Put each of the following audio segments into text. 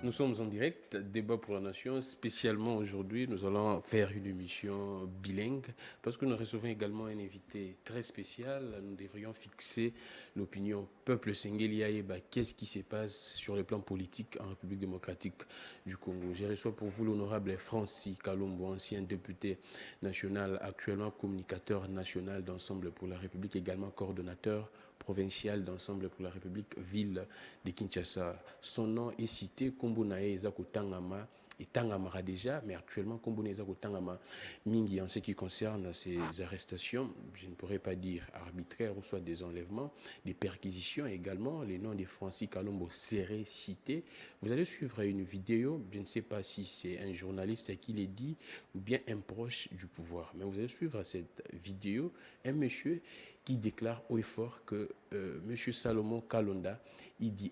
Nous sommes en direct, débat pour la nation. Spécialement aujourd'hui, nous allons faire une émission bilingue parce que nous recevons également un invité très spécial. Nous devrions fixer l'opinion peuple Sengelia Eba. Qu'est-ce qui se passe sur le plan politique en République démocratique du Congo? Je reçois pour vous l'honorable Francis Kalombo, ancien député national, actuellement communicateur national d'Ensemble pour la République, également coordonnateur provincial d'Ensemble pour la République, ville de Kinshasa. Son nom est cité, Kombonae Ezako Tangama, et Tangamara déjà, mais actuellement Kombonae Ezako Tangama Mingi en ce qui concerne ces arrestations, je ne pourrais pas dire arbitraires ou soit des enlèvements, des perquisitions également, les noms de Francis Kalombo seraient cités. Vous allez suivre une vidéo, je ne sais pas si c'est un journaliste qui l'a dit ou bien un proche du pouvoir, mais vous allez suivre cette vidéo, un monsieur qui déclare haut et fort que M. Salomon Kalonda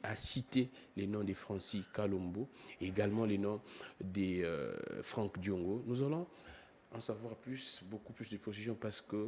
a cité les noms de Francis Kalombo, également les noms de Franck Diongo. Nous allons en savoir plus, beaucoup plus de précisions parce que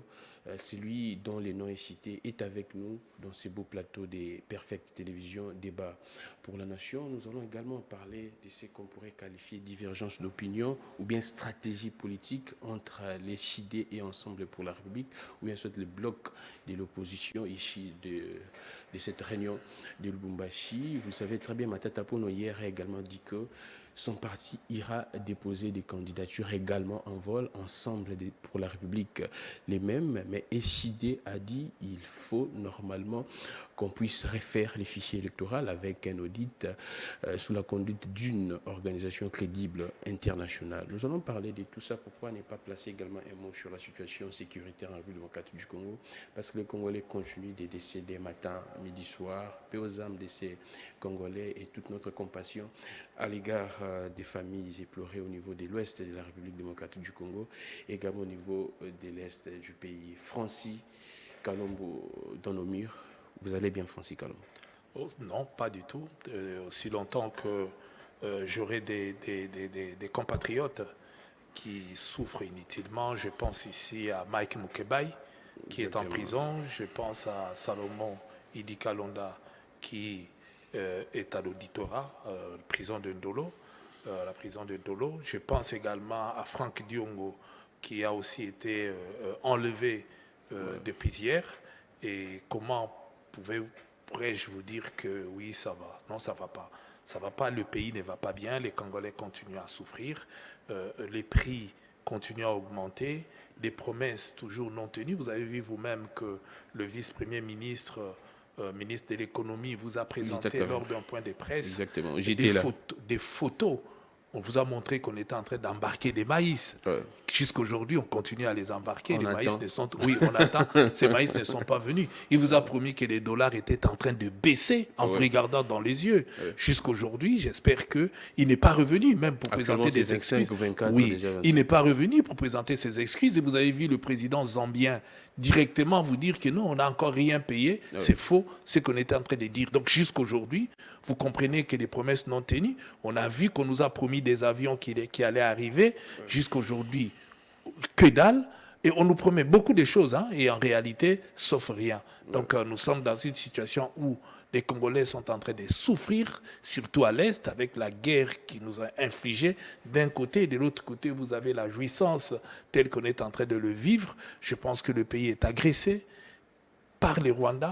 celui dont les noms est cité est avec nous dans ces beaux plateaux des Perfect Télévision Débat pour la Nation. Nous allons également parler de ce qu'on pourrait qualifier de divergence d'opinion ou bien stratégie politique entre les CID et Ensemble pour la République ou bien soit le bloc de l'opposition ici de cette réunion de Lubumbashi. Vous savez très bien, Matata Pono hier a également dit que son parti ira déposer des candidatures également en vol, Ensemble pour la République les mêmes, mais SID a dit qu'il faut normalement qu'on puisse refaire les fichiers électoraux avec un audit sous la conduite d'une organisation crédible internationale. Nous allons parler de tout ça. Pourquoi ne pas placer également un mot sur la situation sécuritaire en République démocratique du Congo? Parce que les Congolais continuent de décéder matin, midi, soir. Paix aux âmes de ces Congolais et toute notre compassion à l'égard des familles éplorées au niveau de l'ouest de la République démocratique du Congo, également au niveau de l'est du pays. Francis Kalombo dans nos murs. Vous allez bien, Francis Kalombo? Oh, non, pas du tout. Aussi longtemps que j'aurai des compatriotes qui souffrent inutilement. Je pense ici à Mike Mukebai, qui est en prison. Je pense à Salomon Idi Kalonda, qui est à l'auditorat, prison de Ndolo, la prison de Ndolo. Je pense également à Franck Diongo, qui a aussi été enlevé depuis hier. Et comment pourrais-je vous dire que oui, ça va? Non, ça ne va pas. Ça ne va pas, le pays ne va pas bien, les Congolais continuent à souffrir, les prix continuent à augmenter, les promesses toujours non tenues. Vous avez vu vous-même que le vice-premier ministre, ministre de l'économie, vous a présenté lors d'un point de presse des photos. On vous a montré qu'on était en train d'embarquer des maïs. Jusqu'aujourd'hui, on continue à les embarquer. Les maïs ne sont... Oui, on attend. Ces maïs ne sont pas venus. Il vous a promis que les dollars étaient en train de baisser en vous regardant dans les yeux. Jusqu'aujourd'hui, j'espère qu'il n'est pas revenu, même pour présenter des excuses. 24, oui, il n'est pas revenu pour présenter ses excuses. Et vous avez vu le président zambien directement vous dire que non, on n'a encore rien payé. C'est faux, c'est qu'on était en train de dire. Donc jusqu'aujourd'hui, vous comprenez que les promesses non tenues, on a vu qu'on nous a promis des avions qui allaient arriver. Jusqu'aujourd'hui, que dalle. Et on nous promet beaucoup de choses, hein, et en réalité, sauf rien. Donc nous sommes dans une situation où les Congolais sont en train de souffrir, surtout à l'Est, avec la guerre qui nous a infligée d'un côté. Et de l'autre côté, vous avez la jouissance telle qu'on est en train de le vivre. Je pense que le pays est agressé par les Rwandais.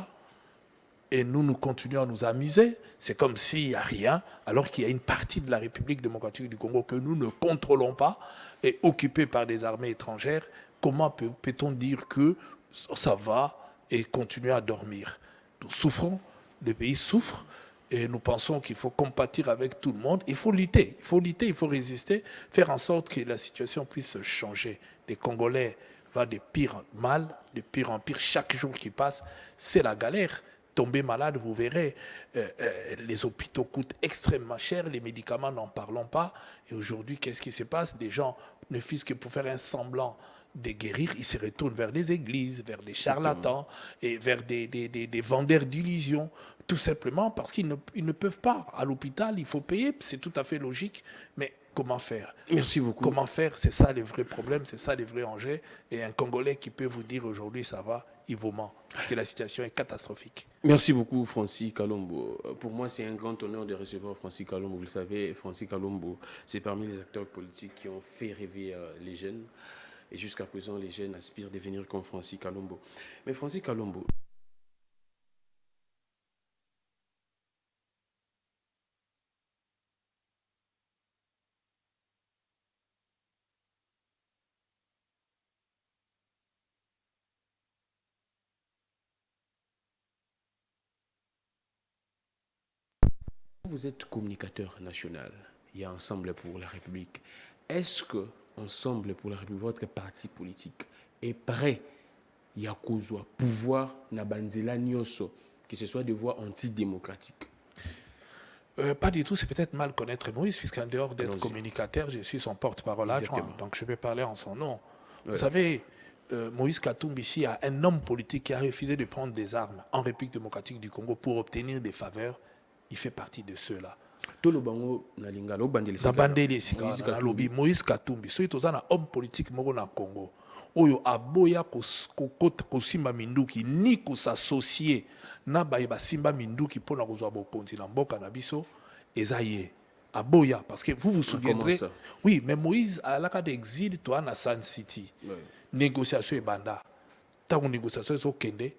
Et nous continuons à nous amuser. C'est comme s'il n'y a rien, alors qu'il y a une partie de la République démocratique du Congo que nous ne contrôlons pas, et occupée par des armées étrangères. Comment peut-on dire que ça va et continuer à dormir? Nous souffrons, le pays souffre, et nous pensons qu'il faut compatir avec tout le monde. Il faut lutter, il faut résister, faire en sorte que la situation puisse changer. Les Congolais vont de pire en mal, de pire en pire. Chaque jour qui passe, c'est la galère. Tomber malade, vous verrez, les hôpitaux coûtent extrêmement cher, les médicaments, n'en parlons pas. Et aujourd'hui, qu'est-ce qui se passe? Des gens ne fût-ce que pour faire un semblant de guérir, ils se retournent vers des églises, vers des charlatans et vers des vendeurs d'illusions, tout simplement parce qu'ils ne peuvent pas. À l'hôpital, il faut payer, c'est tout à fait logique, mais comment faire? Merci beaucoup. Comment faire? C'est ça le vrai problème, c'est ça le vrai enjeu. Et un Congolais qui peut vous dire aujourd'hui ça va, il vous ment, parce que la situation est catastrophique. Merci beaucoup, Francis Kalombo. Pour moi, c'est un grand honneur de recevoir Francis Kalombo. Vous le savez, Francis Kalombo, c'est parmi les acteurs politiques qui ont fait rêver les jeunes. Et jusqu'à présent, les jeunes aspirent à devenir comme Francis Kalombo. Mais Francis Kalombo, vous êtes communicateur national. Il y a Ensemble pour la République. Est-ce que Ensemble pour la République, votre parti politique, est prêt à pouvoir na banzela nyoso, que ce soit de voix antidémocratiques? Pas du tout, c'est peut-être mal connaître Moïse, puisqu'en dehors d'être communicateur, je suis son porte-parole adjoint, donc je vais parler en son nom. Ouais. Vous savez, Moïse Katumbi ici a un homme politique qui a refusé de prendre des armes en République démocratique du Congo pour obtenir des faveurs. Il fait partie de ceux-là. Moïse Katumbi, soki toza na homme politique moko na Congo, oyo aboya kosimba minduki ni s'associer na ba simba minduki pona kozwa bokonzi na mboka na biso ezaye aboya, parce que vous vous souviendrez, oui, mais Moïse a la carte d'exil toi na Sun City, négociation et banda, tant négociation so kende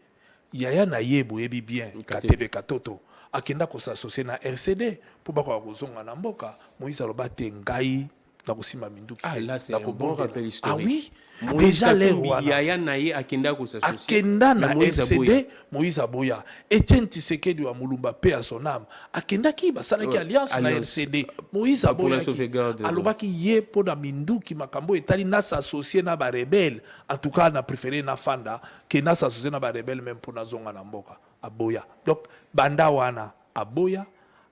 yaya na yebo yebi bien katebe katoto akenda ko s'associer na RCD pour ba ko kozonga na mboka. Moïse aloba te ngai na kosima minduki. Ah là c'est un bon rappel historique. Ah oui, Moïse déjà les yaya na ye akenda ko s'associer. Akenda na RCD Moïse aboya. Etienne Tshisekedi wa Mulumba paix à son âme. Akenda ki basala ki alliance na RCD. Moïse aboya aloba ki ye po na minduki makambo etali na s'associer na ba rebelle. En tout cas na préféré na fanda que na s'associer na ba rebelle même pour na zonga na mboka. Aboya. Donc banda wana aboya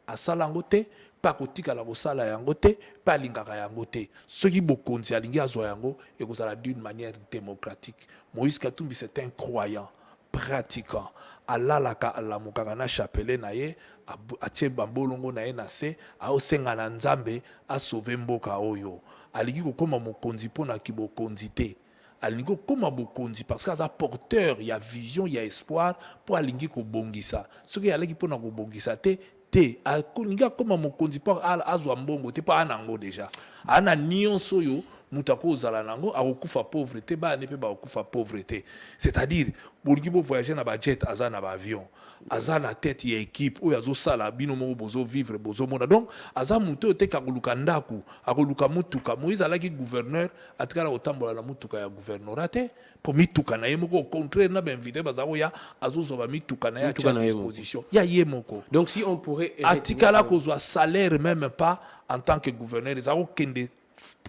asala ngote pa kotikala kosala yango te pa alingaka yango te. Soki bokonzi alingi azwa yango ekozala d'une manière démocratique. Moïse Katumbi c'est un croyant pratiquant, alalaka alamukaka na chapelet na ye, atie bambolongo na ye na se, aosenga na nzambe asauve mboka oyo. Alingi kokoma mokonzi pona ki bokonzi te. Alingi koma bokonzi parce que aza porteur, il y a vision, il y a espoir pour alingi ko bongisa. Soki aleki pona ko bongisa te alingi koma mokonzi pour azwa mbongo te pa anango déjà. Ana nyonso yo mutako ozala nango akokufa pauvreté ba ne pe ba okufa pauvreté. C'est-à-dire bolingi bo voyager na ba jet aza na ba avion. Aza na tête ya équipe oyo azo sala bino moko bozo vivre bozo mona. Donc aza muto te kakoluka ndaku akoluka mutuka. Moïse alaki gouverneur atikala otambola na mutuka ya gouvernorat te pour mituka na ye moko. Au contraire na ba invité bazako ya azozo ba mituka na ya à disposition ya ye moko. Donc si on pourrait atikala kozwa salaire même pas en tant que gouverneur ezako kende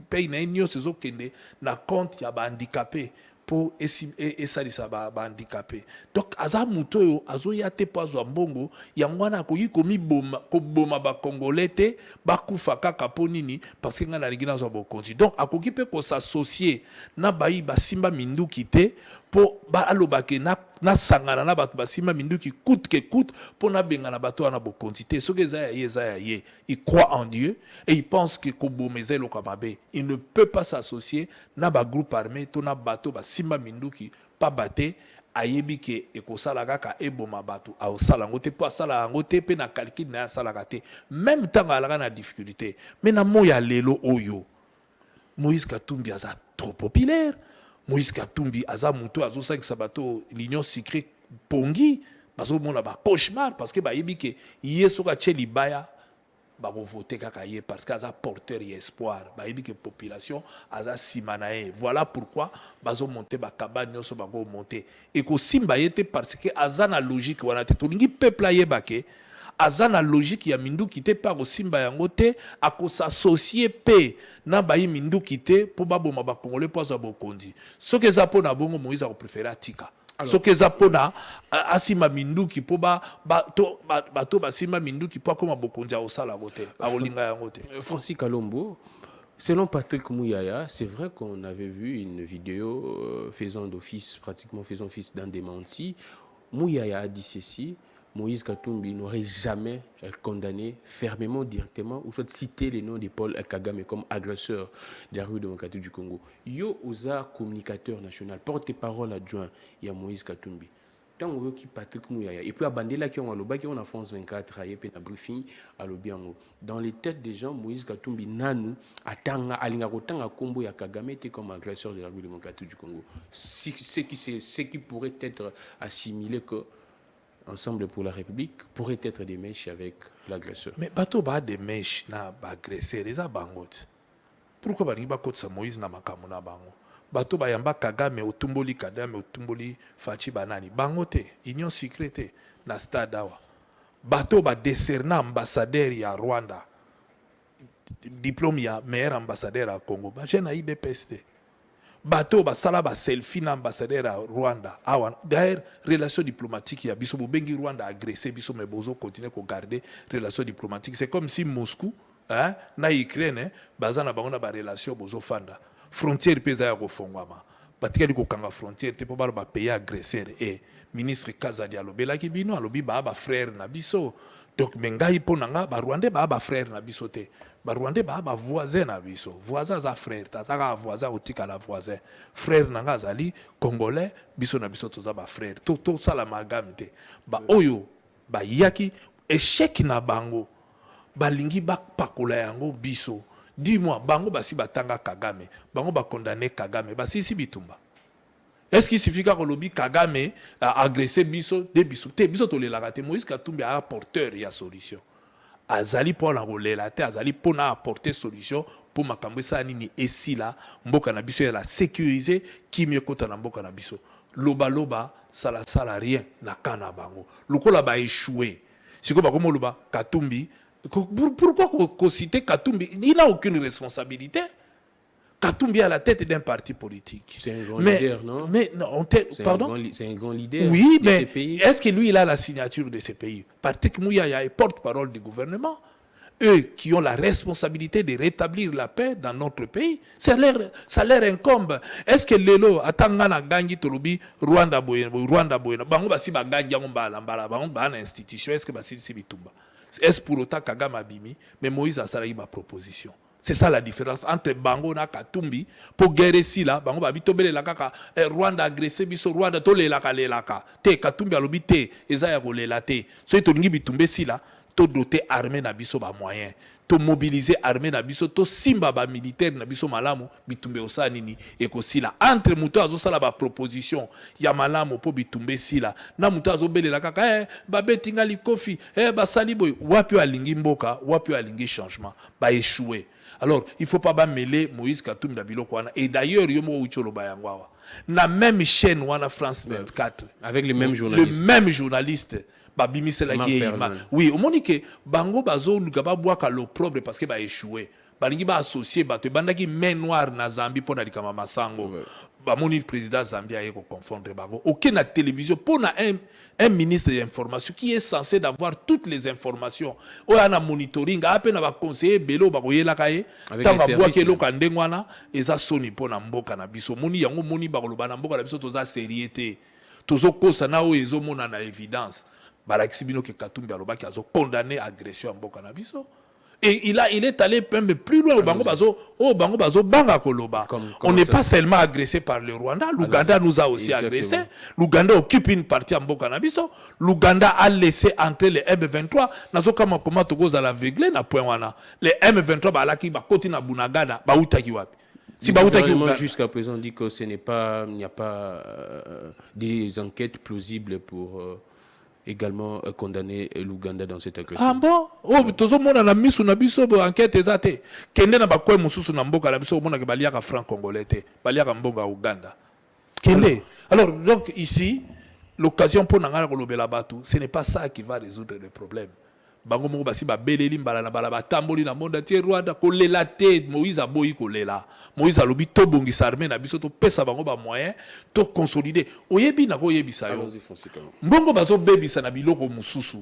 pays na nyo sezo kende na compte ya ba handicapé pour esalisa ba handicapé. Donc aza muto yo azoya te po azwa mbongo yangwana akoki komiboma koboma ba congolais te bakufa kaka po nini parce que nga na lingi nazwa bokonzi. Donc akoki pe ko s'associer na bayi basimba minduki te po ba alobake na sangana na bato basimba minduki coûte que coûte pour na benga na bato na bokonzi te. Soki eza ya ye il croit en Dieu et il pense que kobomeza lo kamabe. Il ne peut pas s'associer na ba groupe armé to na bato basimba minduki pa bate ayebi ke ekosala kaka eboma bato aosala ngote po asala ngote pe na calcul na asala kate même tant alaka na difficulté. Mais na moya lelo oyo Moïse Katumbi aza trop populaire. Moïse Katumbi aza muto azo sangisa bato l'union secrète pongi bazo mona ba cauchemar parce que ba yebi ke yeso ka tche libaya ba voter kaka ye parce que aza porteur espoir ba yebi ke population aza simanae. Voilà pourquoi bazo monter ba cabane nyoso ba go monter et ko simba yete parce que aza na logique wana te to lingi peuple yebake aza na logique ya minduki te pa kosimba yango te ako s'associer pe na bayi minduki te po baboma ba congolais po azwa bokonzi. Soki eza pona bongo Moïse a préféré atika. Soki eza pona asima minduki po bato basimba minduki po akoma bokonzi a osala ngote a olinga yango te. Francis Kalombo, Selon Patrick Mouyaya, c'est vrai qu'on avait vu une vidéo pratiquement faisant office d'un démenti. Mouyaya a dit ceci: Moïse Katumbi n'aurait jamais condamné fermement, directement, ou soit cité les noms de Paul Kagame comme agresseur de la République démocratique du Congo. Yo Oza, communicateur national, porte-parole adjoint, il y a Moïse Katumbi. Tant que Patrick Mouyaya, et puis à Bandela qui on a France 24, et puis à briefing à l'Obiango. Dans les têtes des gens, Moïse Katumbi Nanou, Atanga, Alingakotanga Kombo ya Kagame était comme agresseur de la République démocratique du Congo. Ce qui pourrait être assimilé que Ensemble pour la République pourrait être des mèches avec l'agresseur. Mais bateau ba des mèches na ba agresseur les a bangot. Pourquoi ba riba kotsa Moïse na makamu na bango? Bateau ba yamba Kagame otumboli Kagame otumboli Fachi banani bangote union secrète na stade awa. Bateau ba décerna ambassadeur ya Rwanda. Diplôme ya meilleur ambassadeur à Congo. Ba jena IDPST. Bateau ba sala ba selfie na ambassadeur à Rwanda. Awa d'ailleurs relation diplomatique ya biso bengi Rwanda agressé biso mais bozo continuer ko garder relation diplomatique. C'est comme si Moscou hein na Ukraine bazana bango ba relation bozo fanda. Frontière pesa ya ko fongwama. Batikali ko kanga frontière te po ba pays agresseur et ministre Kazadi alobela ki bino alobi ba frère na biso. Donc mengai po nanga ba Rwandais ba frère na biso te. Ba Rwandais ba voisin na biso. Voisin za frère, tazaka voisin otika la voisin. Frère nanga zali congolais biso na biso toza ba frère. To sala magam te. Ba oyo ba yaki échec na bango. Ba lingi ba pakola yango biso. Dis-moi bango basi batanga Kagame. Bango ba condamner Kagame. Basi si bitumba. Est-ce qu'il suffit que lobby Kagame a agressé biso de biso te biso to le lagate Moïse Katumbi a apporteur ya solution azali pour la relate azali pour na apporter solution pour makambo sa nini esila mboka na biso ya la sécuriser kimie kota na mboka na biso loba sala rien na kana bango lokola ba échouer siko ba komo loba Katumbi pourquoi ko citer Katumbi il n'a aucune responsabilité. Katumbi à la tête d'un parti politique. C'est un grand leader, non? Mais non, pardon? C'est un grand leader. Oui, de mais ces pays. Est-ce que lui, il a la signature de ces pays? Patrick Mouyaya est porte-parole du gouvernement. Eux qui ont la responsabilité de rétablir la paix dans notre pays, ça leur incombe. Est-ce que Lelo, Atangana Gangi Tolubi, Rwanda Boyena, Bango Basi Bagangi Mbala, Bango Bana institution, est-ce que Basi Sibitumba? Est-ce pour autant Kagame Abimi, mais Moïse a salé ma proposition? C'est ça la différence entre Bango na Katumbi pour guérir si là Bango ba bitobele la kaka Rwanda agressé biso Rwanda to le laka te Katumbi alobi te eza ya ko lela te so to ngi bitumbe si là to doter armée na biso ba moyen to mobiliser armée na biso to simba ba militaire na biso malamu bitumbe osa nini e ko si là entre muto azo sala ba proposition ya malamu po bitumbe si là na muto azo belela kaka ba betinga likofi ba sali boy wapi alingi mboka wapi alingi changement ba échouer. Alors, il ne faut pas mêler Moïse Katumbi na biloko wana. Et d'ailleurs, yomo ucholo bayangwa. Na même chaîne wana France 24 avec les mêmes journalistes. Le même journaliste babimi sela ki yima. Oui, au moni que bango bazo lugaba boaka l'opprobre parce que ba échoué. Balingi ba associé bato bandaki main noire na Zambie pona likama masango. Ba moni président Zambia yeko confondre bango. Aucun na télévision pona un ministre de l'information qui est censé d'avoir toutes les informations. Oya monitoring, ape na ba conseiller belo ba koyela kaye. Tanga bwa ke loka ndengwana eza soni pona mboka na biso. Moni yango moni ba koloba na mboka na biso toza sérieuté. Tozo kosa na o ezo mona na évidence. Balakisi bino ke Katumbi alobaki azo condamner agression mboka na biso. Et il est allé même plus loin au Bango Bazo Banga Koloba. On n'est pas seulement agressé par le Rwanda, l'Ouganda nous a aussi agressé. L'Ouganda occupe une partie en Mboka Nabiso. L'Ouganda a laissé entrer les M23. Nazo kama comment togo za la vegle na point wana. Les M23 ba laki ba koti na Bunagana ba utaki wapi. Si le gouvernement jusqu'à présent dit que ce n'est pas, il n'y a pas des enquêtes plausibles pour également condamner l'Ouganda dans cette agression. Ah bon? Oh, tozo mona na misu na biso bo enquête ezate. Kende na bakwe mususu na mboka na biso mona ke baliaka franc congolais te, baliaka mbonga Ouganda. Kende. Alors donc ici, l'occasion pour nangala kolobela batu, ce n'est pas ça qui va résoudre le problème. Bango moko basi ba beleli mbala na bala batamboli na monde entier Rwanda kolela te Moïse aboyi kolela. Moïse alobi to bongisa armée na biso to pesa bango ba moyen to consolider. Oyebi na ko yebisa yo. Mbongo bazo bebisa na biloko mususu.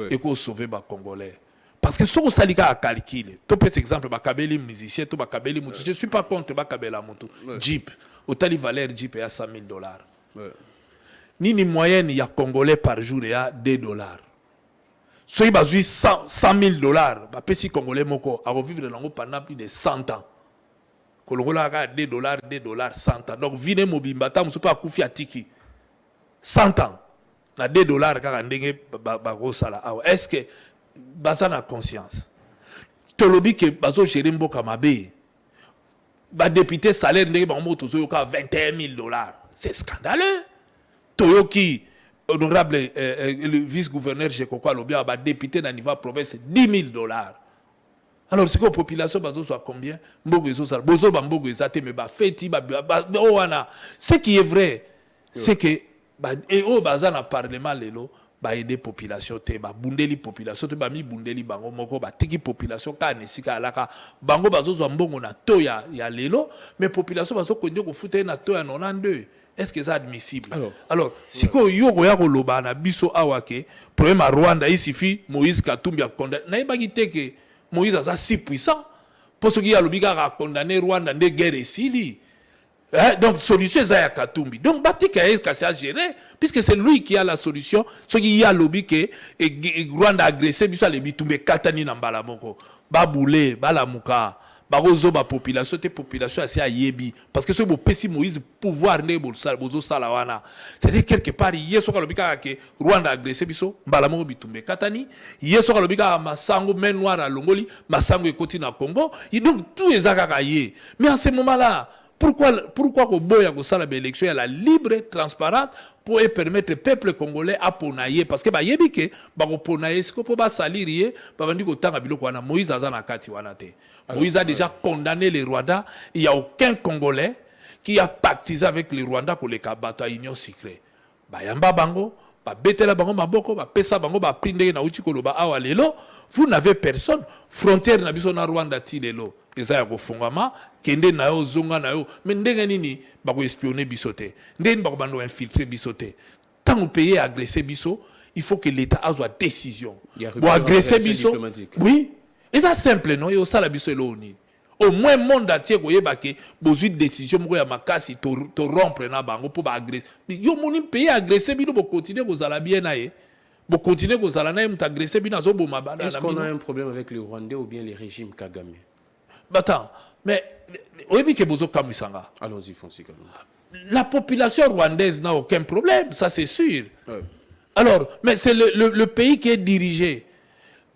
Et ko sauver ba congolais. Parce que ce que ça a calculé, tu peux exemple, bakabeli musicien, tu bakabeli moto. Je ne suis pas contre bakabela moto. Jeep, au tali valeur Jeep est à $100,000. Ni moyenne, il y a Congolais par jour, il y a $2. Si il y a $100,000, si Congolais moko, à revivre pendant plus de 100 ans. Congolais a $2, 100 ans. Donc, vine mobimbata, on ne peut pas koufi à tiki. 100 ans. Na $2, car on est-ce que baza na conscience tolobi ke bazo gérer mboka mabe ba député salaire ndenge ba moto zo yoka $21,000, c'est scandaleux. Toyoki honorable le vice-gouverneur Jekoko Alobia ba député na niveau province $10,000. Alors c'est que la population bazo soit combien mbogo ezo sala bozo ba mbogo ezate me ba feti ba wana. Ce qui est vrai c'est que ba et au baza na parlement lelo ba aider population te ba bundeli population te ba mi bundeli bango moko ba tiki population ka nesika alaka bango bazo zo mbongo na to ya lelo mais population bazo kondio ko futa na to ya 92. Est-ce que c'est admissible? Alors si ko yoko ya ko loba na biso awake problème à Rwanda il suffit Moïse Katumbi a condamné na ba kiteke Moïse a si puissant pour ce qui a l'obliga à condamner Rwanda de guerre ici. Donc, solution est à Katumbi. Donc, Batika est cassé à gérer, puisque c'est lui qui a la solution. Ce qui a lobby que Rwanda a agressé, puis ça les bitumbe katani na mbalamoko. Baboulé, balamuka, barozo ba population, te population assez à yebi. Parce que ce beau pessi Moïse pouvoir ne bozo salawana. C'est-à-dire quelque part, hier sur le bika que Rwanda a agressé biso, mbalamoko bitumbe katani. Hier sur le bika masango main noire à Longoli, masango ekoti na Congo. Et donc, tout est akakaye. Mais en ce moment-là, pourquoi que boya ko sala élection à la libre transparente pour permettre peuple congolais à ponailler parce que ba yebike ba ko ponailler ce que pour ba salirier ba bandi ko tanga biloko wana Moïse azana kati wana te. Moïse a déjà condamné les Rwandais, il y a aucun Congolais qui a pactisé avec les Rwandais pour les kabato à union secret. Ba yamba bango ba betela bango maboko ba pesa bango ba prinde na uti koloba awa lelo vous n'avez personne frontière na biso na Rwanda ti lelo eza ya kofungama kende na yo zonga na yo mais ndenge nini ba ko espionner biso te ndenge ba ko bando infiltrer biso te tant au pays agresser biso il faut que l'état a soit décision pour agresser biso oui et ça simple non yo sala biso elo ni au moins monde entier koyeba ke bozui décision moko ya makasi to rompre na bango pour ba agresser yo moni pays agresser bino bo continuer ko zala bien na ye bo continuer ko zala na ye muta agresser bino zo bo mabana. Est-ce qu'on a un problème avec les Rwandais ou bien les régimes Kagame? Attends, mais allons-y, Fonsi. La population rwandaise n'a aucun problème, ça c'est sûr. Alors, mais c'est le pays qui est dirigé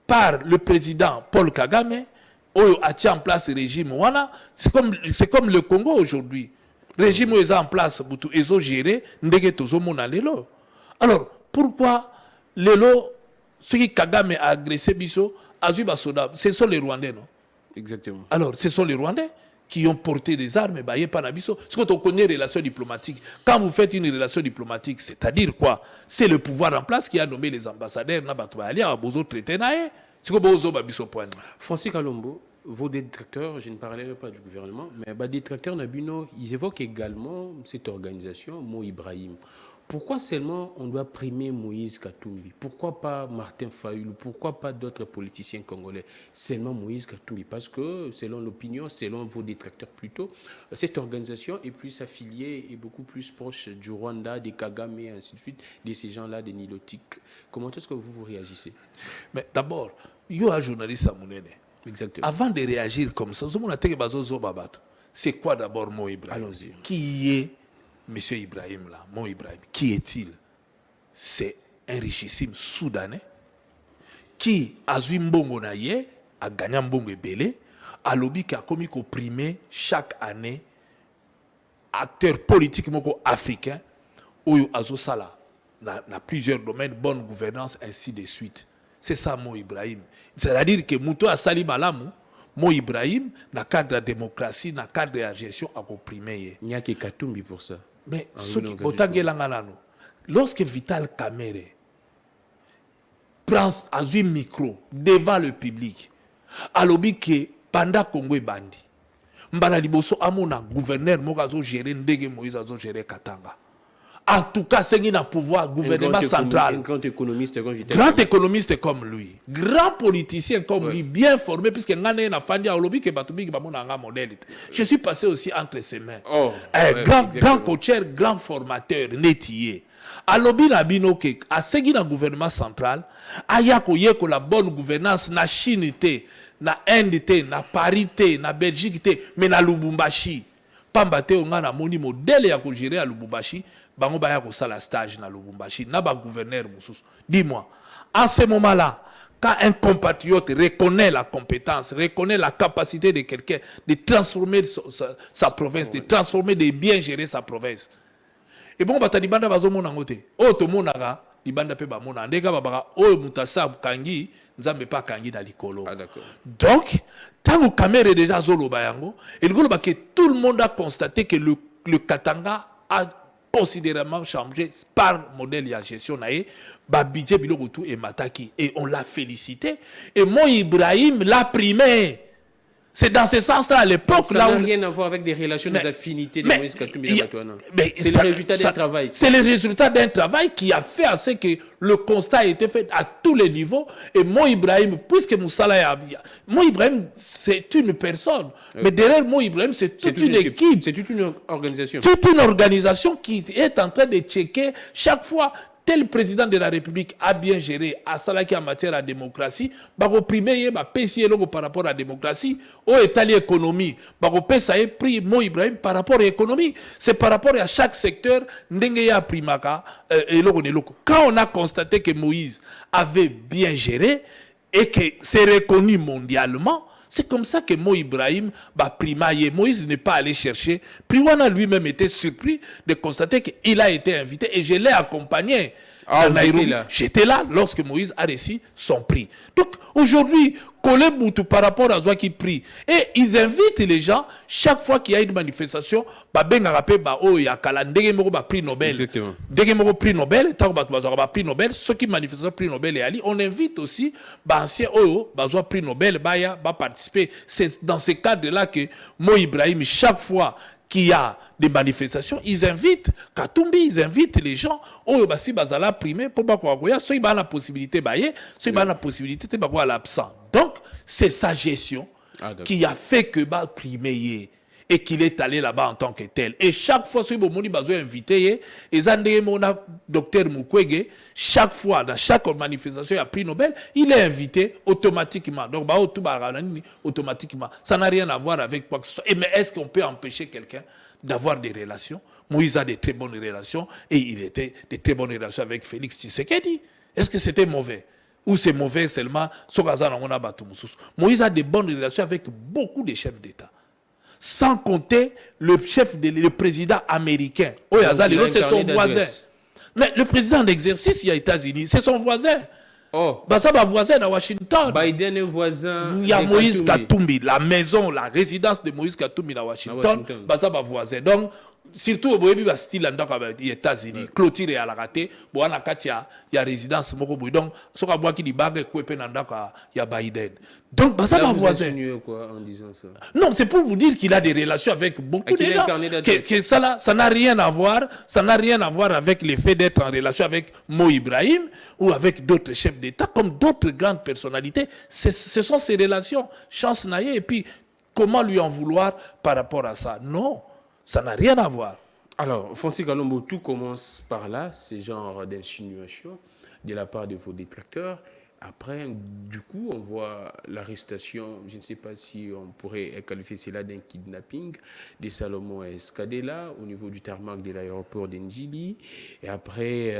par le président Paul Kagame, qui a mis en place le régime. C'est comme le Congo aujourd'hui. Le régime est en place, ils ont géré, alors, pourquoi ceux qui Kagame a agressé Bisso, ce sont les Rwandais, non? Exactement. Alors, ce sont les Rwandais qui ont porté des armes, ce qu'on connaît les relations diplomatiques. Quand vous faites une relation diplomatique, c'est-à-dire quoi? C'est le pouvoir en place qui a nommé les ambassadeurs. Francis Kalombo, vos détracteurs, je ne parlerai pas du gouvernement, mais les détracteurs Nabino, ils évoquent également cette organisation, Mo Ibrahim. Pourquoi seulement on doit primer Moïse Katumbi? Pourquoi pas Martin Fayulu? Pourquoi pas d'autres politiciens congolais? Seulement Moïse Katumbi. Parce que, selon l'opinion, selon vos détracteurs plutôt, cette organisation est plus affiliée et beaucoup plus proche du Rwanda, des Kagame et ainsi de suite, de ces gens-là, des Nilotiques. Comment est-ce que vous réagissez? Mais d'abord, il y a un journaliste à Mounene. Exactement. Avant de réagir comme ça, c'est quoi d'abord Mo Ibrahim? Allons-y. Qui est Monsieur Ibrahim là, Mo Ibrahim, qui est-il? C'est un richissime Soudanais qui a joué mbongo na ye, a gagné mbongo ebele, a lobby qui a commis opprimé chaque année acteur politique moko africain ou azo sala na plusieurs domaines, bonne gouvernance ainsi de suite. C'est ça Mo Ibrahim. C'est-à-dire que Mouto a sali malamu Mo Ibrahim, dans le cadre de la démocratie, dans le cadre de la gestion, a opprimé. Il n'y a que Katumbi pour ça. Mais lorsque Vital Kamerhe prend un micro devant le public, alors que pendant Congo bandi, mbala liboso amona gouverneur mokazo gérer ndege Moïse azo gérer Katanga. En tout cas, c'est un pouvoir, gouvernement central. Un grand économiste comme Vital Grand Kamerhe. économiste comme lui. Grand politicien comme lui, bien formé, puisque je suis passé aussi entre ses mains. Oh, Grand coacher, grand formateur, nettier. Alobi na binoke, a segui na gouvernement central, aya ko la bonne gouvernance na Chine te, na Inde te, na Paris te, na Belgique te, mais na Lubumbashi. Pamba te onga na moni modèle ya ko gérer à Lubumbashi, bango baya ko sala stage na Lubumbashi, na ba gouverneur mususu. Dis-moi, en ce moment-là, quand un compatriote reconnaît la compétence, reconnaît la capacité de quelqu'un de transformer sa province, de transformer, de bien gérer sa province. Et bon, bata libanda bazo mona ngote. O to monaka, libanda pe ba mona. Ndeka babaka o mutasa kangi, nzambe pa kangi na likolo. Ah, d'accord. Donc, tant que Kamerhe est déjà zolo bayango, et que tout le monde a constaté que le Katanga a considérablement changé par modèle de gestion naé, ba budget bilogotu et mataki, et on l'a félicité. Et moi Ibrahim l'a primé. C'est dans ce sens-là, à l'époque... Ça n'a rien à voir avec des relations, des affinités de Moïse Katumbi et Batouana. C'est le résultat d'un travail. C'est le résultat d'un travail qui a fait à ce que le constat a été fait à tous les niveaux. Et Mo Ibrahim, puisque Moussala... Mo Ibrahim, c'est une personne. Mais derrière Mo Ibrahim, c'est toute une équipe. C'est toute une organisation. Toute une organisation qui est en train de checker chaque fois... Tel président de la République a bien géré à Salaki en matière de démocratie, bako primer ba pesier logo par rapport à la démocratie, au état l'économie, bako pesa e prix Mo Ibrahim par rapport à l'économie, c'est par rapport à chaque secteur ndenge ya primaka et logo ne logo. Quand on a constaté que Moïse avait bien géré et que c'est reconnu mondialement, c'est comme ça que Mo Ibrahim va primailler. Moïse n'est pas allé chercher. Priwana lui-même était surpris de constater qu'il a été invité et je l'ai accompagné. Ah, j'étais là lorsque Moïse a reçu son prix. Donc aujourd'hui, Kole Boutou par rapport à Zoa qui prie. Et ils invitent les gens, chaque fois qu'il y a une manifestation, prix Nobel. Prix Nobel, prix Nobel, ceux qui manifestent prix Nobel et Ali, on invite aussi anciens prix Nobel, participer. C'est dans ce cadre-là que Mo Ibrahim, chaque fois qu'il y a des manifestations, ils invitent Katumbi, ils invitent les gens au basi bazala primé pour pas quoi soit il a la possibilité soit il a la possibilité de l'absent. Donc c'est sa gestion qui a fait que ba primé et qu'il est allé là-bas en tant que tel. Et chaque fois, si vous avez invité, et docteur Mukwege, chaque fois, dans chaque manifestation, il y a prix Nobel, il est invité automatiquement. Donc, automatiquement. Ça n'a rien à voir avec quoi que ce soit. Mais est-ce qu'on peut empêcher quelqu'un d'avoir des relations? Moïse a de très bonnes relations, et il était de très bonnes relations avec Félix Tshisekedi. Est-ce que c'était mauvais? Ou c'est mauvais seulement? Moïse a de bonnes relations avec beaucoup de chefs d'État. Sans compter le président américain. C'est son voisin. Mais le président d'exercice, il y a États-Unis, c'est son voisin. Ça va voisin à Washington. Biden est voisin. Il y a Moïse Katumbi, la maison, la résidence de Moïse Katumbi à Washington. Ça va voisin. Donc, surtout au bout style aux États-Unis, clôture et à la raté, il y a résidence donc ce qu'on qui dit bague il y a Biden. Donc ça va voisin. Quoi en disant ça? Non, c'est pour vous dire qu'il a des relations avec beaucoup de gens. Que ça n'a rien à voir, avec le fait d'être en relation avec Mo Ibrahim ou avec d'autres chefs d'État comme d'autres grandes personnalités. Ce sont ces relations. Chance naïe et puis comment lui en vouloir par rapport à ça? Non. Ça n'a rien à voir. Alors, Francis Kalombo, tout commence par là, ce genre d'insinuation de la part de vos détracteurs. Après, du coup, on voit l'arrestation, je ne sais pas si on pourrait qualifier cela d'un kidnapping de Salomon Escadela au niveau du tarmac de l'aéroport d'Ndjili. Et après,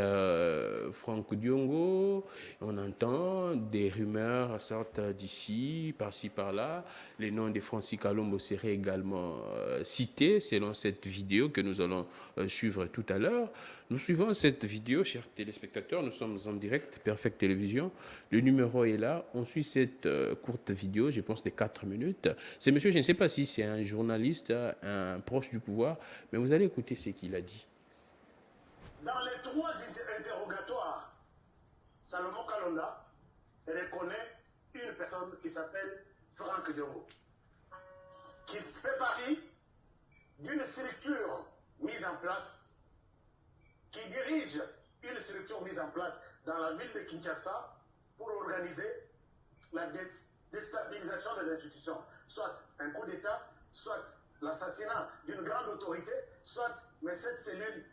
Franck Diongo, on entend des rumeurs sortent d'ici, par-ci, par-là. Le nom de Francis Kalombo serait également cité selon cette vidéo que nous allons suivre tout à l'heure. Nous suivons cette vidéo, chers téléspectateurs. Nous sommes en direct, Perfect Télévision. Le numéro est là. On suit cette courte vidéo, je pense de 4 minutes. C'est monsieur, je ne sais pas si c'est un journaliste, un proche du pouvoir, mais vous allez écouter ce qu'il a dit. Dans les 3 interrogatoires, Salomon Kalonda reconnaît une personne qui s'appelle Franck Diongo, qui fait partie d'une structure mise en place qui dirige une structure mise en place dans la ville de Kinshasa pour organiser la déstabilisation des institutions, soit un coup d'État, soit l'assassinat d'une grande autorité, soit, mais cette cellule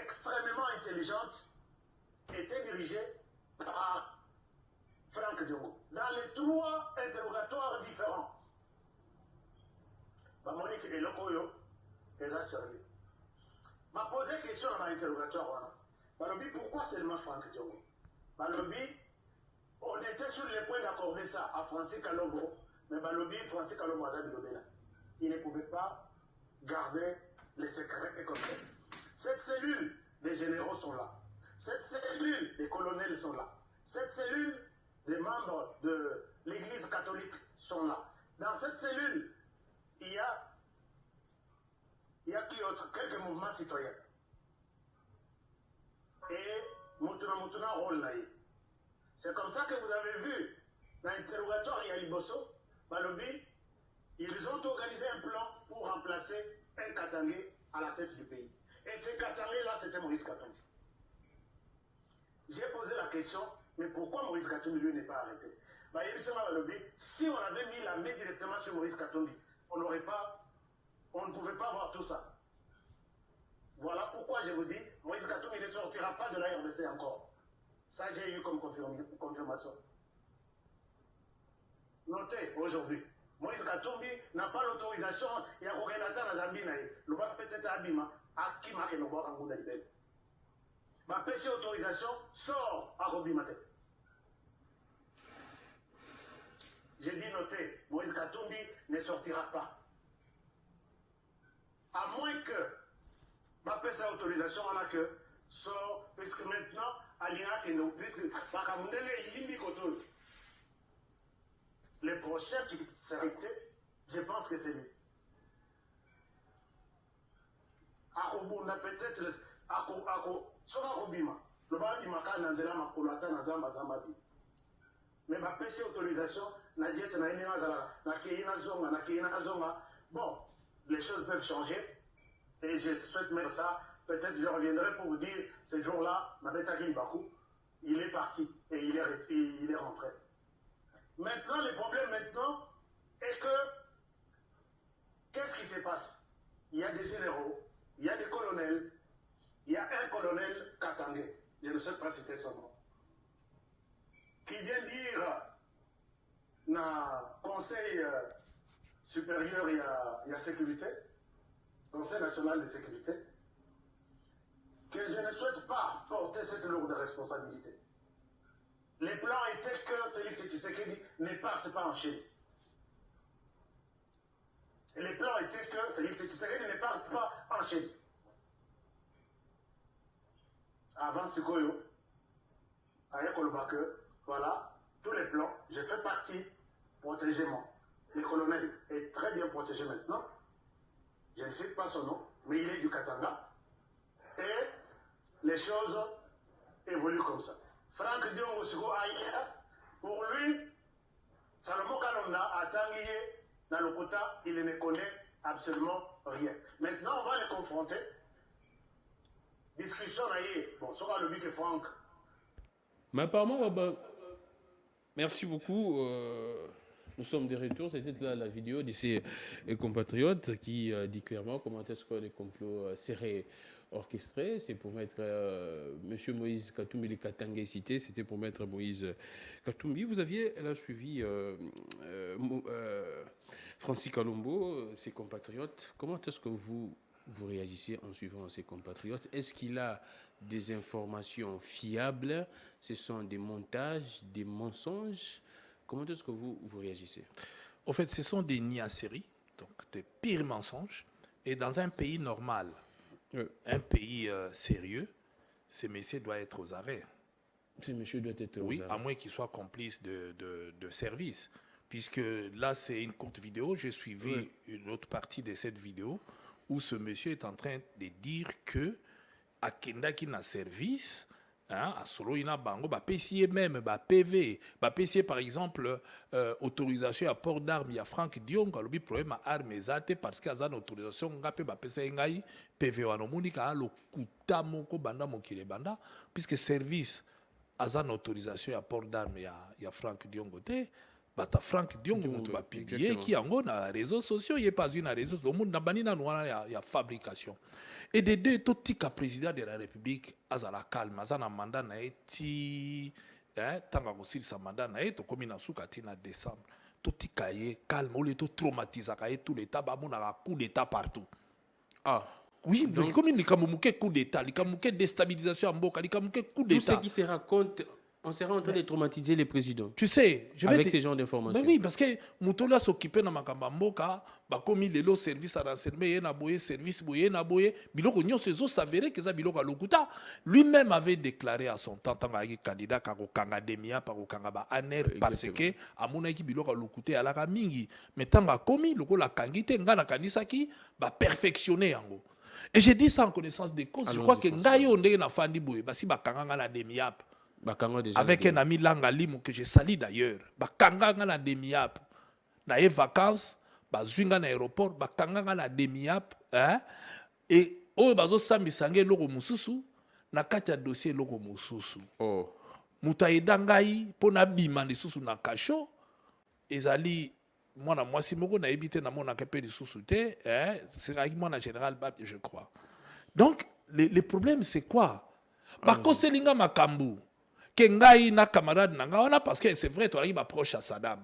extrêmement intelligente était dirigée par Franck Diongo. Dans les 3 interrogatoires différents, Monique et Lokoyo, ils ont sérieux. M'a posé question dans l'interrogatoire. Balobi, pourquoi seulement Franck Diongo? Balobi, on était sur le point d'accorder ça à Francis Kalombo, mais Balobi, Francis Kalombo, il ne pouvait pas garder les secrets comme ça. Cette cellule des généraux sont là. Cette cellule des colonels sont là. Cette cellule des membres de l'église catholique sont là. Dans cette cellule, il y a qui autre? Quelques mouvements citoyens. Et Mutuna rôle naïe. C'est comme ça que vous avez vu dans l'interrogatoire Yaliboso, Balobi, ils ont organisé un plan pour remplacer un Katangé à la tête du pays. Et ce Katangé-là, c'était Maurice Katumbi. J'ai posé la question, mais pourquoi Maurice Katumbi, lui, n'est pas arrêté? Balobi, si on avait mis la main directement sur Maurice Katumbi, on ne pouvait pas voir tout ça. Voilà pourquoi je vous dis, Moïse Katumbi ne sortira pas de la RDC encore. Ça, j'ai eu comme confirmation. Notez aujourd'hui, Moïse Katumbi n'a pas l'autorisation, il y a Rogenata na Zambina, le bas peut-être Abima, à qui marque nos bois en Gounda Libel. Ma péché autorisation sort à Robimate. J'ai dit notez, Moïse Katumbi ne sortira pas. À moins que ma péché autorisation en a que sort, puisque maintenant, Alina Keno, puisque Bakamundele Yimbi Koto. Le prochain qui s'est arrêté, je pense que c'est lui. Akobunda peut-être, Sora Robima, le bas du Maka Nanzela Makolata Nazamba Zambabi. Mais ma péché autorisation, na diète na ina zala, na keina zonga. Bon, les choses peuvent changer. Et je souhaite mettre ça. Peut-être je reviendrai pour vous dire, ce jour-là, Nabeta Bakou, il est parti et il est rentré. Maintenant, le problème maintenant est que, qu'est-ce qui se passe? Il y a des généraux, il y a des colonels, il y a un colonel Katangé, je ne sais pas citer son nom, qui vient dire dans le Conseil supérieur il y a sécurité, Conseil national de sécurité, que je ne souhaite pas porter cette lourde responsabilité. Les plans étaient que Félix Tshisekedi ne parte pas en Chine. Et les plans étaient que Félix Tshisekedi ne parte pas en Chine. Avant Sikoyo, avec Kolobake, voilà, tous les plans, j'ai fait partie, protégez-moi. Le colonel est très bien protégé maintenant. Je ne sais pas son nom, mais il est du Katanga. Et les choses évoluent comme ça. Franck Diongo Sugo Aïe, pour lui, Salomon Kalonda a tangué dans le quota, il ne connaît absolument rien. Maintenant, on va les confronter. Discussion aïe. Bon, ça va le but que Franck. Mais apparemment, merci beaucoup. Nous sommes de retour. C'était là la vidéo de ces compatriotes qui dit clairement comment est-ce que les complots seraient orchestrés. C'est pour mettre M. Moïse Katumbi, les Katangé cité, c'était pour mettre Moïse Katumbi. Vous aviez là suivi Francis Kalombo, ses compatriotes. Comment est-ce que vous réagissez en suivant ces compatriotes? Est-ce qu'il a des informations fiables? Ce sont des montages, des mensonges? Comment est-ce que vous réagissez? Au fait, ce sont des niaiseries, donc des pires mensonges. Et dans un pays normal, un pays sérieux, ce monsieur doit être aux arrêts. Ce monsieur doit être aux arrêts. Oui, à moins qu'il soit complice de service. Puisque là, c'est une courte vidéo. J'ai suivi une autre partie de cette vidéo où ce monsieur est en train de dire que à Kendaki na service, hein, à solo ina bango ba PCA même ba PV ba PCA par exemple autorisation à port d'armes ya Franck Diongo alobi problème à armes ezate parce que azana autorisation ngape ba PCA ngai PV wana monika lokuta moko banda mokile banda puisque service azana autorisation à port d'armes ya Franck Diongo te bata Franck Diongo moto ba publier qui yango na réseaux sociaux y est pas une réseaux sociaux monde na banina noana ya fabrication. Et des deux, tout tika président de la République, azala calme, azana mandat na eti, tanga kosili sa mandat na eto komi na suka tina décembre. Tout tika ye calme, ou le tout traumatisa kaye tout l'état, ba mona ka coup d'état partout. Ah. Oui, donc, comme il y a coup d'état, il y a déstabilisation en mboka, il y a coup d'état. Tout ce qui se raconte, on sera en train de traumatiser les présidents. Tu sais, avec ces genres d'informations. Ben oui, parce que Moutola s'occupait de Makamba Mboka, comme il est le service à renseignement, il y a un service, il y a un biloko nyo sezo s'avérait que ça biloko lokuta. Lui-même avait déclaré à son temps, tant qu'il candidat kako kanga demia par kanga ba aner parce que amuna ki biloko lokuta ala ka mingi. Mais tant que komi loko la kangite ngana kanisa ki ba perfectionner yango. Et j'ai dit ça en connaissance des causes. Je crois que ngayo ndenge na fandi boye basi ba kanga ngana demia. Avec un ami Langa Limo que je salue d'ailleurs. Bakanga na demi-ap. Na e vacances, bazwinga na aéroport, bakanga na demi-ap, hein? Et o bazo sambi sange loko mususu, na kati ya dossier loko mususu. Oh. Muta edangai pona bima lisusu na kasho, ezali mwana mwasi moko na ebite na mona kepe lisusu te, hein? C'est moi général Bab, je crois. Donc le problème c'est quoi? Bakoselinga makambu. Kengai na camarade nanga wana parce que c'est vrai toi il m'approche à Saddam.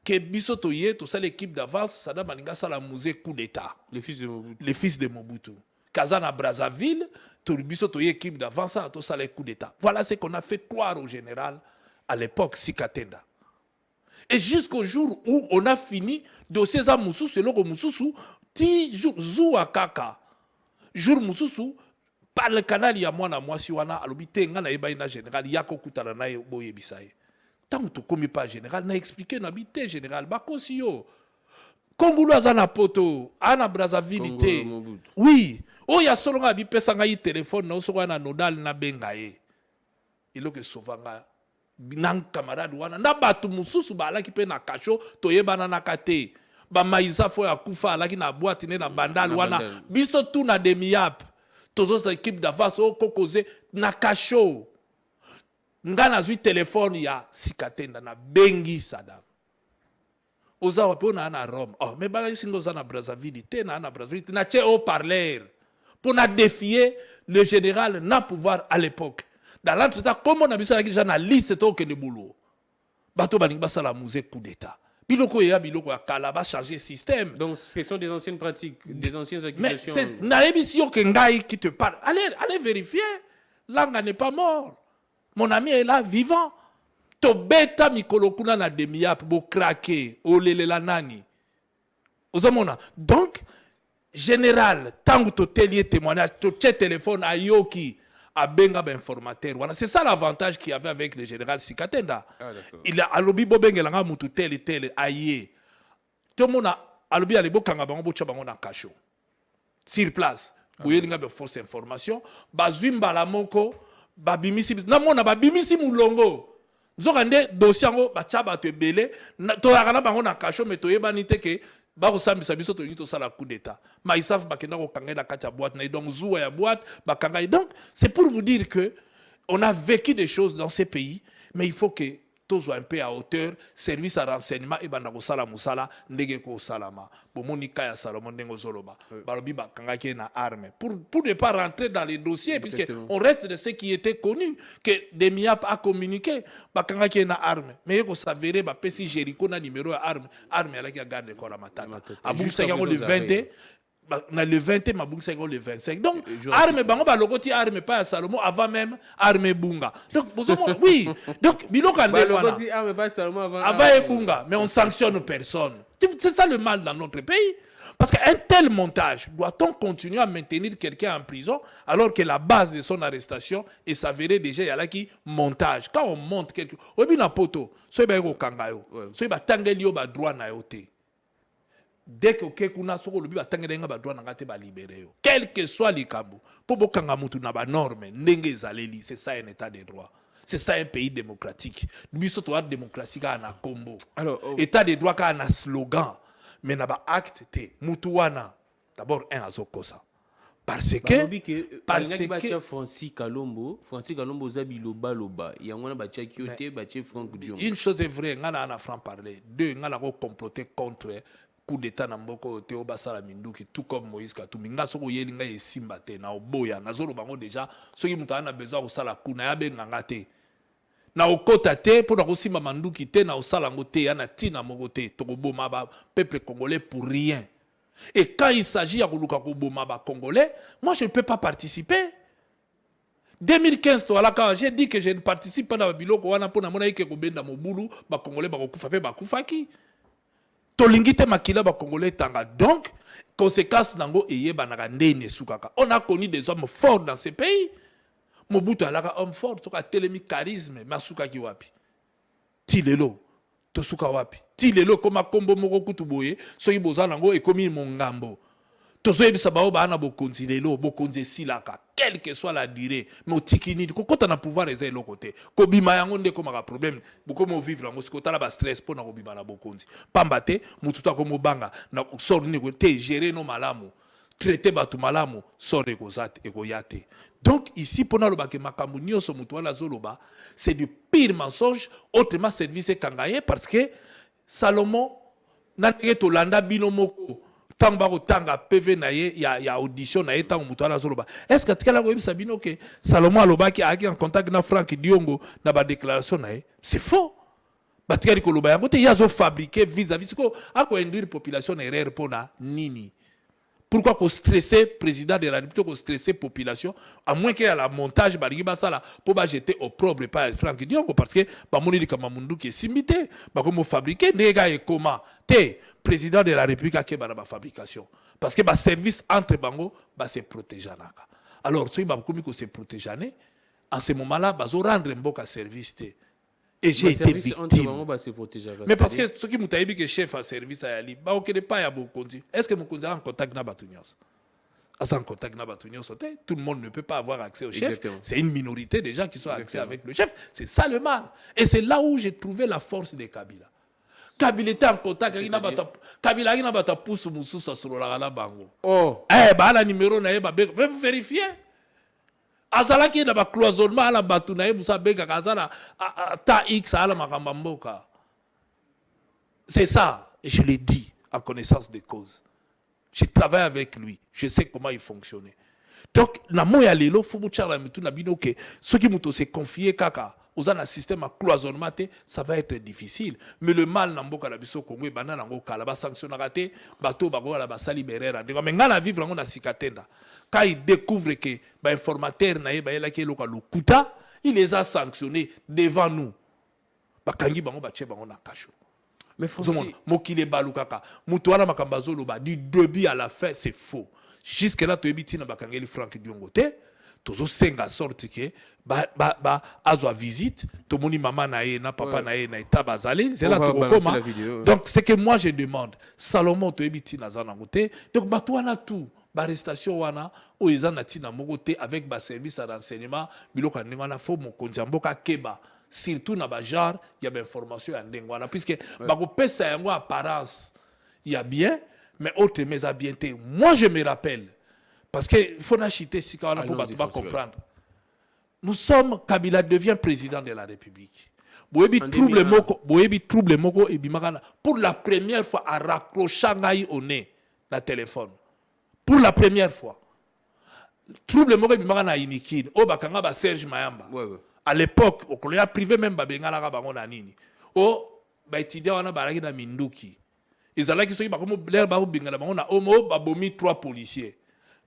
Que biso toye tout ça l'équipe d'avance Saddam alinga sala musée coup d'état. Le fils de Mobutu. Le fils de Mobutu. Kazana Brazzaville, tout biso toye équipe d'avance tout ça les coup d'état. Voilà ce qu'on a fait croire au général à l'époque Sikatenda. Et jusqu'au jour où on a fini dossier za mususu selon mususu ti jour à kaka. Jour mususu par le canal ya mwana mwasi wana alobi te nga na yeba ina général yako kutana na boye bisaye tant to komi pas général na expliquer na bité général bakosi yo Kongulu azana poto ana Brazzaville te oui o ya solonga bi pesa nga yi téléphone na so wana nodal na benga ye iloke sovanga nan camarade wana na batu mususu ba alaki pe na kasho to yebana na kate ba maiza fo ya kufa alaki na boîte ne na bandal wana biso tu na demi-ap tous les équipes d'avance au kokoze na kasho ngana zui téléphone ya Sikatenda na bengi Saddam oza wapi na na Rome oh mais ba singo za na Brazzaville te na Brazzaville na che au parleur pour na défier le général na pouvoir à l'époque dans l'entretien comme on a vu ça qui journaliste to que de boulot bato balingi basala musée coup d'état biloko ya kala ba changer système. Donc ce sont des anciennes pratiques, des anciennes accusations. Mais c'est na émission que ngai qui te parle. Allez vérifier. Langa n'est pas mort. Mon ami est là vivant. To beta mikolo kuna na demi-ap bo craquer olele la nani. Ozomona. Donc général tangu to telier témoignage to che téléphone a yoki a benga ba informateur. Voilà, c'est ça l'avantage qu'il y avait avec le général Sikatenda. Il a alobi bo bengelanga mutu tel aye. Tout le monde a alobi alebo kanga bango bo chabango na kasho. Sur place. Boyelinga be fausse information, bazwimba la moko, babimisi na mona babimisi mulongo. Nzokande dossier ngo ba chaba te belé, to yakana bango na kasho mais to yebani te ke ba ko sambisa biso to yito sala coup d'état. Ma isaf bakenda ko kanga na kati ya boîte na donc zuwa ya boîte ba kanga. Donc c'est pour vous dire que on a vécu des choses dans ces pays mais il faut que tous soient un peu à hauteur, service à renseignement et banda ko sala musala ndenge ko salama. Bomoni kaya Salomon ndengo zoloba. Balobi ba kanga ki na arme pour ne pas rentrer dans les dossiers puisque on reste de ce qui était connu que Demiap a communiqué ba kanga ki na arme mais ko s'avérer ba pesi Jericho na numéro arme ala ki garde ko la matata. Abu Sayango le 20 na le 20 mabungisa le 25 donc arme bango ba lokoti arme pas à Salomon avant même arme bunga donc oui donc biloko ande lokoti arme pas Salomon avant bunga mais on sanctionne personne. C'est ça le mal dans notre pays parce qu'un tel montage doit-on continuer à maintenir quelqu'un en prison alors que la base de son arrestation est s'avérer déjà yala qui montage quand on monte quelque obi na poto so ba ko kangayo so ba tangeli yo ba droit na yote dès que okekuna soko lobi batangelenga ba droit nanga te ba libérer yo quel que soit likambo po bokanga mutu na ba norme ndenge ezaleli. C'est ça un état de droit, c'est ça un pays démocratique. Biso to démocratie ka na kombo. Alors état de droit ka na slogan mais na ba acte te mutu wana d'abord un azokosa parce que Francis Kalombo zabiloba loba yangona batia kiote batia Franck Dion. Une chose est vraie, ngana na franc parler. Deux, ngana ko comploter contre coup d'état na mboko Théo Basala Minduki tout comme Moïse Katumbi. Nga soko yelinga esimba te na oboya na zolo bango déjà soki mutu ana besoin ko sala kuna ya benga te. Na okota te pour ko simba Manduki te na osala ngo te yana tina moko te to ko boma ba peuple congolais pour rien. Et quand il s'agit de Congolais, moi je ne peux pas participer. 2015, quand j'ai dit que je ne participe pas dans le biloko, on a pour na que Benda Mobulu, ba Congolais ba kufape ba kufaki. Tolingite makila ba Congolais tanga. Donc, conséquence nango eye banaka ndene sukaka. On a connu des hommes forts dans ces pays. Mobutu alaka homme fort, soka telemi charisme, masuka ki wapi. Tilelo. Tosuka wapi tilelo koma kombo moko kutuboye soki bozana ngo ekomi mongambo tozoyebisa bao bana bokonzi lelo bokonzi silaka quelle que soit la durée mais otikini kokota na pouvoir eza eloko te kobima yango nde komaka problème bokomo vivre yango sikotala ba stress pona kobima na bokonzi pamba te mutu ta komo banga na sort ni ko te gérer no malamu traiter batu malamu sort ekozate ekoyate. Donc ici pendant le baké makambu nyonso mutu wana zoloba c'est du pire mensonge autrement service kangaye parce que Salomon n'a pas to landa binomoko tamba ko tanga PV na ye ya audition na eta mutu wana zoloba. Est-ce que tikala ko yebisa bino que Salomon alobaki aki en contact na Franck Diongo na ba déclaration na ye? C'est faux. Batikali ko loba yango te yazo fabriquer vis-à-vis ko ako induire population erreur pona nini. Pourquoi qu'on stresser président de la République, qu'on stresser population, à moins qu'il y ait la montage, pour jeter au propre par Franck Diongo, parce que Bamoni Kamamundu qui est simité, comme fabriquer, nega et comment, président de la République a fait la fabrication. Parce que le service entre Bango, c'est protéger. Alors, si vous se protéger, en ce moment-là, vous rendre un bon service. Et j'ai été victime. Mais parce que ce qui m'a dit que chef à service à Yali, pas à Bokondi. Est-ce que Mokondi a en contact avec Batunios? En contact avec Batunios, tout le monde ne peut pas avoir accès au chef. C'est une minorité de gens qui sont accès avec le chef. C'est ça le mal. Et c'est là où j'ai trouvé la force de Kabila. Kabila était en contact avec Kabila. Kabila a poussé Moussoussa sur la bango. Oh. Eh, bah, la numéro, vous vérifier. Azalaki na ba cloisonnement ala batu na yebusa bega kazala ta x ala makambamboka. C'est ça, et je l'ai dit en connaissance de cause. Je travaille avec lui, je sais comment il fonctionnait. Donc na moya lelo faut butchala mitu na bino ke ceux qui muto se confier kaka aux un système à cloisonnement ça va être difficile mais le mal na mboka la biso Congo bana nango kala ba sanctionnera te bato bago la basali berera ndeko mais ngala vivre ngo na sikatenda. Quand il découvre que l'informateur il les a sanctionnés devant nous. Mais Francis, du début à la fin, c'est faux. Jusque-là, tu as Franck Diongo. Tu as senga sorte que azwa visite, tu as maman na papa na na eta bazali, c'est là tu donc c'est que moi je demande, Salomon tu as na zanangote, donc batouana tout. L'arrestation wana o ezana tina mokote avec ba service à renseignement biloko ndengana fo mokonzi mboka keba surtout na ba genre il y a information ya ndengwana puisque ba ko pesa yango apparence il y a bien mais autre mais à bien té. Moi je me rappelle parce que faut na chiter si quand on va comprendre. Nous sommes Kabila devient président de la République. Boyebi trouble moko et bimakana pour la première fois à raccrocher ngai au nez la téléphone. Pour la première fois. Trouble moko bimaka na Inikine, o bakanga ba Serge Mayamba. À l'époque, au collège privé même ba bengala bango na nini. O ba étudiant wana balaki na Minduki. Ezalaki soki bakomo blair ba bengala bango na omo ba bomi 3 policiers.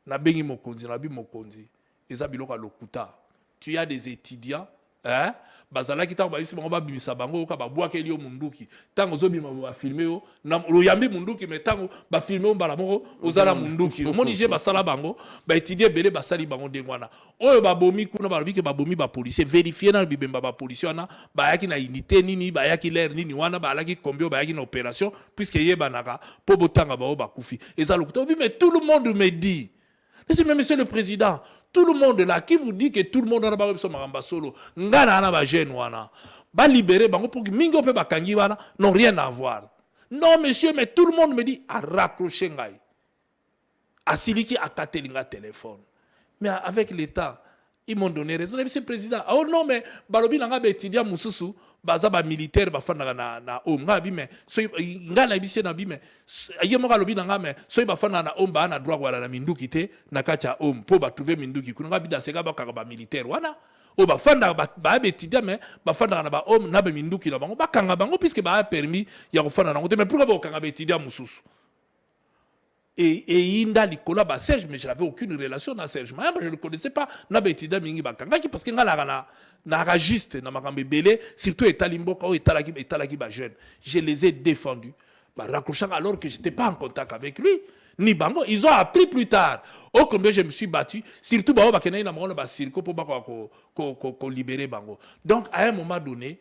Na bengi mokonzi na bi mokonzi. Eza biloko lokuta. Tu as des étudiants, hein? bazalaki tango bayisi bango babimisa bango ka babwakeli yo munduki tango ozobima bafilme yo oyambi munduki mais tango bafilme yo mbala moko ozala munduki omoni je basala bango baétudie ebele basali bango ndenge wana oyo babomi kuna balobi ke babomi bapolisier vérifie na bibemba bapolisier wana bayaki na unité nini bayaki l'air nini wana bayaki combien bayaki na opération puisque yebanaka po botanga bao bakufi eza lokuta mais tout le monde me dit mais monsieur le président, tout le monde là, qui vous dit que tout le monde a un solo, ngana na ba jeune wana, ba libérer bango pour que mingo pe ba kangi wana n'ont rien à voir. Non monsieur, mais tout le monde me dit à raccrocher ngai. À siliki à katelinga téléphone. Mais avec l'État, ils m'ont donné raison. Monsieur le président, oh non mais balobi nanga ba étudiant mususu baza ba militaire ba fanda na nga bi mais so nga na bise na bi mais yemo ka lobi nanga mais so ba fanda na ba na droit wala na minduki te na kacha po ba trouver minduki kuna bi da seka ba ka ba militaire wana o ba fanda ba étudiant mais ba fanda na ba na ba minduki na bango ba kanga bango puisque ba a permis ya ko fanda na ngote mais pourquoi ba kanga ba étudiant mususu et Inda Nicolas ba Serge mais je n'avais aucune relation na Serge mais je ne connaissais pas na betida mingi bakanga parce que ngala na ragiste na makambe belé surtout etalimboka ou etalaki ba jeune je les ai défendus ba raccrochant alors que j'étais pas en contact avec lui ni bango ils ont appris plus tard oh combien je me suis battu surtout ba bakena na mongo ba circo pour ba ko libérer bango donc à un moment donné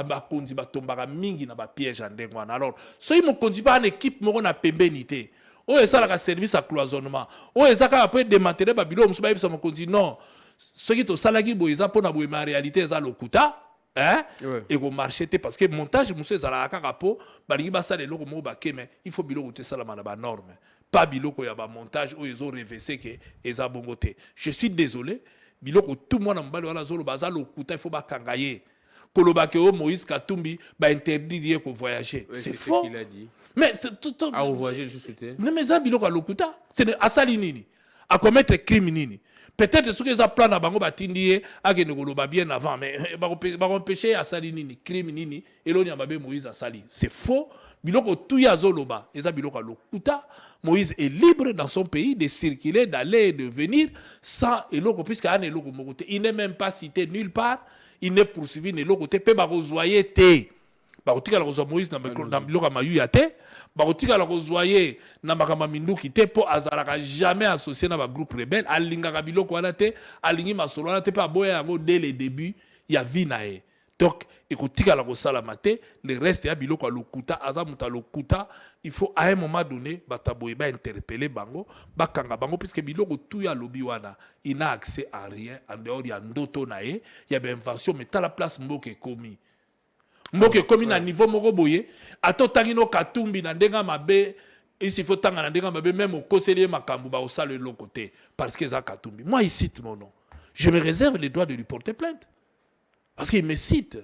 bakonzi batombaka mingi na ba piège ndenge wana alors so ils mokonzi pas une équipe moko na pembeni te o esalaka service à cloisonnement o ezaka après démanteler ba bilo musu ba yebisa mokonzi non ce qui to salaki bo eza pona bo ma réalité eza lokuta hein et go marché te parce que montage musu ezala kaka po balingi basala eloko moko bakeme il faut biloko te salama na ba norme pas biloko ya ba montage o ezo revêser que eza bongo te je suis désolé biloko tout le monde mbali wana zolo baza lokuta il faut bakangaye Kolobake o Moïse Katumbi ba interdit de voyager. Oui, c'est faux. Ce qu'il a dit. Mais c'est tout. À voyager juste c'était. Mais mes amis loka lokuta, c'est asali nini, à commettre crime nini. Peut-être ce que ça plan na bango batindie a que ne koloba bien avant mais ba empêcher asali nini, crime nini et l'on y mabe Moïse asali. C'est faux. Biloko tout ya zoloba, eza biloko lokuta. Moïse est libre dans son pays de circuler, d'aller et de venir sans eloko puisque an eloko mokote. Il n'est même pas cité nulle part. Il n'est poursuivi ni l'autre côté, peut pas rejoyer té. Barotika la rejoint Moïse dans l'autre mayu ya té. Barotika la rejoyer na makama mindu qui té pour azalaka jamais associé na ba groupe rebelle. Alinga kabilo ko na té, alingi masolo na té pas boya yango dès le début ya vie na e. Donc ekotika la kosala maté, le reste ya biloko lokuta azamuta lokuta, il faut à un moment donné bataboye ba interpeller bango, ba kanga bango puisque biloko tout ya lobi wana, il n'a accès à rien en dehors ya ndoto na e, ya ba invention mais ta la place mboke komi. Mboke komi na niveau moko boye, ato tangino katumbi na ndenga mabe ici faut tanga na ndenga mabe même au conseiller makambu ba osala le côté parce que ça katumbi. Moi ici non. Je me réserve le droit de lui porter plainte. Parce qu'il me cite.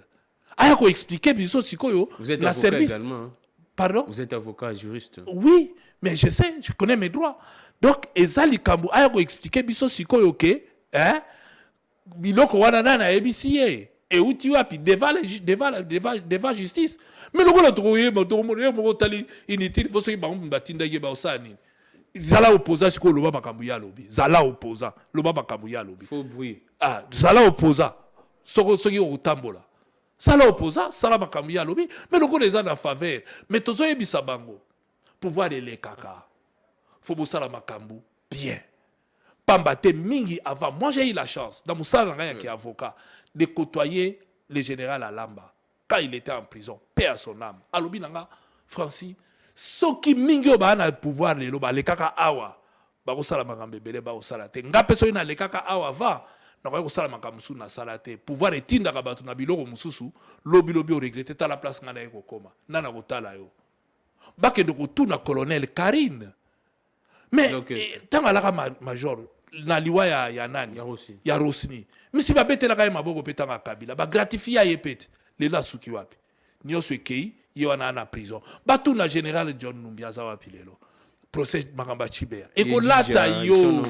Ah, il expliquer, puis vous êtes avocat également. Hein? Pardon? Vous êtes avocat, juriste. Oui, mais je sais, je connais mes droits. Donc, Ezali Kambu, ah, il expliquer, puis ok, hein? Biloko wanana na ABCA. Et où tu as, puis devant justice. Mais le gars a trouvé, mon tali, inutile, pour ceux qui ont batinda yeba osani. Zala opposa siko loba makambu ya lobi. Zala opposa, loba makambu ya lobi. Faux bruit. Ah, zala opposa. Soki otambola sala opposa sala makambi ya lobi mais le les gens en faveur mais tozo yebisa bango pouvoir de lekaka faut bosala makambu bien pambate mingi avant moi j'ai eu la chance dans musala nga qui avocat de côtoyer le général Alamba quand il était en prison paix à son âme alobi nanga Francis soki mingi ba na pouvoir le loba lekaka awa ba kosala makambe belé ba osala te ngape so ina lekaka awa va na ko sala makamusu na salate pouvoir etinda ka batu na biloko mususu lobi o regretter ta la place ngana eko koma nana ko tala yo bake de ko tuna colonel Karine mais tanga la major na liwa ya nani ya Rosni misi ba betela ka maboko petanga Kabila ba gratifier yepete lela suki wapi nyoso ekei yo na prison batu na général John Numbi za wapi lelo procès makamba chibea ekolata yo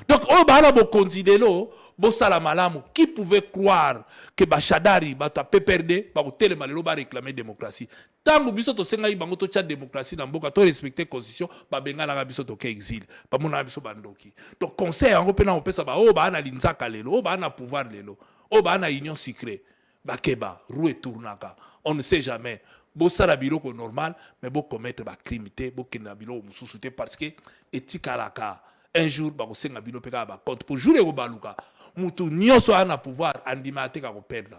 donc on bana bo konzidelo bo sala malamu qui pouvait croire que bachadari bata PPRD ba ko telema lelo ba réclamer démocratie tangu biso to senga bango to tcha démocratie na mboka to respecter constitution ba benga na biso to ke exil ba mona biso bandoki donc conseil yango pena on pesa ba o ba na linzaka lelo o ba na pouvoir lelo Oh, bah, na union secret. Bah, keba, roue tournaka. On ne sait jamais. Bo sala biloko normal, mais bo commettre ba crime te, bo kena biloko mususu te parce que éthique alaka. Un jour, bah, senga bilo peka ba compte pour jouer au baluka. Mutu nyonso ana pouvoir andimate ka ko perdre.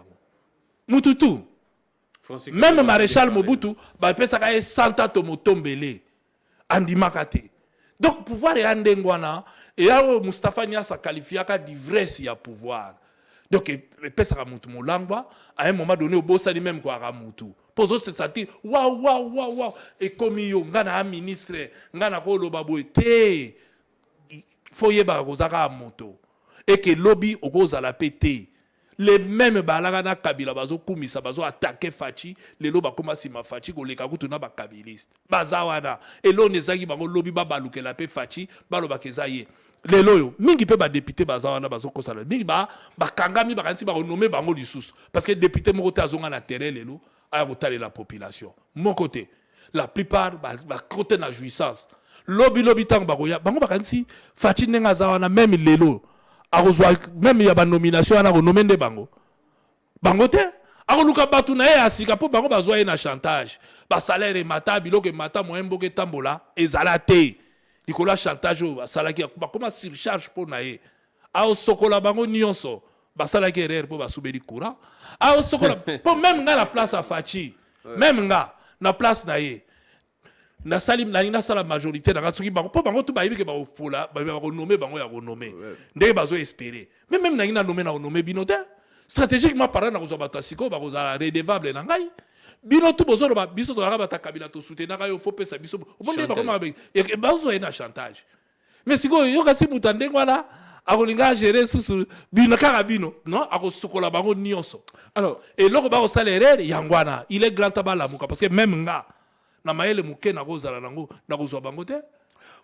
Mutu tout. Même maréchal Mobutu, bah, pesaka e santa to motombele. Andimaka te. Donc pouvoir est andengwana et alors Mustafa Niassa qualifiaka d'ivresse ya pouvoir. Donc pesaka mutu molangwa à un moment donné au bossa dit même quoi mutu. Pozo se sentir waouh et comme yo ngana un ministre ngana ko loba boete foye ba kozaka moto et que lobby okoza la pété. Les mêmes balanga na kabila bazo kumisa bazo attaquer Fachi les loba koma sima Fachi ko leka kutuna ba kabiliste bazawana et l'on ezaki bango lobby ba baluke la pe Fachi baloba kezaye les loyo mingi pe ba député bazawana bazo kosala mingi ba kangami ba kansi ba nommer bango lisusu parce que député moko te azonga na terrain lelo aya kotala la population mon côté la plupart ba côté na jouissance lobby tang bakoya bango ba kansi Fachi nenga zawana même lelo même il y a une nomination à renommer de bango. Bango te akoluka batu na ye asika po bango bazwa ye na chantage. Ba salaire mata biloko mata moyen boke tambola ezala te. Dikola chantage ba salaki ba koma surcharge po na ye. A sokola bango nyonso. Ba salaki erreur po ba subeli courant. A sokola po même nga la place à Fachi. Même nga na place na ye. Na salim na ina sala majorité na ngatuki bango po bango tu ba yibike ba ofola ba nommer bango ya nommer ndenge bazo espérer mais même na ina nommer binote stratégiquement parlant na kozwa bato siko ba kozala redevable na ngai bino tu bozo ba biso to ngaba ta kabila to soutenir ngai faut pesa biso obonde ba koma ba bazo ina chantage mais siko yo kasi mutande ngwana akolinga gérer susu bino kaka bino non akosokola bango nyonso alors et loko ba ko salaire yangwana il est grand tabala muka parce que même nga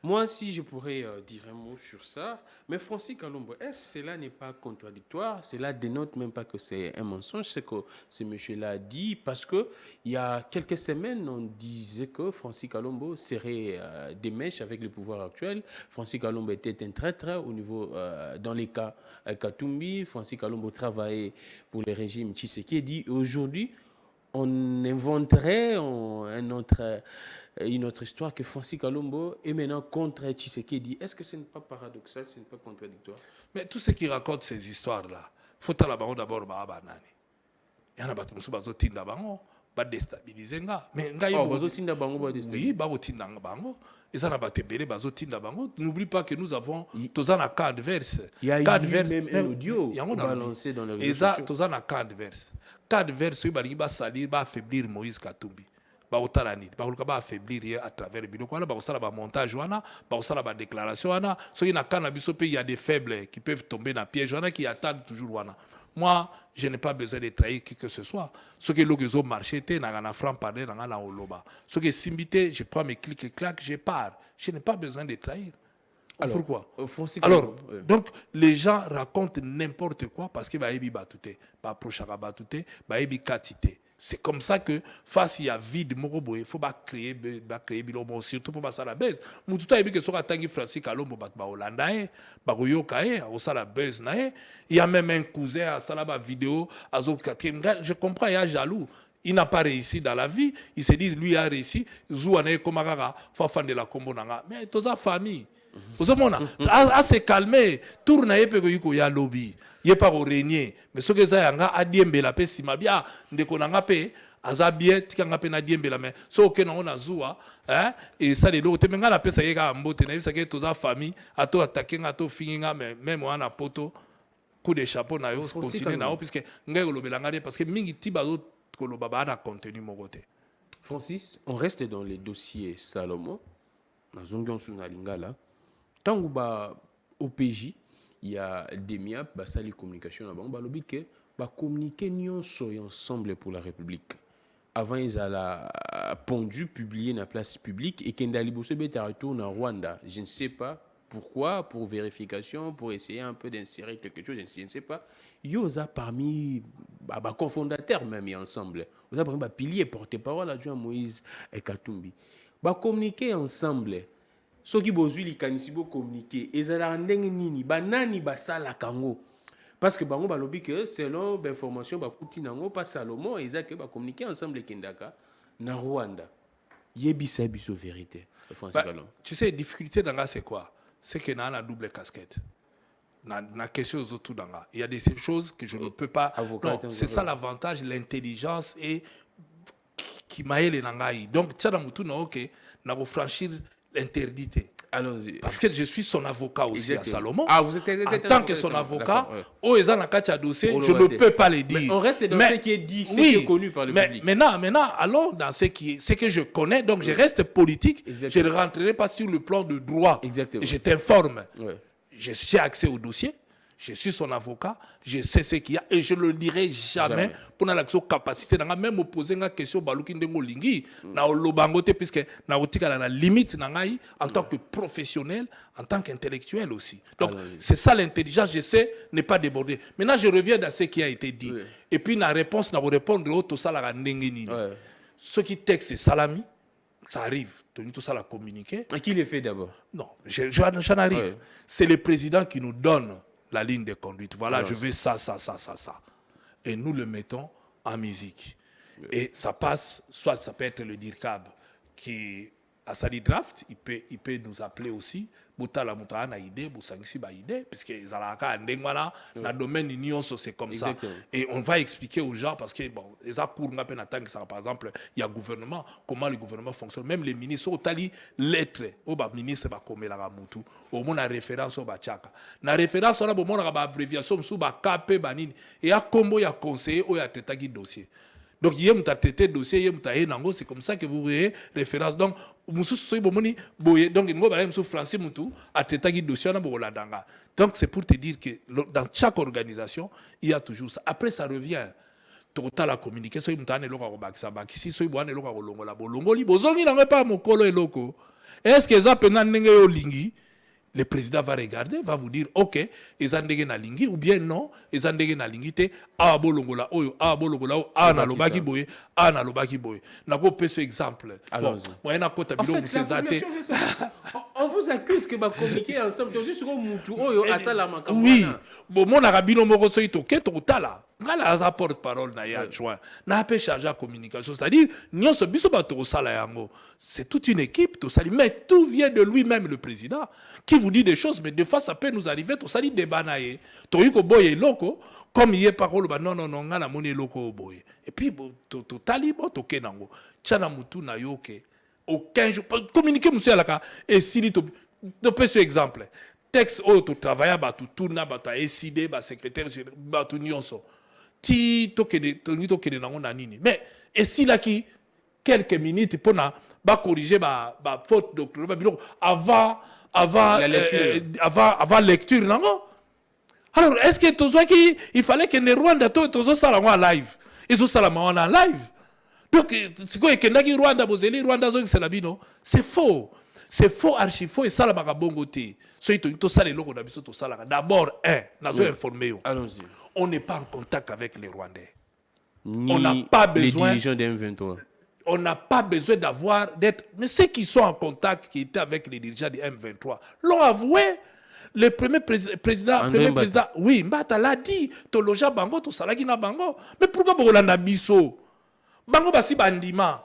moi, si je pourrais dire un mot sur ça, mais Francis Kalombo, est-ce que cela n'est pas contradictoire? Cela dénote même pas que c'est un mensonge, c'est que ce monsieur-là a dit, parce que il y a quelques semaines, on disait que Francis Kalombo serait des mèches avec le pouvoir actuel. Francis Kalombo était un traître au niveau, dans les cas Katumbi. Francis Kalombo travaillait pour le régime Tshisekedi. Et aujourd'hui, on inventerait une autre histoire que Francis Kalombo est maintenant contre Tshisekedi. Est-ce que ce n'est pas paradoxal, ce n'est pas contradictoire? Mais tous ceux qui racontent ces histoires-là, il faut d'abord banani. Il y en a qui sont tinda bango, ba déstabiliser nga. Mais nga tinda bango ba déstabiliser. Oui, ba tinda bango. Et ça n'a pas tebele bazo tinda bango. N'oublie pas que nous avons tozan à cas adverse. Il y a même un audio balancé dans les réseaux sociaux. Et ça tozan à cas adverse. Cas adverse bali ba salir ba affaiblir Moïse Katumbi. Ba otarani, ba oluka ba affaiblir à travers biloko wana ba osala ba montage wana, ba osala ba déclaration wana. So na kana biso pe il y a des faibles qui peuvent tomber dans piège wana qui attendent toujours wana. Moi, je n'ai pas besoin de trahir qui que ce soit. Ce que l'on marché, je n'ai franc parler, ce que simbité, je prends mes clics et claques, je pars. Je n'ai pas besoin de trahir. Alors, pourquoi? Alors, donc, les gens racontent n'importe quoi parce que baebi batute, ba prochara batute, baebi katite. C'est comme ça que face il y a vide morobo, il faut créer bilomo surtout pour passer la baisse. Mututa ebi que soit tangi Francis Kalombo bat ba Hollanda ba goyoka au sala buzz na il y a même un cousin à sala ba vidéo azo je comprends il y a jaloux. Il n'a pas réussi dans la vie, il se dit lui a réussi, zouane komagara fa fan de la combo nanga. Mais toute sa famille vous savez, à se calmer, tourne à épée que y a lobby, y a pas au régner. Mais ce que ça y a, à diembe la paix, si ma bien, de qu'on a paix, à zabiet, qui a paix na diembe la main. So que non on a zoua, hein, et ça les lots, mais la paix ça y est à mbote, ça y est toute sa famille, à toi attaquer, à toi finir, même on a poto, coup de chapeau na yo, continuer na yo, puisque n'gai le belangare, parce que mingi tibazo, que le baba a contenu mon côté. Francis, on reste dans les dossiers Salomon, dans Zongion Sunalingala. Tant au PJ, il y a des MIAP, les communications là-bas, on va que communiquer ensemble pour la République. Avant, ils allaient pondu, publier dans la place publique et Kendali Bosse retourne en Rwanda. Je ne sais pas pourquoi, pour vérification, pour essayer un peu d'insérer quelque chose, je ne sais pas. Ils ont parmi les cofondateurs même ensemble. Ils ont parmi les piliers porte-parole adjoint Moïse et Katumbi. Communiquer ensemble. Ceux qui bozui li kanisibo communiquer ezala ndenge nini banani basala kango Parce que bango balobi que selon l'information bakuti nango pas Salomon ils que ba communiquer ensemble Kindaka na Rwanda. Yebisa biso vérité. Tu sais, difficulté dans là c'est quoi? C'est que na double casquette. Na question aux autres dans là. Il y a des choses que je ne peux pas. Avocat, non, c'est ça l'avantage, l'intelligence et qui maille les nangai. Donc tchana mutu na OK, na franchir l'interdité. Allons-y. Parce que je suis son avocat aussi à Salomon. Ah, vous êtes en tant que son avocat, au dossier, je ne peux pas le dire. Mais on reste dans ce qui est dit, ce qui est connu par le public. Maintenant, allons dans ce que je connais. Donc, je reste politique. Exactement. Je ne rentrerai pas sur le plan de droit. Exactement. Je t'informe. Ouais. J'ai accès au dossier. Je suis son avocat, je sais ce qu'il y a et je ne le dirai jamais pour la capacité. Même poser une question, puisque la limite en tant que professionnel, en tant qu'intellectuel aussi. Donc, c'est ça l'intelligence, je sais ne pas déborder. Maintenant, je reviens dans ce qui a été dit. Oui. Et puis, la réponse, je vais répondre au ça. Ce qui texte, c'est salami. Ça arrive, tout ça la communiquer. Et qui le fait d'abord? Non, j'en arrive. Ouais. C'est le président qui nous donne la ligne de conduite. Voilà, je veux ça. Et nous le mettons en musique. Oui. Et ça passe, soit ça peut être le DIRCAB qui a sa draft, il peut nous appeler aussi. Boutala Moutana idée, Boussangisi ba idée, puisque Zalaka Ndengwana, dans le domaine union, c'est comme exactement. Ça. Et on va expliquer aux gens, parce que, bon, les accours, par exemple, il y a gouvernement, comment le gouvernement fonctionne. Même les ministres, au tali lettre, au ministre, comme la Ramoutou, au moins la référence au Bachaka. La référence, on a beau, on a abréviation, sous KP, Banini, et à combo, il y a conseiller, ou il y a tétagi dossier. Donc, il y a un traité dossier, c'est comme ça que vous voyez référence. Donc, donc, c'est pour te dire que dans chaque organisation, il y a toujours ça. Après, ça revient. Total la communication, est-ce que ça peut le président va regarder, va vous dire, ok, ils ont na lingi, ou bien non, ils ont na lingi, te, ah, bolongola, oyo, ah, bolongola, ah, na lobaki boye, ah, na lobaki boye. N'a pas ce exemple. Bon, moi, na kota bilo, on vous accuse que va communiquer ensemble, donc juste comme Moutou, oyo, asalama. Oui, bon, mon arabino moko so ito, keto utala. Ngala za porte-parole na ya joint. Na pe chargé à communication, c'est-à-dire, nous sommes biso bato sala yango. C'est toute une équipe, tout ça, mais tout vient de lui-même, le président, qui vous dit des choses, mais des fois, ça peut nous arriver, tout ça, dit des banaye. Toyiko boye loko, comme il y a parole, non, ngana moni loko boye. Et puis, to talibo, to kenango. Tchana mutu na yoke. Aucun jour, communiquer, monsieur Alaka, et si to peux ce exemple. Texte, tu travailles, tu tournes, tu as décidé, tu secrétaire, tu nyonso. Mais et si là qui quelques minutes pour corriger ma faute doctorale avant lecture non. Alors est-ce que il fallait que les Rwanda tous ça en live ils sont ça en live donc c'est quoi que Rwanda bozeli Rwanda c'est la bino c'est faux archi faux et ça la bongoté d'abord informé. Allons-y. On n'est pas en contact avec les Rwandais. On n'a pas besoin. Les dirigeants des M23. On n'a pas besoin d'être. Mais ceux qui sont en contact, qui étaient avec les dirigeants des M23, l'ont avoué. Le premier président, oui, Mbata l'a dit. Toloja Bango, to Salagina Bango. Mais pourquoi Bolanda Bisso? Bango Basi Bandima.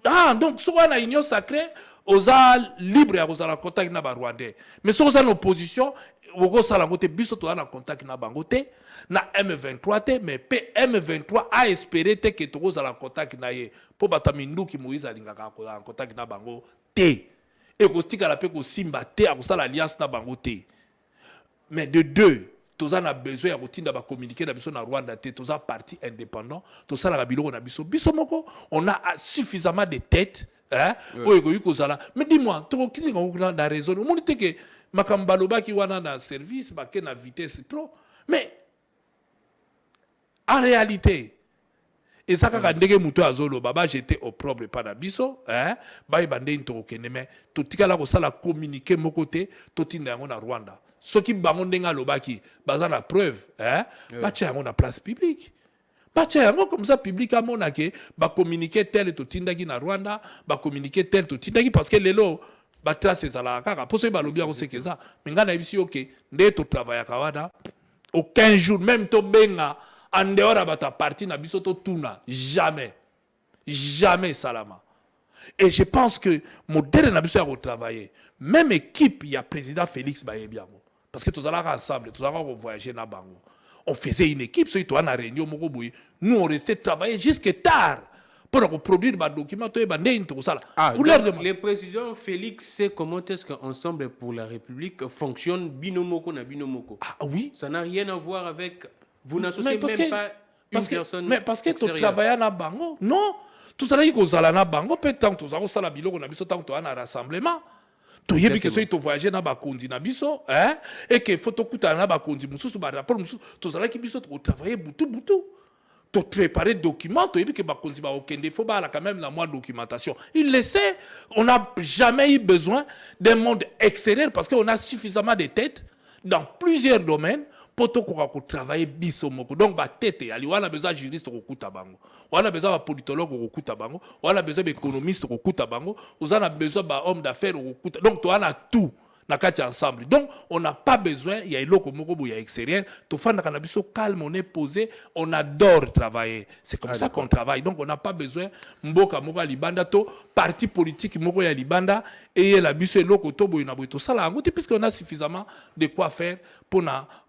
Ah, donc, soit on a union sacrée, osa libre à la contact na Rwandais. Mais si on a une opposition, on a en contact na Bangote, na M23, mais M23 a espéré que tu en contact na ye. Pour batamindu qui Moïse a en contact na Bango te. Et qu'on stika la paix Simba te, à l'alliance na Bangote. Mais de deux, tu as besoin de communiquer avec le Rwanda, tu as parti indépendant, tu as on a suffisamment de têtes. Hein? Oui. Mais dis-moi, tu as raison. On dit que Makambaloba qui wana na service, na vitesse trop. Mais en réalité, et ça quand ndenge muto azolo baba j'étais au propre pas na biso, hein? Ba ibande into keneme, to tikala ko sala communiquer mon côté, to tinda ngo na Rwanda. Ce qui bango ndenga lobaki, baza na preuve, hein? Ba tia ngo na place publique. Ba tia ngo comme ça public a monake, ba communiquer tel to tindaki na Rwanda, ba communiquer tel to tindaki parce que lelo ba trace za la kaka, pour ce ba lobia ko sekeza, mais ngana bisi OK, nde to travailler kawada. Aucun jour, même to benga, en dehors de ta partie, na biso to tuna. Jamais. Jamais, Salama. Et je pense que modèle na biso a retravaillé. Même équipe, il y a président Félix Bayebiango. Parce que tous allons ensemble, tous allons voyager na bango. On faisait une équipe, ceux qui étaient en réunion, nous on restait travailler jusqu'à tard pour produire des documents. Le président Félix sait comment est-ce qu'Ensemble pour la République fonctionne binomoko na binomoko. Ah oui. Ça n'a rien à voir avec... Vous n'associez même pas une personne. Mais parce que tu travailles na bango. Non. Tout ça, il y a na bango, peut-être que tu as un biloko na biso, tant que tu as un rassemblement. Tu as vu que ceux qui voyagent na bakondi na biso, et que faut que tu aies na bakondi, mususu ba rapport mususu, tu as qui biso tu travailler boutou. Tu préparer des documents, tu as vu que bakondi ba okende, faut ba quand même la moindre documentation. Il le sait. On n'a jamais eu besoin d'un monde extérieur parce qu'on a suffisamment de têtes dans plusieurs domaines. Pour travailler bisomoko. Donc, on a besoin de juristes on a besoin de politologues on a besoin d'économistes on a besoin d'hommes d'affaires. Donc, on a tout. Ensemble. Donc, on n'a pas besoin, il y a il y a extérieur. Tout calme, on est posé, on adore travailler. C'est comme ça qu'on travaille. Donc, on n'a pas besoin mboka moko libanda to parti politique moko ya libanda et la biso eloko to boyina boy to sala ngoti puisqu'on a suffisamment de quoi faire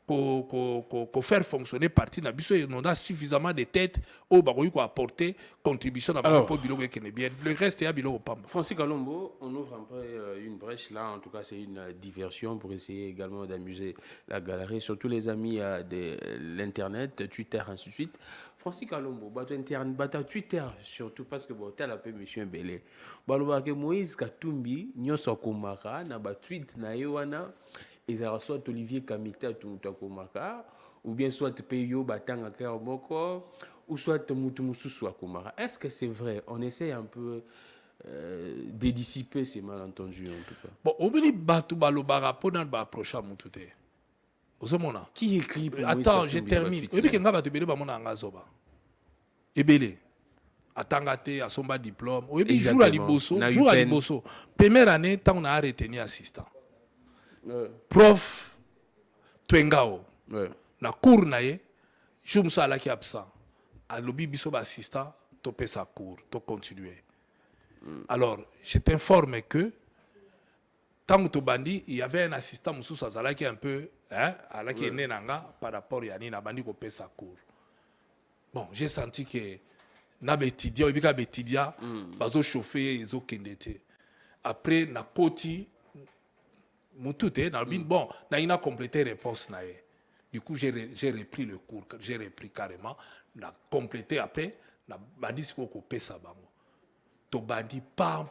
pour faire fonctionner parti na biso et on a suffisamment de têtes au baroui ko apporter contribution à pour biloko qui est bien. Le reste est biloko pamba. Francis Kalombo, on ouvre un peu une brèche là, en tout cas c'est une diversion pour essayer également d'amuser la galerie, surtout les amis de l'internet, Twitter, ainsi de suite. Francis Kalombo, Twitter surtout parce que bon, tel appelé Monsieur Mbele. Que Moïse Katumbi, Nyoso Komaka, na ba tweet na yewana, ils ont soit Olivier Kamita Tumutakomaka, ou bien soit Peyo Batanga Kermoko, ou soit Mutumususu Akomaka. Est-ce que c'est vrai? On essaie un peu de dissiper ces malentendus en tout cas. Bon, on veut dire Batu Balobara pour nous approcher à Moutouté. Qui écrit pour Attends, je termine. Oui, que nga batubele ba mona ngazoba. Ebele. Atangate, asomba diplôme. Oui, jour à Liboso. Première année, tant on a retenu assistant. Prof Twengao. Na cours nae, je me suis allé absent. À l'objet biso assistant, topé sa cours, to continuer. Alors, je t'informe que tant que bandi, il y avait un assistant Moussou Azala qui est un peu, qui est né par rapport à Yanni, na bandi ko sa cours. Bon, j'ai senti que na betidia, il y a betidia, bazo chauffer, ils ont kendete. Après, na koti, moutouté, bon, na ina complété réponse nae. Du coup, j'ai repris le cours, j'ai repris carrément, na complété après, na bandi ko sa bango. To bandi, pam.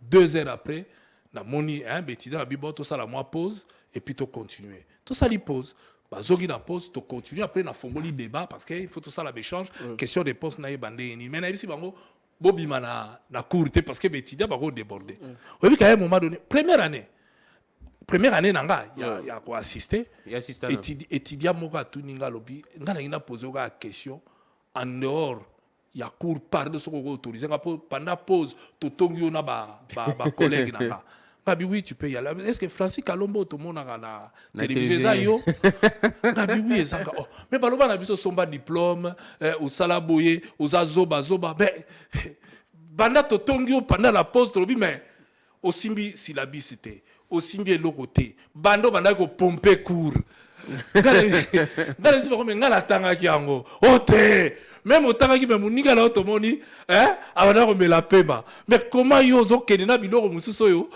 2 heures après, na moni, bêtise, na bibo, tout ça, la moi pause, et puis to continuer. Tout ça, li pause. Zogi na pause, to continue, après, na fongoli débat, parce qu'il faut tout ça, la échange, question de pause, na bandé, ni. Mais na ici, bango, bobima na courte, parce que bêtise, bango débordé. Vous voyez qu'à un moment donné, première année, nanga, il y a quoi assister. Étudiant, moka, tout ninga, lobi, nga posé une question, en dehors, il y a cours par de ce qu'on autorisé. Pendant pause, tu tongi na ba collègue nanga. Gabi oui, tu peux y aller. Est-ce que Francis Kalombo tout le monde a la télévision yo? Gabi oui, ezanga. Mais baloba na biso somba diplôme, au salaboye, aux azoba. Mais banda to tongi pendant la pause, tu mais au simbi syllabicité, au simbi locoté. Bando ko pomper cours. Ngala si bako ngala tanga ki yango. Ote. Même au temps qui me mouniga la automoni, avant de me la pema. Mais comment yo zo kenena biloko mususo yo,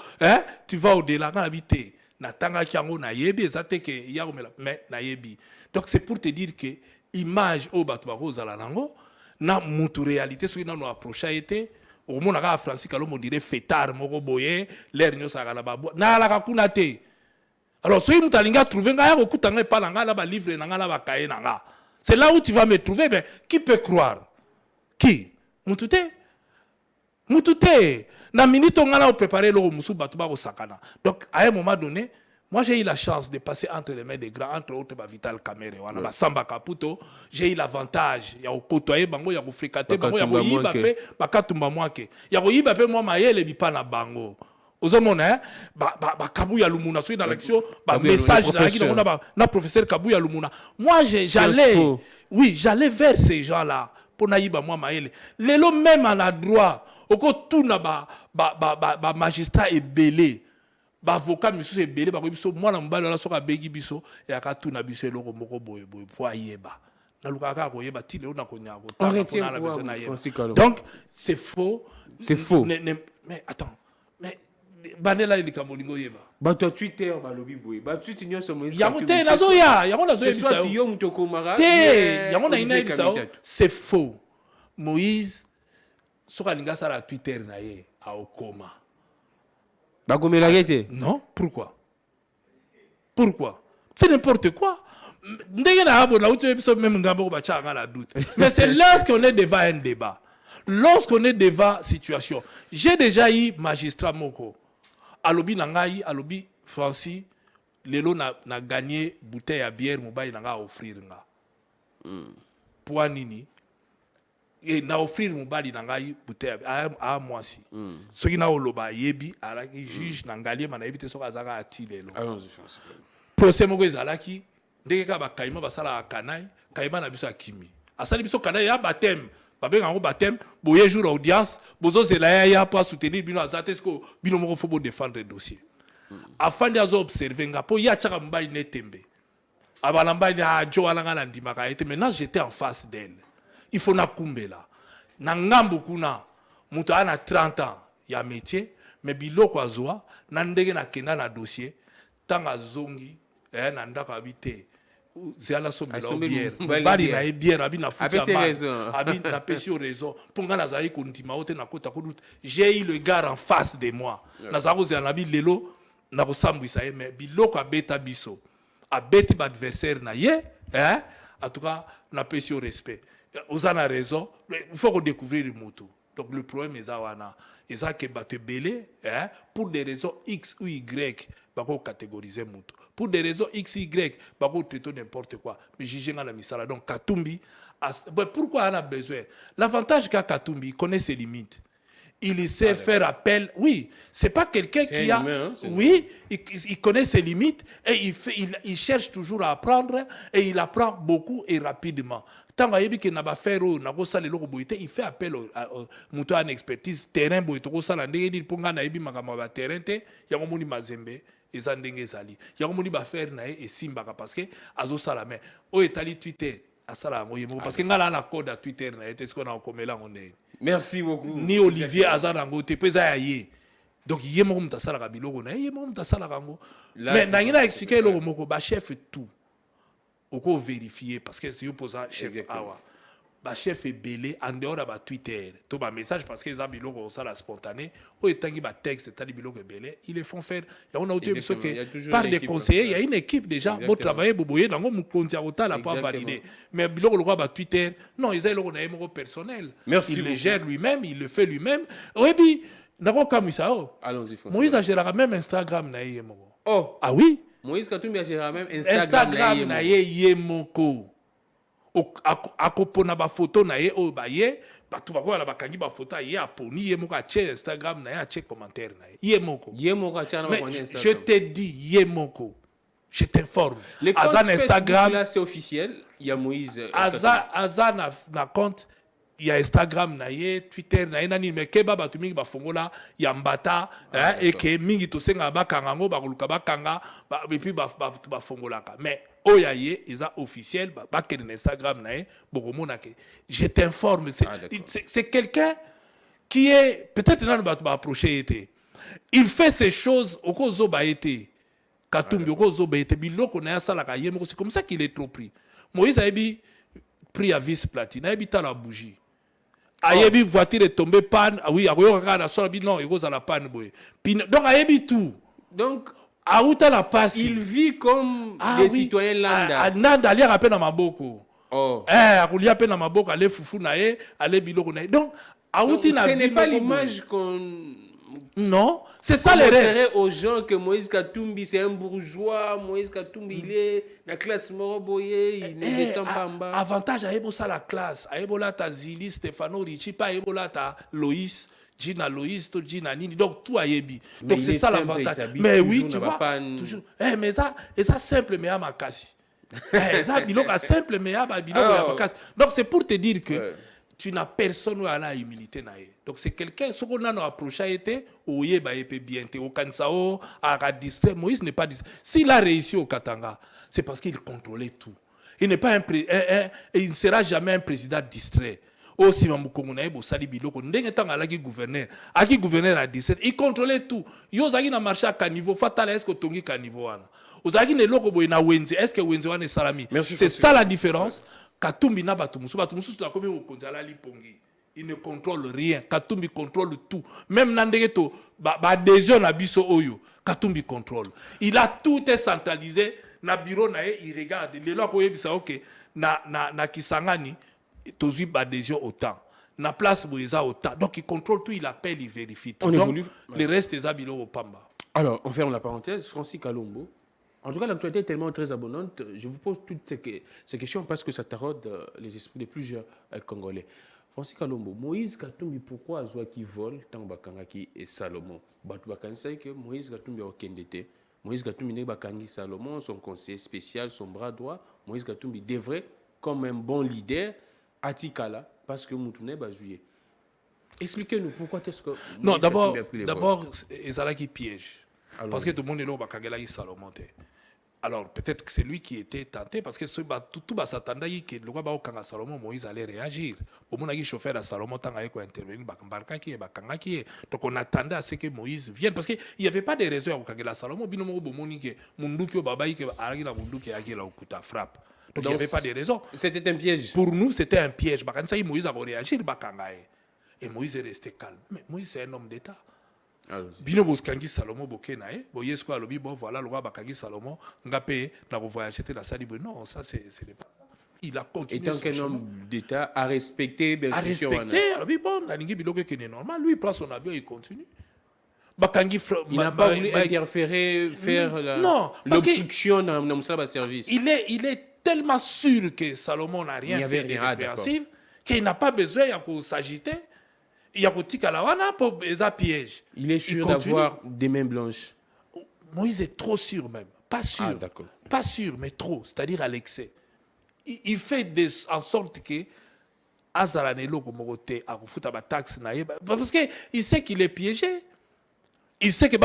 tu vas au-delà na habiter. Na tanga ki yango na yebi ezate ke ya me la mais na yebi. Donc c'est pour te dire que image au batu ba kozala nango na mutu réalité ce qui na no approcher été au mona ka Francis Kalombo dirait fêtard moko boye l'air nyo saka na babwa na la kakuna te. Alors si mutu alinga trouver nga ya kokutanga pa nga na ba livre nga na ba kaye nga. C'est là où tu vas me trouver, mais qui peut croire? Qui? Moutouté? Na minute on a préparé le moussou batouba au sakana. Donc à un moment donné, moi j'ai eu la chance de passer entre les mains des grands, entre autres Vital Kamere, on a Samba Kaputo, j'ai eu l'avantage, il y a au côtoyer bango, il y a au fréquenter bango, il y a au yibape, bakatumba mwake. Il y a au yibape moi maye le bipa na bango. ozomona Kabuya Lumuna soki dans l'action message na professeur Kabuya Lumuna. Moi j'allais vers ces gens-là pour naïba moi maele. Lelo même en a droit oko tout na ba magistrat est belé. Ba avocat monsieur est belé ba ko biso moi na mbalo la soka begi biso et aka tout na biso eloko moko boye po ayeba. Na lukaka ko yeba ti leo na ko nyako ta na la besoin na yeba. Donc c'est faux. C'est faux. Mais attends. Mais bandela ilika molingo yeba. Ba to Twitter ba lobi boye. Ba Twitter nyo so Moïse. Yango te nazoya, yango nazoya bisa. C'est soit Guillaume Tokomara. Te, yango na ina bisa. C'est faux. Moïse soka linga sala Twitter na ye a okoma. Ba komela gete. Non, pourquoi? Pourquoi? C'est n'importe quoi. Ndenge na abo na uti biso même ngambo ba changa la doute. Mais c'est lorsqu'on est devant un débat. Lorsqu'on est devant situation. J'ai déjà eu magistrat moko. Alobi nangai, alobi Francis, lelo na gagné bouteille à bière mobile nanga offrir nga. Pour nini? Et na offrir mobile nangai bouteille à moi si. Ce qui na oloba yebi alaki juge nangalie mana ebite soka zaka ati lelo. Allons-y Francis. Procès moko ezalaki ndenge ka ba kaima basala kanai, kaima na biso akimi. Asali biso kanai ya baptême. Babeng en baptême, boye jour audience, bozo zelaya ya pour soutenir bino azate sko bino moko faut défendre le dossier. Afin de observer nga po ya chaka mbai netembe. Abalamba ya jo alanga na ndimaka ete maintenant j'étais en face d'elle. Il faut na kumbela. Na ngambu kuna muto ana 30 ans ya métier mais biloko azwa na ndenge na kenda na dossier tanga zongi na ndaka habité. Zala sombela bière bari na bière abi na futi abi na pesio raison pour nga nazali ko ndima ote na kota ko j'ai eu le gars en face de moi nazako zela na bi lelo na ko sambwisa ye mais biloko abeta biso abeti ba adversaire na ye en tout cas na pesio respect ozana raison il faut qu'on découvrir le moto. Donc le problème est wana eza que bate belé pour des raisons X ou Y ba ko catégoriser moto. Pour des raisons X, Y, bah, n'importe quoi. Mais j'ai la misala. Donc, Katumbi, pourquoi on a besoin? L'avantage qu'a Katumbi, il connaît ses limites. Il sait faire appel. Oui, c'est pas quelqu'un qui a. Humain, hein, oui, il connaît ses limites et il cherche toujours à apprendre et il apprend beaucoup et rapidement. Tant qu'il n'a pas fait il fait appel à une expertise terrain. Il y a un mazembe. Ezandenge ezali yango moni ba faire na e simbaka parce que azo sala mais o etali Twitter asala ngo yemo parce que ngala na code à Twitter na ete ce qu'on a komela ngone. Merci beaucoup. Ni Olivier azana ngo te peza ya ye donc yemo mta sala ka biloko na yemo mta sala kango mais na ngina expliquer lo moko ba chef tout oko vérifier parce que si vous posez chef awa ba chef est belé en dehors de ba Twitter to ba message parce que les abiloko ça la spontané o etangi ba texte tali biloko belé ils le font faire et on a autre chose que par des conseillers il y a une équipe déjà pour travailler boboyer dans mon konti a la pour valider mais biloko le ba Twitter non ils ont le numéro personnel. Merci il le gère lui-même il le fait lui-même et puis nako kamisa allons-y François. Moïse a géré même Instagram na yemoko. Oh ah oui Moïse Katumbi a géré même Instagram na yemoko. Akopona ba photo na ye o ba ye batu bako na bakangi ba photo ye aponi ye moko a Instagram na ye a commentaire na ye moko a chana ba Instagram. Je te dis ye moko je t'informe Azan Instagram là c'est officiel il y a Moïse Azan na compte il y a Instagram na ye Twitter na ye nani mais keba batu mingi ba fongola ya mbata et que mingi to senga ba kangango ba kuluka ba kanga et puis ba fongolaka mais oyaye eza officiel ba kene Instagram na ye bokomona ke je t'informe c'est quelqu'un qui est peut-être nan ba approcher été il fait ces choses okozo ba été Katumbi okozo ba été biloko na ya sala ka yemo c'est comme ça qu'il est trop pris Moïse a dit prix à vice platine a dit ta la bougie ayebi voiture est tombée panne oui akoyoka na sola bi non ekoza la panne boy donc ayebi tout donc Aouta la passe. Il vit comme des citoyens lambda. Nanda ali rappel na maboko. Oh. Akuli appel na maboko ale fufu na ye, ale biloko na ye. Donc Aouti na ce n'est pas l'image qu'on non, c'est ça les rêves aux gens que Moïse Katumbi c'est un bourgeois, Moïse Katumbi il est la classe moroboye, il ne descend pas en bas. Avantage à ebola la classe, à ebola ta Zili, Stefano Ricci, pas ebola ta Loïs. Gina Loïs, Gina Nini, donc tout a yebi. Mais Donc il c'est est ça simple, l'avantage. il s'habille Mais oui, toujours, tu n'a vois, pas toujours. Mais ça, et ça simple, mais à ma casse. Ça, biloko simple, mais à ma biloko à ma casse. Donc c'est pour te dire que tu n'as personne où aller à humilité naïe. Donc c'est quelqu'un, ce qu'on a approché était, ou yé ba épé bien, au Kansao, à distrait. Moïse n'est pas distrait. S'il a réussi au Katanga, c'est parce qu'il contrôlait tout. Il n'est pas il ne sera jamais un président distrait. Oh, si Mamoukongo na ebo sali biloko, ndenge tanga laki gouverneur, aki gouverneur à 17, il contrôlait tout. Yo zaki na marché à caniveau, fatal est-ce que tongi caniveau wana. Ozaki ne loko boy na wenze, est-ce que wenze wana salami. C'est ça la différence. Katumbi na batumusu tu as comme au konzala lipongi. Il ne contrôle rien. Katumbi contrôle tout. Même Nandegeto, adhésion na biso oyo. Katumbi contrôle. Il a tout est centralisé. Na bureau na il regarde. Les lois koye bisa ok. Na Kisangani, tozi adhésion autant. Na place boyeza autant. Donc il contrôle tout, il appelle, il vérifie tout. Donc le reste des habilo au Pamba. Alors, on ferme la parenthèse. Francis Kalombo. En tout cas, l'actualité est tellement très abondante. Je vous pose toutes ces questions parce que ça taraude les esprits de plusieurs Congolais. Francis Kalombo, Moïse Katumbi, pourquoi Azwa qui vole tant Bakangaki et Salomon? Batu Bakansa que Moïse Katumbi a Okendete. Moïse Katumbi n'est Bakangi Salomon, son conseiller spécial, son bras droit. Moïse Katumbi devrait, comme un bon leader, Atikala, parce que Moutoune Bazouye. Expliquez-nous pourquoi est-ce que Moïse non, d'abord, Ezala qui piège. Alors, parce que tout le monde est là, Bakangela Salomon. Alors, peut-être que c'est lui qui était tenté, parce que tout s'attendait que le roi Kanga Salomon, Moïse allait réagir. Au moment où chauffeur à Salomon, tant qu'il intervenir, donc on attendait à ce que Moïse vienne, parce qu'il n'y avait pas de raison à Kanga Salomon, binomo bomonike, munduki babaï que aragina munduki agila okuta frappe. Donc il n'y avait pas de raison. C'était un piège. Pour nous, c'était un piège. Moïse a réagi, et Moïse est resté calme. Mais Moïse, c'est un homme d'État. Bino boskangi Salomon bokena boyesko alobi bon voilà le roi bakangi Salomon ngapé na voyager la sali non ça c'est pas ça. Il a continué. Étant qu'un homme d'État à respecter bien sûr. À respecter alobi bon na ningi biloko qui est normal, lui il prend son avion il continue. Bakangi il n'a pas voulu interférer faire l'obstruction dans le service. Il est tellement sûr que Salomon n'a rien fait de répréhensible qu'il n'a pas besoin de s'agiter. Il y a un piège. Il est sûr d'avoir des mains blanches. Moïse est trop sûr même. Pas sûr. Ah, d'accord. Pas sûr, mais trop. C'est-à-dire à l'excès. Il fait en sorte que Azaranelo Komorote a refoutu la taxe. Parce qu'il sait qu'il est piégé. Il sait que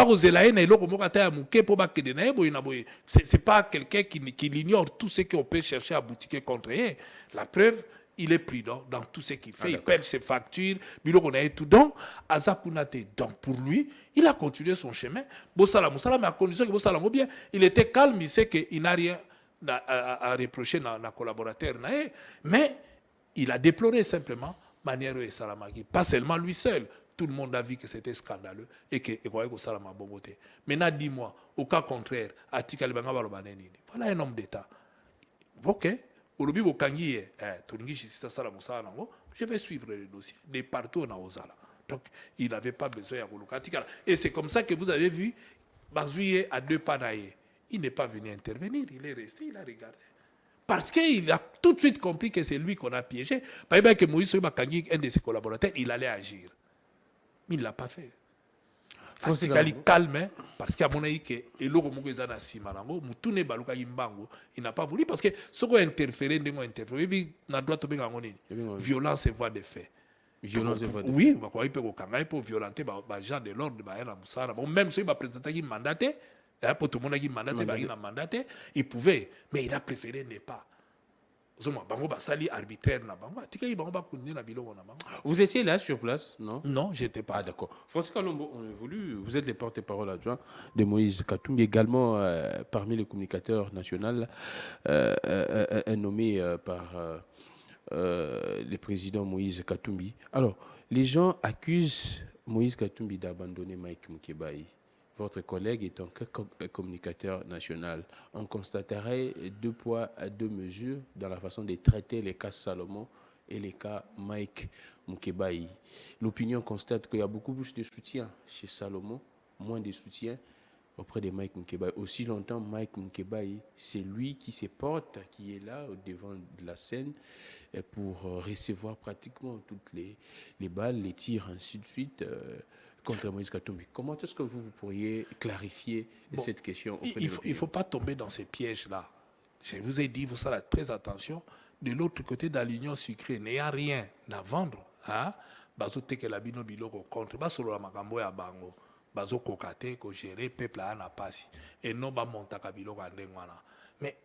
c'est pas quelqu'un qui ignore tout ce qu'on peut chercher à boutiquer contre eux. La preuve, il est prudent dans tout ce qu'il fait. Il paie ses factures, tout. Donc, donc, pour lui, il a continué son chemin. Mais à condition que bien. Il était calme, il sait qu'il n'a rien à reprocher à nos collaborateurs. Mais il a déploré simplement Maniero et Salamaki. Pas seulement lui seul. Tout le monde a vu que c'était scandaleux et que Salama Boboté. Maintenant, dis-moi, au cas contraire, voilà un homme d'État. Ok. Je vais suivre le dossier de partout en Ozala. Donc, il n'avait pas besoin de et c'est comme ça que vous avez vu Bazouye à 2 pas d'ailleurs. Il n'est pas venu intervenir, il est resté, il a regardé. Parce qu'il a tout de suite compris que c'est lui qu'on a piégé. Par exemple, que Moïse Bakangi, un de ses collaborateurs, il allait agir. Mais il ne l'a pas fait. Il calme, parce qu'à mon avis, il n'a pas voulu, parce que ce qu'on a interféré, violence et voie de fait. Violence et voie de fait. Oui, il peut violenter les gens de l'ordre, même si il va présenter un mandat, pour tout le monde qui mandaté, il pouvait, mais il a préféré ne pas. Vous étiez là sur place, non? Non, je n'étais pas. Ah, d'accord. Francis Kalombo, on a voulu, vous êtes le porte-parole adjoint de Moïse Katumbi, également parmi les communicateurs nationaux nommés par le président Moïse Katumbi. Alors, les gens accusent Moïse Katumbi d'abandonner Mike Mukebai. Votre collègue étant que communicateur national, on constaterait 2 poids, 2 mesures dans la façon de traiter les cas Salomon et les cas Mike Mukebai. L'opinion constate qu'il y a beaucoup plus de soutien chez Salomon, moins de soutien auprès de Mike Moukebaï. Aussi longtemps, Mike Moukebaï, c'est lui qui se porte, qui est là au devant de la scène pour recevoir pratiquement toutes les balles, les tirs, ainsi de suite, contre Moïse Katumbi. Comment est-ce que vous pourriez clarifier cette question auprès de il ne faut pas tomber dans ces pièges-là. Je vous ai dit, vous savez, très attention. De l'autre côté de l'union sucrée, n'ayant rien à vendre, hein, bazo teke la bino biloko contre, basolo la makambo ya bango, bazo kokate, ko gérer peuple à na pasi, et non ba montaka biloko andengwana. Mais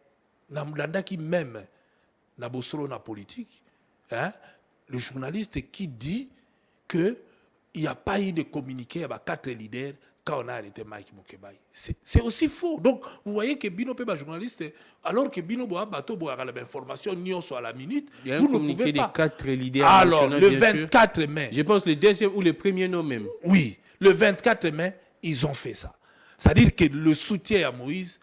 namulanda qui même na bosolo na politique, hein, le journaliste qui dit que il n'y a pas eu de communiqué avec 4 leaders quand on a arrêté Mike Moukebaï. C'est aussi faux. Donc, vous voyez que Bino Peba journaliste, alors que Bino Boa Bato Boa a l'information, ni on soit à la minute, vous ne pouvez pas. Des 4 leaders alors, le 24 mai. Je pense le deuxième ou le premier nom même. Oui, le 24 mai, ils ont fait ça. C'est-à-dire que le soutien à Moïse,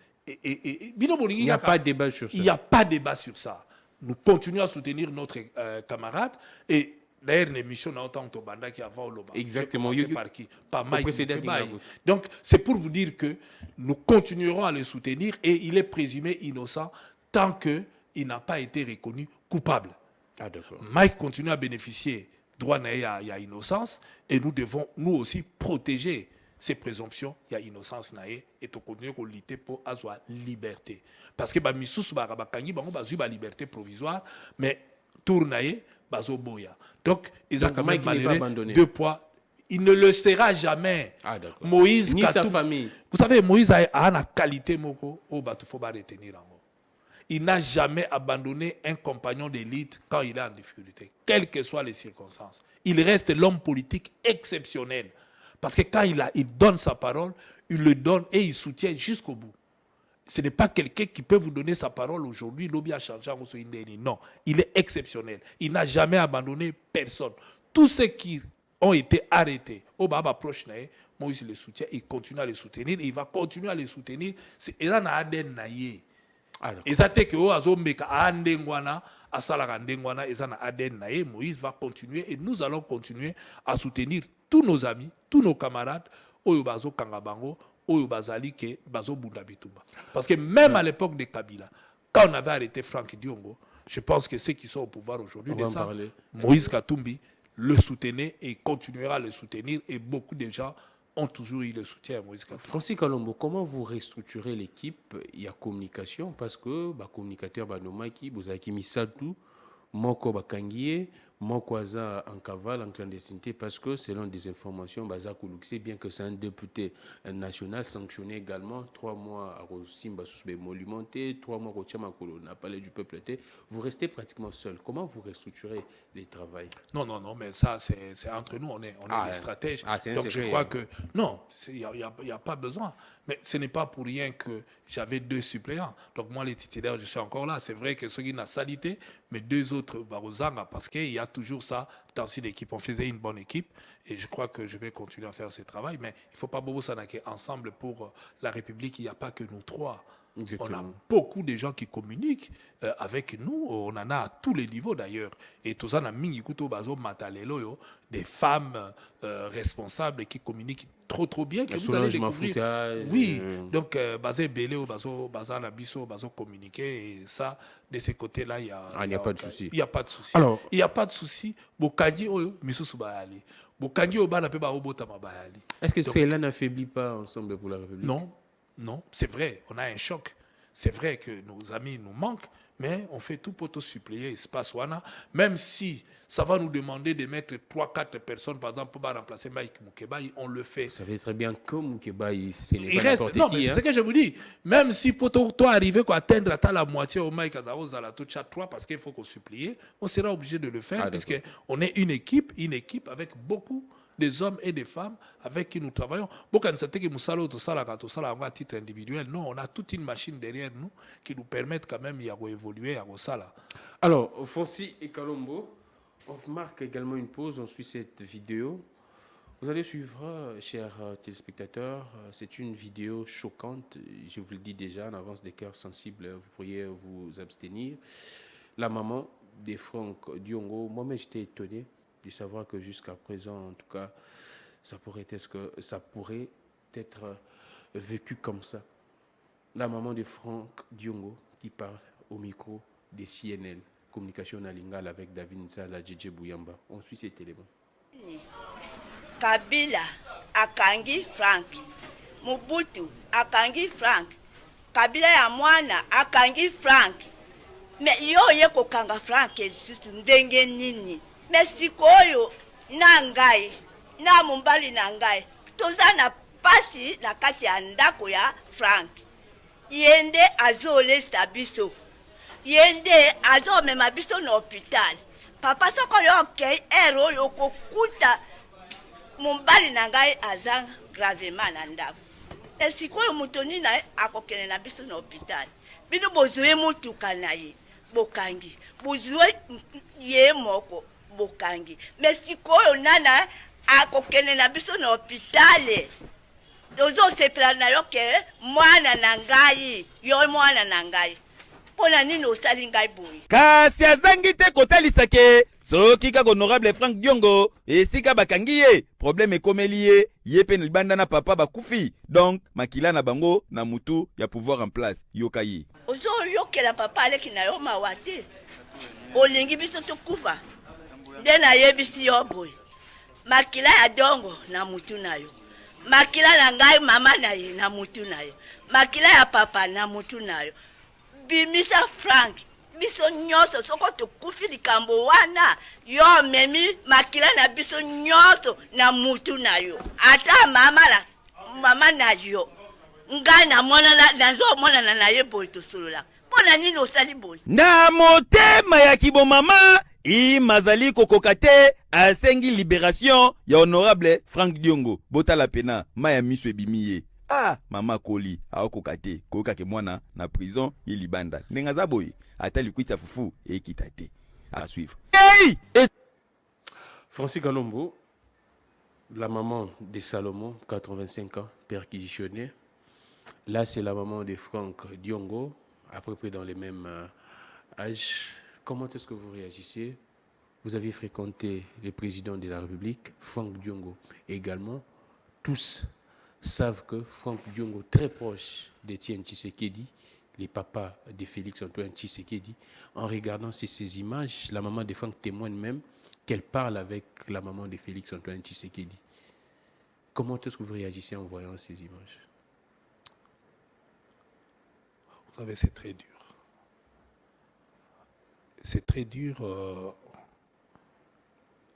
Bino Bolingi, il n'y a pas de débat sur ça. Il n'y a pas de débat sur ça. Nous continuons à soutenir notre camarade et d'ailleurs, l'émission n'a autant de banda qui avant le exactement. Par qui? Par Mike Moukebaï. Donc, c'est pour vous dire que nous continuerons à le soutenir et il est présumé innocent tant qu'il n'a pas été reconnu coupable. Ah, d'accord. Mike continue à bénéficier droit à innocence et nous devons, nous aussi, protéger ces présomptions, il y a innocence naé et tout continuer à lutter pour avoir liberté. Parce que misous barabakangi bango bazu ba liberté provisoire mais tournaé bazo boya. Donc ils ont quand même malgré 2 poids. Il ne le sera jamais. Ah, Moïse ni sa famille. Vous savez Moïse a une qualité moko au batu faut pas retenir en haut. Il n'a jamais abandonné un compagnon d'élite quand il est en difficulté, quelles que soient les circonstances. Il reste l'homme politique exceptionnel. Parce que quand il donne sa parole, il le donne et il soutient jusqu'au bout. Ce n'est pas quelqu'un qui peut vous donner sa parole aujourd'hui, l'objet a changé en non, il est exceptionnel. Il n'a jamais abandonné personne. Tous ceux qui ont été arrêtés, au Baba proche, Moïse le soutient, il continue à les soutenir, et il va continuer à les soutenir. C'est Ezana Aden Naye. Et ça fait que Moïse va continuer et nous allons continuer à soutenir tous nos amis, tous nos camarades, Oyobazo Kangabango, Oyobazali ke Bazo Bunda Bitumba. Parce que même à l'époque de Kabila, quand on avait arrêté Franck Diongo, je pense que ceux qui sont au pouvoir aujourd'hui le savent. Moïse Katumbi le soutenait et continuera à le soutenir et beaucoup de gens ont toujours eu le soutien à Moïse Katumbi. Francis Kalombo, comment vous restructurez l'équipe? Il y a communication parce que communicateur Banomaki, Bozaki Misatou, Moko Bakangie, Moko Aza en cavale, en clandestinité, parce que selon des informations, Baza Koulouxé, bien que c'est un député national, sanctionné également, 3 mois à Rosimba Sousbe Molumenté, 3 mois à Rotiamakolo, n'a pas du peuple, vous restez pratiquement seul. Comment vous restructurez les travails? Non, mais ça, c'est entre nous, on est des stratèges. Donc je crois que, non, il n'y a pas besoin. Mais ce n'est pas pour rien que j'avais 2 suppléants. Donc moi, les titulaires, je suis encore là. C'est vrai que ceux qui n'ont salité, mais 2 autres, Barozanga, parce qu'il y a toujours ça dans une équipe. On faisait une bonne équipe et je crois que je vais continuer à faire ce travail. Mais il ne faut pas beaucoup s'anaquer ensemble pour la République. Il n'y a pas que nous 3. Exactement. On a beaucoup de gens qui communiquent avec nous. On en a à tous les niveaux d'ailleurs. Et tout ça, on a mis des femmes responsables qui communiquent trop bien. Que vous allez découvrir. Oui, donc basé Belé ou basé Nabiso, basé communiquer. Et ça, de ce côté-là, il n'y a pas de souci. Il n'y a pas de souci. Alors, il n'y a pas de souci. Est-ce que cela n'affaiblit pas Ensemble pour la République? Non, c'est vrai, on a un choc. C'est vrai que nos amis nous manquent, mais on fait tout pour te suppléer espace wana, même si ça va nous demander de mettre 3-4 personnes, par exemple, pour remplacer Mike Moukebaï, on le fait. Ça veut très bien que Moukebaï, c'est il reste. Non, mais c'est ce que je vous dis. Même si pour toi arriver à atteindre la moitié au Mike Azao Zalato chat 3, parce qu'il faut qu'on supplie, on sera obligé de le faire, puisqu'on est une équipe avec beaucoup des hommes et des femmes avec qui nous travaillons. À titre individuel, non, on a toute une machine derrière nous qui nous permettent quand même d'évoluer à Gossala. Alors, Fonsi et Kalombo, on marque également une pause, on suit cette vidéo. Vous allez suivre, chers téléspectateurs, c'est une vidéo choquante, je vous le dis déjà, en avance des cœurs sensibles, vous pourriez vous abstenir. La maman de Franck Diongo, moi-même j'étais étonné de savoir que jusqu'à présent, en tout cas, ça pourrait être vécu comme ça. La maman de Franck Diongo qui parle au micro de CNL, Communication à Lingala avec David Nsala, JJ Bouyamba. On suit cet élément. Kabila akangi Frank, Mobutu akangi Frank, Kabila ya mwana akangi Frank. Me yo ye kokanga Frank esusu ndenge nini? Me sikoyo na ngai na mumbali na ngai toza na pasi na kati ya ndako ya Frank. Yende azolesta biso, yende azomema biso na hopital. Papa soko yo okei ero yo kokuta mumbali na ngai aza gravement na ndako. Esikoyo mutoni na akokene na biso na hopital. Bino bozwe mutuka na ye bokangi, bozwe ye moko bokangi. Mesikoyo nana akokene na biso na hopital. Dozo sepela na yo ke mwana na ngai, yo mwana na ngai. Pona nini osali ngai boyi? Kasi azangi te kotalisa ke soki kaka honorable Franck Diongo esika bakangi ye problème ekomeli ye pe libanda na papa bakufi, donc makila na bango na mutu ya pouvoir en place yoka ye. Ozo yokela papa aleki na yo mawate olingi biso tokufa nde na yebisi yo boyi. Makila ya dongo na mutu na yo, makila na ngai mama na ye na mutu na yo, makila ya papa na mutu na yo. Bimisa Frank biso nyoso soko tokufi likambo wana yo memi makila na biso nyoso na mutu na yo. Ata mama na yo ngai na mwana na zo mwana na ye boyi tosolola. Pona nini osali boyi? Na motema ya kibo mama imazali kokoka te asengi libération ya honorable Franck Diongo. Botala pena maya miso ebimiye. Ah, mama Koli aokoka te koyoka ke mwana na prison ye libanda. Ndenga za boyi ata likwita fufu ekita te. À suivre. Hey! Francis Kalombo, la maman de Salomon, 85 ans, perquisitionné. Là, c'est la maman de Franck Diongo, à peu près dans les mêmes âges. Comment est-ce que vous réagissez? Vous avez fréquenté le président de la République, Franck Diongo, également. Tous savent que Franck Diongo, très proche d'Étienne Tshisekedi, les papas de Félix-Antoine Tshisekedi, en regardant ces images, la maman de Franck témoigne même qu'elle parle avec la maman de Félix-Antoine Tshisekedi. Comment est-ce que vous réagissez en voyant ces images? Vous savez, c'est très dur. C'est très dur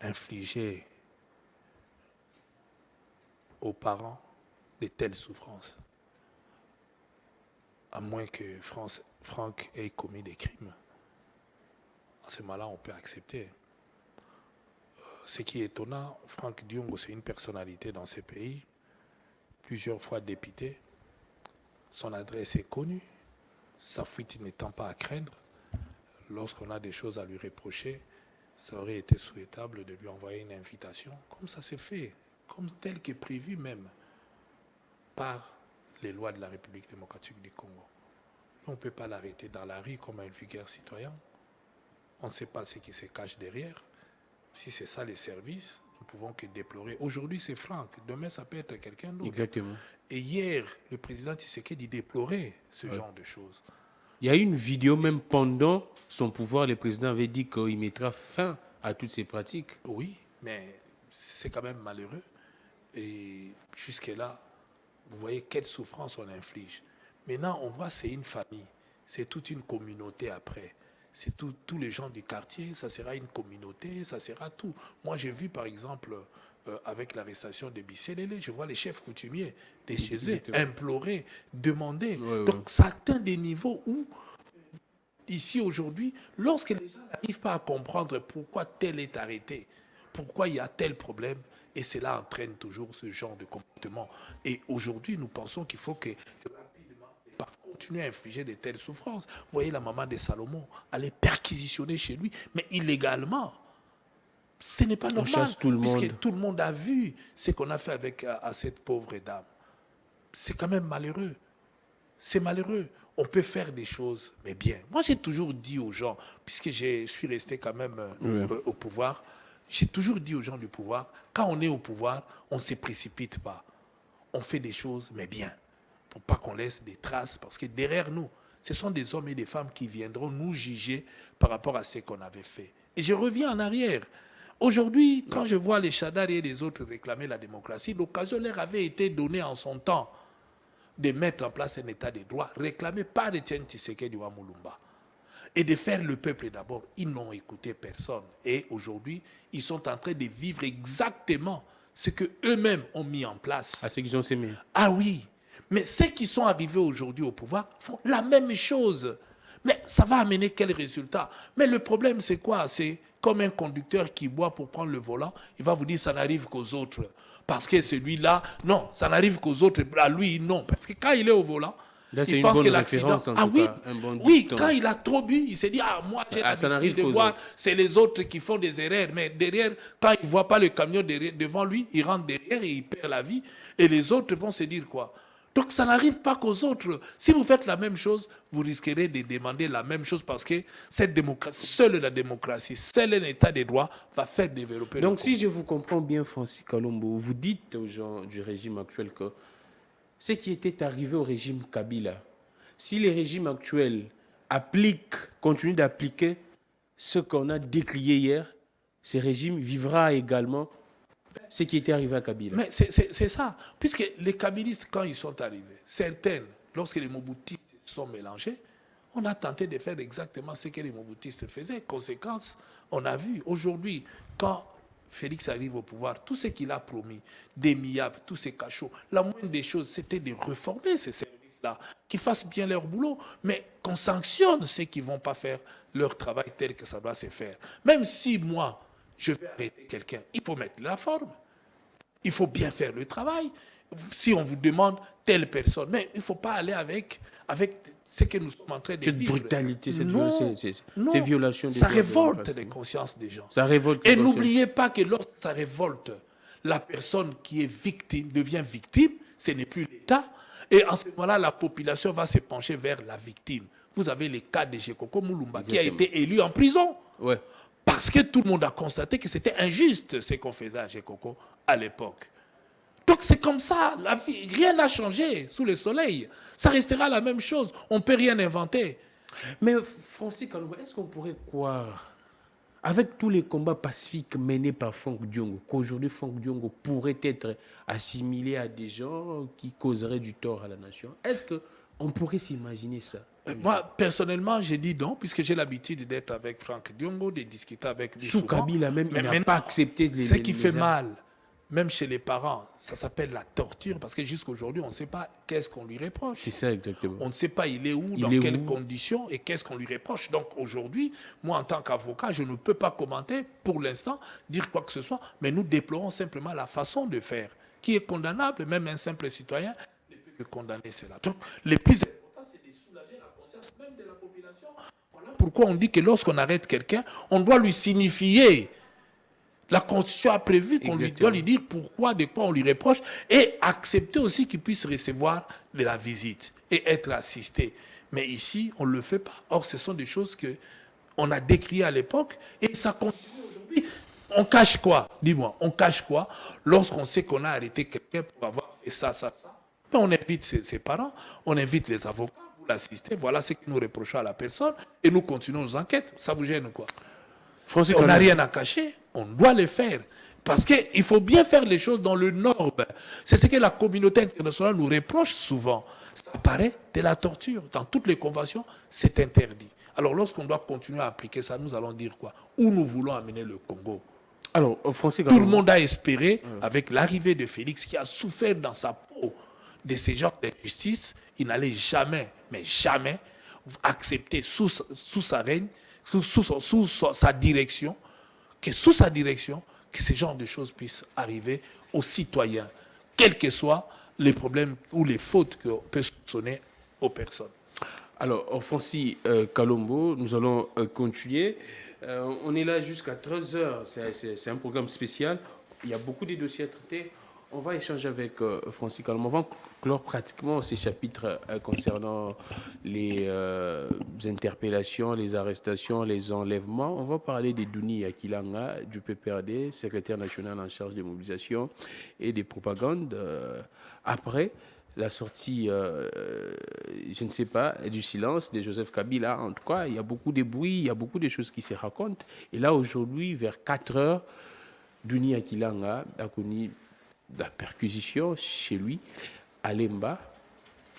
infliger aux parents de telles souffrances, à moins que Franck ait commis des crimes. À ce moment-là, on peut accepter. Ce qui est étonnant, Franck Diongo, c'est une personnalité dans ce pays, plusieurs fois député. Son adresse est connue, sa fuite n'étant pas à craindre. Lorsqu'on a des choses à lui reprocher, ça aurait été souhaitable de lui envoyer une invitation, comme ça s'est fait, comme tel que prévu même par les lois de la République démocratique du Congo. On ne peut pas l'arrêter dans la rue comme un vulgaire citoyen. On ne sait pas ce qui se cache derrière. Si c'est ça les services, nous pouvons que déplorer. Aujourd'hui, c'est Franck. Demain, ça peut être quelqu'un d'autre. Exactement. Et hier, le président Tshisekedi déplorait ce genre de choses. Il y a une vidéo, même pendant son pouvoir, le président avait dit qu'il mettra fin à toutes ces pratiques. Oui, mais c'est quand même malheureux. Et jusque-là, vous voyez quelle souffrance on inflige. Maintenant, on voit c'est une famille, c'est toute une communauté après. C'est tous les gens du quartier, ça sera une communauté, ça sera tout. Moi, j'ai vu, par exemple, avec l'arrestation de Bisselele, je vois les chefs coutumiers de chez eux implorer, demander. Donc, ça atteint des niveaux où, ici, aujourd'hui, lorsque les gens n'arrivent pas à comprendre pourquoi tel est arrêté, pourquoi il y a tel problème, et cela entraîne toujours ce genre de comportement. Et aujourd'hui, nous pensons qu'il faut que pas continuer à infliger de telles souffrances. Vous voyez la maman de Salomon, aller perquisitionner chez lui, mais illégalement. Ce n'est pas normal, chasse tout le puisque monde. tout le monde a vu ce qu'on a fait avec à cette pauvre dame. C'est quand même malheureux. C'est malheureux. On peut faire des choses, mais bien. Moi, j'ai toujours dit aux gens, puisque je suis resté quand même au pouvoir, j'ai toujours dit aux gens du pouvoir, quand on est au pouvoir, on ne se précipite pas. On fait des choses, mais bien. pour pas qu'on laisse des traces, parce que derrière nous, ce sont des hommes et des femmes qui viendront nous juger par rapport à ce qu'on avait fait. Et je reviens en arrière. Aujourd'hui, quand je vois les Chadari et les autres réclamer la démocratie, l'occasion leur avait été donnée en son temps de mettre en place un état de droit réclamé par Etienne Tshisekedi wa Mulumba et de faire le peuple d'abord. Ils n'ont écouté personne. Et aujourd'hui, ils sont en train de vivre exactement ce qu'eux-mêmes ont mis en place. À ceux qui ont sémé. Ah oui, mais ceux qui sont arrivés aujourd'hui au pouvoir font la même chose. Mais ça va amener quel résultat? Mais le problème, c'est quoi? C'est comme un conducteur qui boit pour prendre le volant, il va vous dire ça n'arrive qu'aux autres. Parce que celui-là, non, ça n'arrive qu'aux autres. À lui, non. Parce que quand il est au volant, Là, c'est il une pense bonne que l'accident... référence, en Ah tout oui, cas, un bon oui, dicton. quand il a trop bu, il s'est dit, ah, moi, j'ai ça n'arrive l'habitude de qu'aux boire, autres. c'est les autres qui font des erreurs. Mais derrière, quand il ne voit pas le camion devant lui, il rentre derrière et il perd la vie. Et les autres vont se dire quoi? Donc ça n'arrive pas qu'aux autres. Si vous faites la même chose, vous risquerez de demander la même chose parce que cette démocratie, seule la démocratie, seul un état de droit va faire développer Donc, le si je vous comprends bien, Francis Kalombo, vous dites aux gens du régime actuel que ce qui était arrivé au régime Kabila, si les régimes actuels continuent d'appliquer ce qu'on a décrié hier, ce régime vivra également ce qui était arrivé à Kabila. Mais c'est ça. Puisque les kabylistes, quand ils sont arrivés, certaines, lorsque les mobutistes se sont mélangés, on a tenté de faire exactement ce que les mobutistes faisaient. Conséquence, on a vu aujourd'hui, quand Félix arrive au pouvoir, tout ce qu'il a promis, des MIAP, tous ces cachots, la moindre des choses, c'était de réformer ces services-là, qu'ils fassent bien leur boulot, mais qu'on sanctionne ceux qui ne vont pas faire leur travail tel que ça doit se faire. Même si moi, je vais arrêter quelqu'un, il faut mettre la forme. Il faut bien faire le travail. Si on vous demande telle personne, mais il ne faut pas aller avec ce que nous sommes en train de Cette vivre. brutalité, cette Non, ces violations des ça droits de l'homme, révolte parce les que- consciences des gens. Ça révolte. Et les n'oubliez pas que lorsque ça révolte, la personne qui est victime devient victime, ce n'est plus l'État. Et en ce moment-là, la population va se pencher vers la victime. Vous avez le cas de Jekoko Mulumba qui a Exactement. été élu en prison. Ouais. Parce que tout le monde a constaté que c'était injuste ce qu'on faisait à Jekoko à l'époque. Donc c'est comme ça, la vie, rien n'a changé sous le soleil. Ça restera la même chose, on ne peut rien inventer. Mais Francis Kalombo, est-ce qu'on pourrait croire, avec tous les combats pacifiques menés par Franck Diongo, qu'aujourd'hui Franck Diongo pourrait être assimilé à des gens qui causeraient du tort à la nation? Est-ce qu'on pourrait s'imaginer ça? Moi, personnellement, j'ai dit non, puisque j'ai l'habitude d'être avec Franck Diongo, de discuter avec lui Sous souvent. Kabila même, Mais il n'a maintenant, pas accepté de ce qui fait armes. mal, même chez les parents, ça s'appelle la torture, parce que jusqu'à aujourd'hui, on ne sait pas qu'est-ce qu'on lui reproche. C'est ça exactement. On ne sait pas il est où, Il dans est quelles où conditions et qu'est-ce qu'on lui reproche. Donc aujourd'hui, moi en tant qu'avocat, je ne peux pas commenter pour l'instant, dire quoi que ce soit, mais nous déplorons simplement la façon de faire, qui est condamnable, même un simple citoyen ne peut que condamner cela. Donc le plus important, c'est de soulager la conscience même de la population. Voilà pourquoi on dit que lorsqu'on arrête quelqu'un, on doit lui signifier. La Constitution a prévu qu'on lui doit lui dire pourquoi, de quoi on lui reproche, et accepter aussi qu'il puisse recevoir de la visite et être assisté. Mais ici, on ne le fait pas. Or, ce sont des choses qu'on a décriées à l'époque et ça continue aujourd'hui. On cache quoi? Dis-moi, on cache quoi lorsqu'on sait qu'on a arrêté quelqu'un pour avoir fait ça, ça, ça? Mais on invite ses parents, on invite les avocats, vous l'assistez, voilà ce que nous reprochons à la personne et nous continuons nos enquêtes. Ça vous gêne quoi? Francis On n'a Kalombo, rien à cacher, on doit le faire. Parce qu'il faut bien faire les choses dans le norme. C'est ce que la communauté internationale nous reproche souvent. Ça paraît de la torture. Dans toutes les conventions, c'est interdit. Alors lorsqu'on doit continuer à appliquer ça, nous allons dire quoi? Où nous voulons amener le Congo? alors, Francis Tout le Kalombo, monde a espéré, avec l'arrivée de Félix, qui a souffert dans sa peau de ces genres d'injustice, il n'allait jamais, mais jamais, accepter sous sa règne, sous sa direction, que ces genres de choses puissent arriver aux citoyens, quels que soient les problèmes ou les fautes que peuvent sonner aux personnes. alors, Francis Kalombo, nous allons continuer. On est là jusqu'à 13h. C'est un programme spécial. Il y a beaucoup de dossiers à traiter. On va échanger avec Francis Kalombo. On va clore pratiquement ces chapitres concernant les interpellations, les arrestations, les enlèvements. On va parler de Douni Akilanga, du PPRD, secrétaire national en charge des mobilisations et des propagandes. Après, la sortie, je ne sais pas, du silence de Joseph Kabila. En tout cas, il y a beaucoup de bruit, il y a beaucoup de choses qui se racontent. Et là, aujourd'hui, vers 4 heures, Duni Akilanga a connu la perquisition chez lui, à Lemba.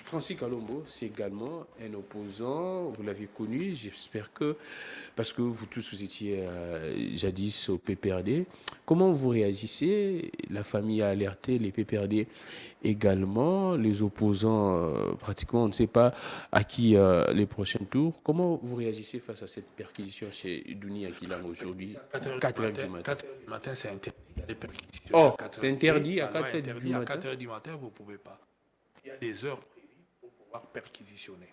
Francis Kalombo, c'est également un opposant, vous l'avez connu, j'espère que, parce que vous tous vous étiez jadis au PPRD, comment vous réagissez? La famille a alerté les PPRD également, les opposants, pratiquement, on ne sait pas à qui les prochains tours. Comment vous réagissez face à cette perquisition chez Duni Akilang aujourd'hui, 4 heures du matin? 4 heures du matin, c'est interdit. Les perquisitions Oh, à 4 c'est heures. interdit à La loi 4 heures du interdit à matin? 4 heures du matin, vous ne pouvez pas. Il y a des heures prévues pour pouvoir perquisitionner.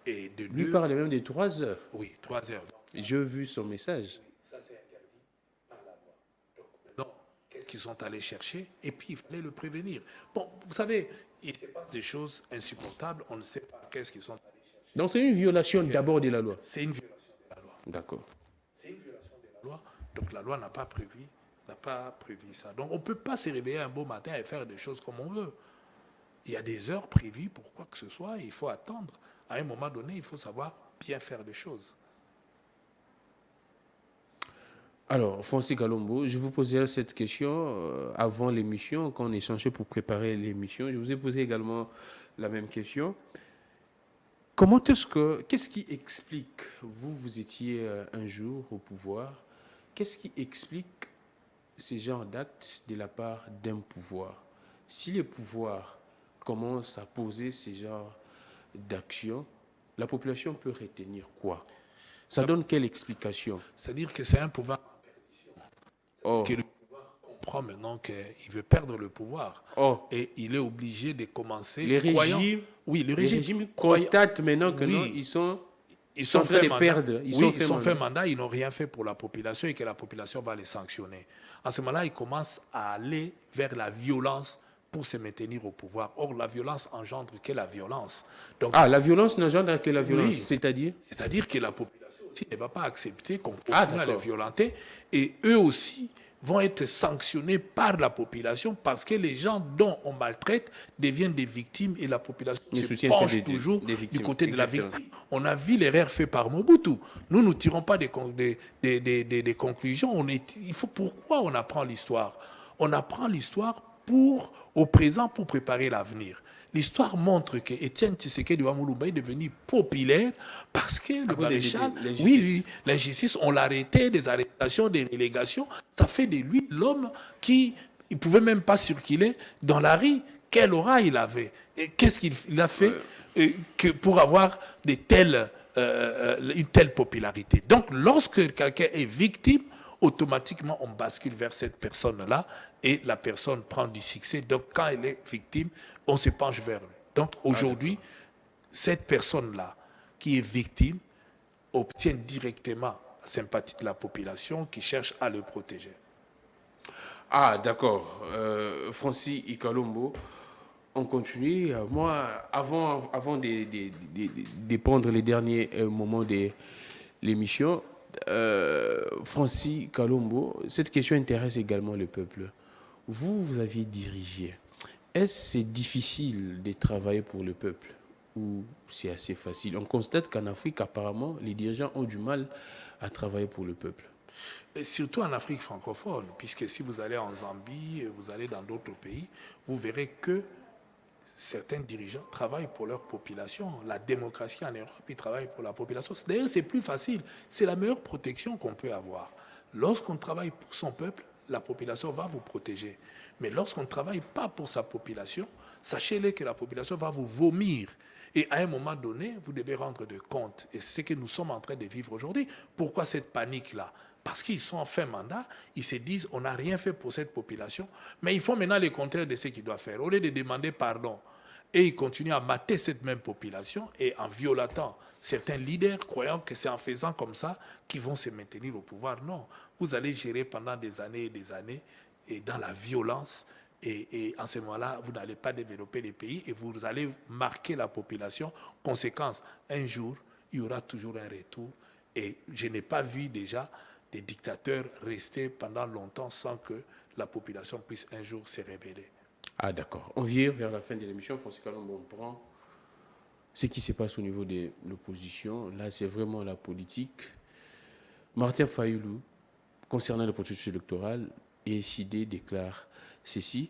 Et de Lui 2, parle même de 3 heures. oui, 3 heures. Donc, J'ai vu son message. ça, c'est interdit par la loi. Donc, maintenant, qu'est-ce qu'ils sont allés chercher? Et puis, il fallait le prévenir. Bon, vous savez, il se passe des choses insupportables. On ne sait pas qu'est-ce qu'ils sont allés chercher. Donc c'est une violation d'abord de la loi. C'est une violation de la loi. D'accord. C'est une violation de la loi. Donc, la loi n'a pas prévu ça. Donc, on ne peut pas se réveiller un beau matin et faire des choses comme on veut. Il y a des heures prévues pour quoi que ce soit. Il faut attendre. À un moment donné, il faut savoir bien faire les choses. Alors, Francis Kalombo, je vous posais cette question avant l'émission, quand on échangeait pour préparer l'émission. Je vous ai posé également la même question. Qu'est-ce qui explique, vous étiez un jour au pouvoir, qu'est-ce qui explique ces genres d'actes de la part d'un pouvoir? Si le pouvoir commence à poser ces genres d'actions, la population peut retenir quoi? Ça donne quelle explication? C'est-à-dire que c'est un pouvoir en perdition. Oh, Que le pouvoir comprend maintenant qu'il veut perdre le pouvoir. oh, Et il est obligé de commencer. les croyant- régimes, oui, le les régime régimes croyant- constatent maintenant que Oui. non, ils sont Ils en train de perdre. Ils ont fait mandat, ils n'ont rien fait pour la population et que la population va les sanctionner. En ce moment-là, ils commencent à aller vers la violence pour se maintenir au pouvoir. Or, la violence engendre que la violence. Donc, Ah, la violence n'engendre que la violence, Oui. c'est-à-dire? c'est-à-dire que la population aussi ne va pas accepter qu'on continue Ah, à les d'accord. violenter. Et eux aussi vont être sanctionnés par la population parce que les gens dont on maltraite deviennent des victimes et la population Ne se soutient que penche des toujours victimes. du côté de la Exactement. victime. On a vu l'erreur faite par Mobutu. Nous ne tirons pas des conclusions. Pourquoi on apprend l'histoire? On apprend l'histoire au présent pour préparer l'avenir. L'histoire montre que Étienne Tshisekedi Wamulumba est devenu populaire parce que le cause de maréchal, l'injustice. oui, l'injustice, on l'a arrêté, des arrestations, des relégations, ça fait de lui l'homme qui ne pouvait même pas circuler dans la rue. Quelle aura il avait? Et qu'est-ce qu'il a fait pour avoir une telle popularité? Donc, lorsque quelqu'un est victime, automatiquement, on bascule vers cette personne-là et la personne prend du succès. Donc, quand elle est victime, on se penche vers lui. Donc, aujourd'hui, cette personne-là qui est victime obtient directement la sympathie de la population qui cherche à le protéger. Ah, d'accord. Francis Ikalombo, on continue. Moi, avant de prendre les derniers moments de l'émission, Francis Kalombo, cette question intéresse également le peuple. Vous aviez dirigé. Est-ce que c'est difficile de travailler pour le peuple ou c'est assez facile? On constate qu'en Afrique, apparemment, les dirigeants ont du mal à travailler pour le peuple. Et surtout en Afrique francophone, puisque si vous allez en Zambie, vous allez dans d'autres pays, vous verrez que certains dirigeants travaillent pour leur population. La démocratie en Europe, ils travaillent pour la population. D'ailleurs, c'est plus facile. C'est la meilleure protection qu'on peut avoir. Lorsqu'on travaille pour son peuple, la population va vous protéger. Mais lorsqu'on ne travaille pas pour sa population, sachez-le que la population va vous vomir. Et à un moment donné, vous devez rendre de compte. Et c'est ce que nous sommes en train de vivre aujourd'hui. Pourquoi cette panique-là? Parce qu'ils sont en fin mandat, ils se disent on n'a rien fait pour cette population, mais ils font maintenant le contraire de ce qu'ils doivent faire. Au lieu de demander pardon, et ils continuent à mater cette même population et en violentant certains leaders, croyant que c'est en faisant comme ça qu'ils vont se maintenir au pouvoir. Non, vous allez gérer pendant des années et dans la violence. Et en ce moment-là, vous n'allez pas développer les pays et vous allez marquer la population. Conséquence, un jour, il y aura toujours un retour. Et je n'ai pas vu déjà des dictateurs rester pendant longtemps sans que la population puisse un jour se révéler. Ah d'accord. On vient vers la fin de l'émission. Fonseca Lombo, on prend ce qui se passe au niveau de l'opposition. Là, c'est vraiment la politique. Martin Fayoulou, concernant le processus électoral, ESID déclare ceci,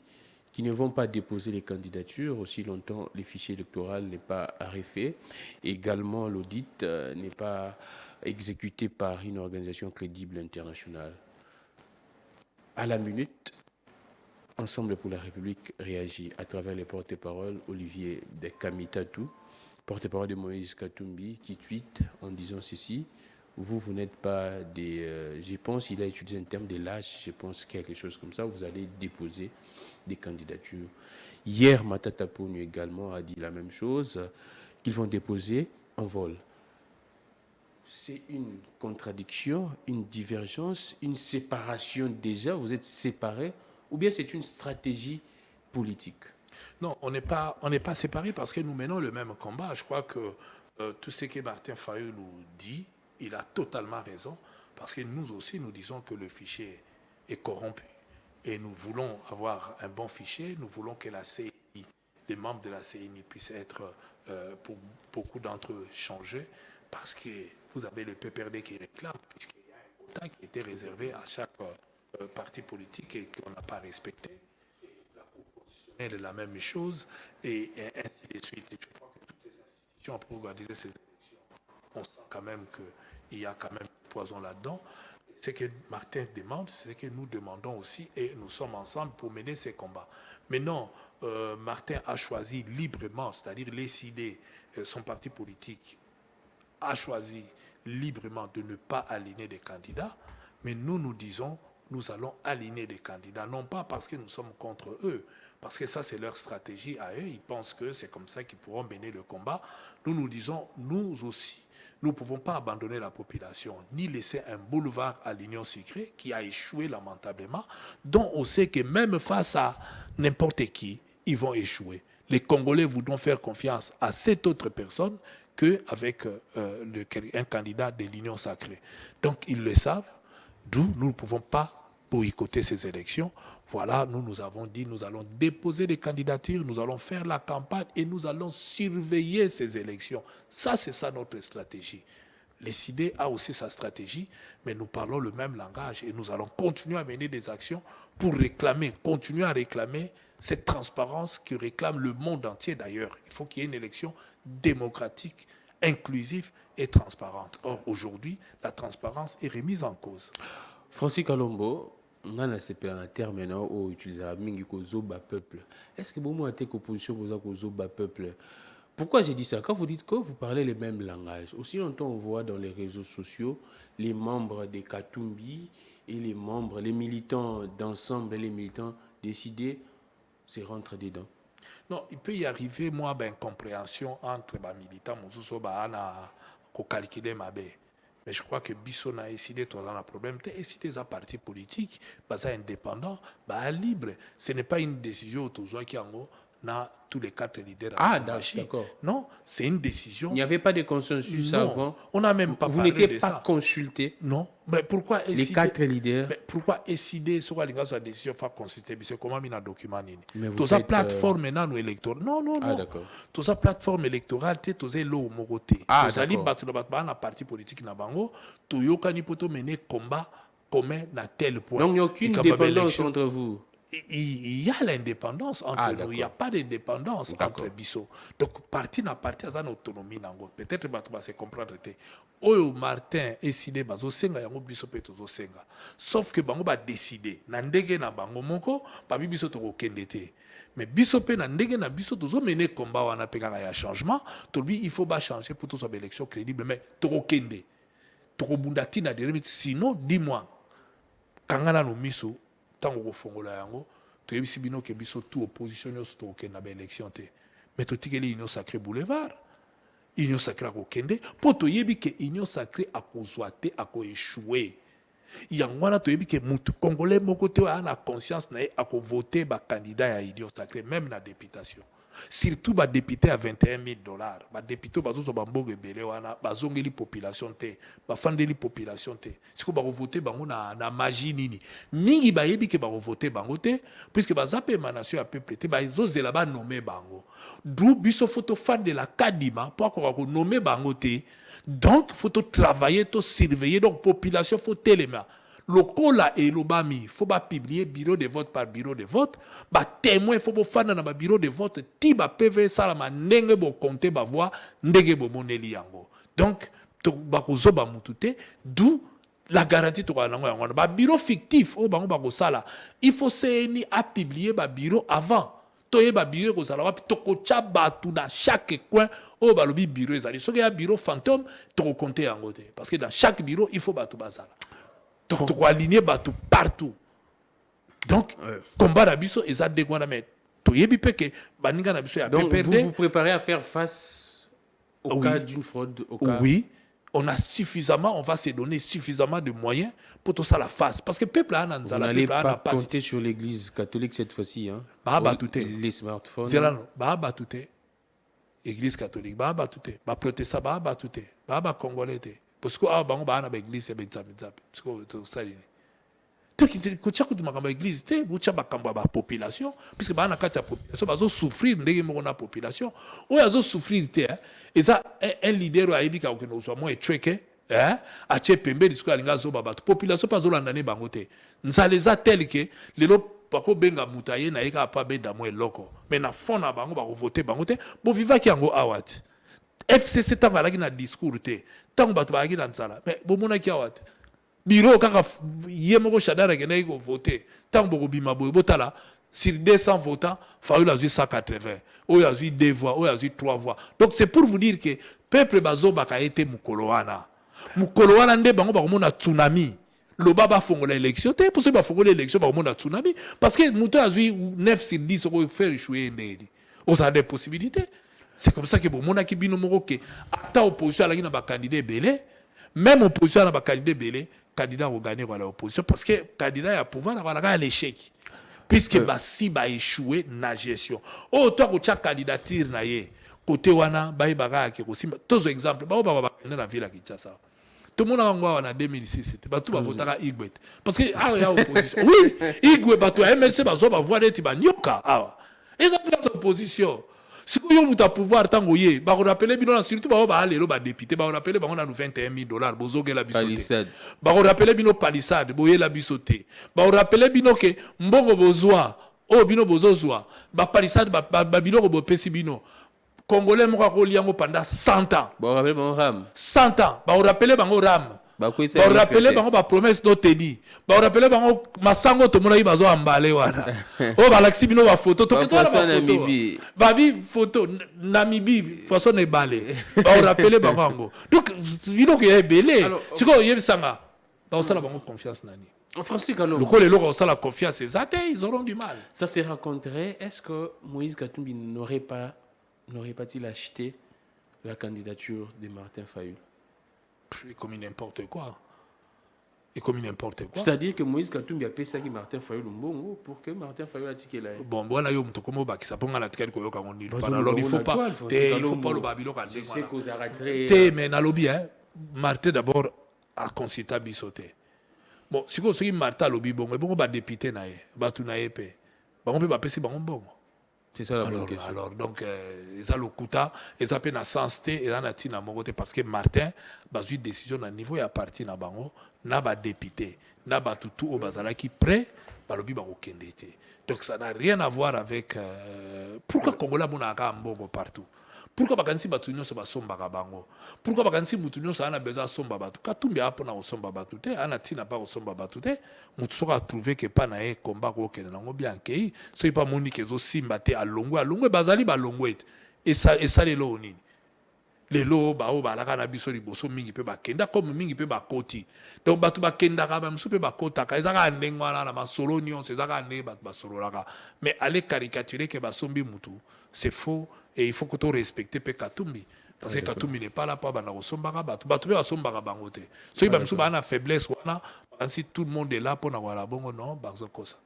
qui ne vont pas déposer les candidatures aussi longtemps le fichier électoral n'est pas refait. Également, l'audit n'est pas exécuté par une organisation crédible internationale. À la minute, Ensemble pour la République réagit à travers les porte-paroles Olivier de Kamitatou, porte-parole de Moïse Katumbi, qui tweet en disant ceci. Vous n'êtes pas des... je pense qu'il a utilisé un terme de lâche, je pense quelque chose comme ça. Vous allez déposer des candidatures. Hier, Matata Ponu également a dit la même chose, qu'ils vont déposer en vol. C'est une contradiction, une divergence, une séparation déjà. Vous êtes séparés ou bien c'est une stratégie politique? Non, on n'est pas séparés parce que nous menons le même combat. Je crois que tout ce que Martin Fayoulou dit, il a totalement raison parce que nous aussi, nous disons que le fichier est corrompu et nous voulons avoir un bon fichier. Nous voulons que la CNI, les membres de la CNI puissent être, pour beaucoup d'entre eux, changés parce que vous avez le PPRD qui réclame, puisqu'il y a un quota qui était réservé à chaque parti politique et qu'on n'a pas respecté. Et la Cour constitutionnelle est la même chose, et ainsi de suite. Et je crois que toutes les institutions pour organiser ces élections, on sent quand même qu'il y a quand même du poison là-dedans. Ce que Martin demande, c'est ce que nous demandons aussi, et nous sommes ensemble pour mener ces combats. Mais non, Martin a choisi librement, c'est-à-dire décider son parti politique a choisi librement de ne pas aligner des candidats, mais nous disons, nous allons aligner des candidats, non pas parce que nous sommes contre eux, parce que ça c'est leur stratégie à eux, ils pensent que c'est comme ça qu'ils pourront mener le combat. Nous disons, nous aussi, nous ne pouvons pas abandonner la population, ni laisser un boulevard à l'Union Sacrée qui a échoué lamentablement, dont on sait que même face à n'importe qui, ils vont échouer. Les Congolais voudront faire confiance à cette autre personne qu'avec un candidat de l'Union Sacrée. Donc ils le savent, d'où nous ne pouvons pas boycotter ces élections. Voilà, nous avons dit, nous allons déposer des candidatures, nous allons faire la campagne et nous allons surveiller ces élections. Ça, c'est ça notre stratégie. L'ESID a aussi sa stratégie, mais nous parlons le même langage et nous allons continuer à mener des actions pour réclamer, continuer à réclamer cette transparence que réclame le monde entier d'ailleurs. Il faut qu'il y ait une élection démocratique, inclusive et transparente. Or, aujourd'hui, la transparence est remise en cause. Francis Kalombo, on a un terme maintenant où utiliser mingi kozoba peuple. Est-ce que vous avez une opposition kozoba peuple? Pourquoi j'ai dit ça? Quand vous dites que vous parlez le même langage, aussi longtemps on voit dans les réseaux sociaux les membres des Katumbi et les membres, les militants d'ensemble et les militants décidés se rentrent dedans. Non, il peut y arriver, moi, incompréhension entre les militants, qui calculer ma baie. Mais je crois que Bissot a décidé, toi, un problème. Tu as décidé des partis politiques, indépendants, libre. Ce n'est pas une décision qui en tous les 4 leaders. Ah, d'accord. Non, c'est une décision. Il n'y avait pas de consensus avant. On n'a même pas Vous parlé de ça. n'étiez pas consulté. Non, mais pourquoi les 4 leaders? Mais pourquoi décider sur la décision faire consulter? C'est comment il y a un document. Mais toute sa plateforme maintenant électorale. Non. Ah, d'accord. Toute sa plateforme électorale, tu es l'eau au côté. Ah, d'accord. Un parti politique na bango, tu yokani poto mener combat commun à tel point. Donc il n'y a aucune dépendance entre vous. Il y a l'indépendance entre nous. Il n'y a pas d'indépendance entre Bissot. Donc, parti n'a parti à autonomie. Peut-être que tu vas se comprendre. Oyo Martin décidé bazo senga yango Bissot peut tozo senga. Sauf que bango ba décider. Na ndenge na bango moko, ba Bissot to kendete. Mais Bissot pe na ndenge na Bissot tozo mener combat wana pekaka ya changement. Tolbi il faut ba changer pour toute élection crédible. Mais to kende. To bundati na deremi. Sinon, dis-moi, kangana no miso. Tant au fongola yango to yebisi bino ke biso tout opposition nyonso to okenda ba élection te mais to tikeli Union Sacrée boulevard Union Sacrée ko kende po to yebi ke Union Sacrée akozwa te ako échouer yango wana to yebi ke mutu congolais moko te a la conscience na ako voter ba candidat ya Union Sacrée même la députation Surtout les députés à 21 000 $. Les députés qui sont bambouge belé wana, bazongeli population te, bafandeli population te. Si vous voter bango na magie nini. Mingi ba yebi ke ba voter bango te, puisque bazape émanation à peuple te, ba zozela ba nommer bango. D'où biso photo fan de la Kadima pour qu'on nommer bango te. Donc faut travailler, faut surveiller, donc population faut téléma. Lokola et l'obami, il faut publier bureau de vote par bureau de vote. Ba témoin, il faut faire dans le bureau de vote. Ti ba PV salama nenge bo compter ba voix ndenge bo moneli yango. Donc to ba kozo ba mutute, d'où la garantie to kanango yango. Ba bureau fictif o bango ba ko sala. Il faut seni à publier ba bureau avant. Toye ba bureau ko sala wapi to ko chaba tout dans chaque coin o ba lobi bureau ezali. Soki ya bureau fantôme to ko compter yango te parce que dans chaque bureau il faut ba tout bazala. Donc, tu dois aligner partout. Donc, combat d'Abisso, ils ont des guanamets. Donc, vous vous préparez à faire face au cas d'une fraude Oui, on va se donner suffisamment de moyens pour tout ça la face. Parce que le peuple a Vous n'allez pas compter sur l'église catholique cette fois-ci. Hein? Les smartphones. Église catholique, protestant, congolais. Parce que l'église est l'église population puisque la population souffrir la population ou souffrir un leader a dit population pas zolandane bangote nzaleza tel que bako benga mutaye na eka pa benda mo eloko mais na fond na bango bako voter bangote bo vivaki yango awat FCC tangalaki na discours te tango bato balaki na nzala mais bomonaki awat biro kaka yemoko shadara ke na eko voter tango boko bima boye botala sur 200 votants Fayoul a eu 180 oyo a eu 2 voix oyo a eu 3 voix donc c'est pour vous dire que peuple bazo baka été mukolo wana nde bango bako mona tsunami loba ba fongola élection te pour ça ba fongola élection ba mona tsunami parce que muto a eu 9 sur 10 ko faire échouer ndedi on a des possibilités. C'est comme ça que bon mona ki bino moko ke ata opposition ala ki na ba candidat belé même opposition na ba candidat belé candidat au gagner à l'opposition parce que candidat ya pouvoir na ba l'échec puisque basi ba échouer na gestion oh toi ko tcha candidature na ye côté wana ba ibaka ke ko simba tous exemple ba ba candidat na ville ya Kinshasa. Tout le monde a en 2006, c'était pas tout va voter à Igwe. Parce que ah, il y a opposition. Oui, Igwe, bah toi, MLC, bah ça va voir des tibans nyoka. Ah, et ça fait opposition. Si vous avez pouvoir, tant que vous bah on rappelle bien surtout bah aller le député, bah on rappelle bah on a nous 21 000 $, bozo la bisoté. Bah on rappelle bien palissade, boye la bisoté. Bah on rappelle bien que mbongo bozoa, oh bino bozozoa, bah palissade bah bino bo pesi bino. Congolais moko koliango pendant 100 ans. Ba rappelé bango ram. 100 ans. Ba rappelé bango ram. Ba rappelé bango ba promesse no teni. Ba rappelé bango masango to mona ibazo ambale wana. O ba laxi bino ba photo to ketwa ba photo. Ba bi photo Namibie façon ne balé. Ba rappelé bango. Donc bino que est belé. Siko yebisanga. Ba osala bango confiance nani. En français quand le col on sala confiance les athées, ils auront du mal. Ça se raconterait est-ce que Moïse Katumbi n'aurait-il acheté la candidature de Martin Fayoul? Comme n'importe quoi. Et comme n'importe quoi. C'est-à-dire que Moïse Katumbi a payé ça qui Martin Fayoul mbongo pour que Martin Fayoul a tiqué là. Bon, voilà, yo mtoko ba qui ça ponga la ticket ko yoka on dit. Alors il faut pas le babilo quand c'est cause arrêter. Té mais na lobby hein. Martin d'abord a consulté bisoté. Bon, si ko soki Martin lobby bongo ba député na ye, ba tu na ye pe. Ba on peut ba pesi bango bongo. C'est ça la bonne question. Alors, donc, ils ont le quota, ils ont la sensité, ils ont la tina mogote parce que Martin, a eu une décision à niveau, il a parti na bango, n'a pas député, n'a pas tout au bazala qui prêt, par le biba au kendete. Donc, ça n'a rien à voir avec. Pourquoi Congolais a un bongo partout? Pourquoi bakansi batunyo so basomba bango? Pourquoi bakansi mutunyo so ana besoin somba batu? Katumbi apo na somba batu te, ana tina pa somba batu te. Mutu soka trouver que pa na e combat ko kene nango bien kei, so ipa moni ke zo simba te alongwe bazali balongwe et ça les lo nini. Les lo ba o balaka na biso liboso mingi pe bakenda comme mingi pe bakoti. Donc batu bakenda ka ba msu pe bakota ka ezaka ndengwa na masolo nyonso ezaka ndenge batu basolo laka. Mais aller caricaturer que basombi mutu, c'est faux. Et il faut que tu respectes Katumbi. Parce que Katumbi n'est pas là pour avoir sombara batu. Batu be sombara bangote. So il y a une faiblesse si tout le monde est là pour avoir la bonne non, bazo kosa.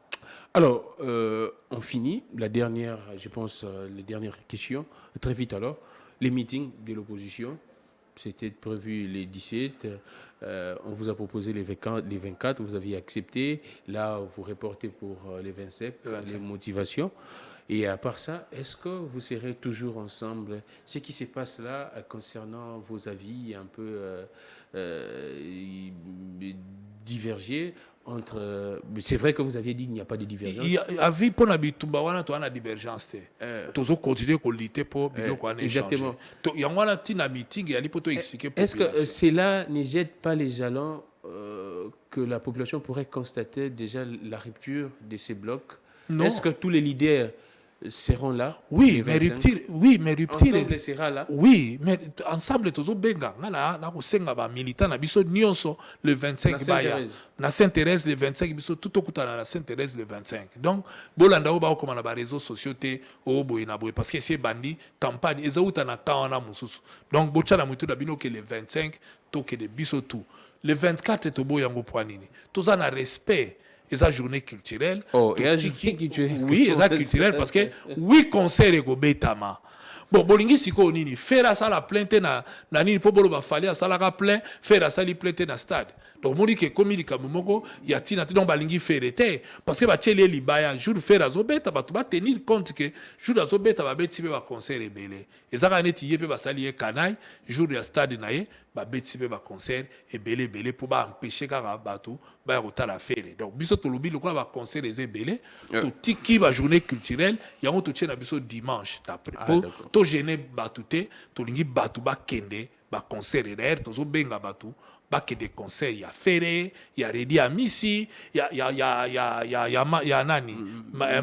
Alors, on finit. La dernière, je pense, les dernières questions. Très vite alors. Les meetings de l'opposition, c'était prévu les 17. On vous a proposé les 24, vous aviez accepté. Là, vous reportez pour les 27, les motivations. Et à part ça, est-ce que vous serez toujours ensemble? Ce qui se passe là concernant vos avis un peu divergés entre... c'est vrai que vous aviez dit qu'il n'y a pas de divergence. Avis pour Nabitumba, on a une divergence. Tous continuer à lutter pour exactement. Il y a un meeting, il faut expliquer. Est-ce que cela ne jette pas les jalons que la population pourrait constater déjà la rupture de ces blocs? Non. Est-ce que tous les leaders seront là? Oui, mais rupture, ensemble sera là. Oui, mais ensemble tous benga ngana na kusenga ba militant na biso nyonso le 25 baya na Sainte-Thérèse le 25 biso tout okutana na Sainte-Thérèse le 25. Donc bolanda o ba ko na ba réseaux sociaux te o boye na boye parce que c'est bandi campagne ezauta na tawana mususu. Donc bocha na mutu da bino que le 25 to que de biso tout. Le 24 to boyango poanini. Tous en respect et sa journée culturelle. Oh, et la journée culturelle. Oui, et ça culturelle parce que oui, concert et gobetama. Bon, bolingi siko nini, faire ça la plainte na nini po bolo ba fali ça la plainte, faire ça li plainte na stade. Donc moni que comme il kamomoko ya tina donc balingi faire été parce que ba tchele libaya jour faire azobeta ba ba tenir compte que jour azobeta ba beti pe ba concert ebele. Et ça kaneti ye pe ba sali e kanai jour ya stade na ye ba beti pe ba concert ebele pour ba empêcher kaka bato ba kotala faire. Donc biso to lobi lokola ba concert ebele to tiki ba journée culturelle ya on to tchena biso dimanche d'après to gêner batu te to lingi batu ba kende ba concert d'ailleurs to zo benga batu ba que des concerts ya Ferré ya Redi Amisi ya nani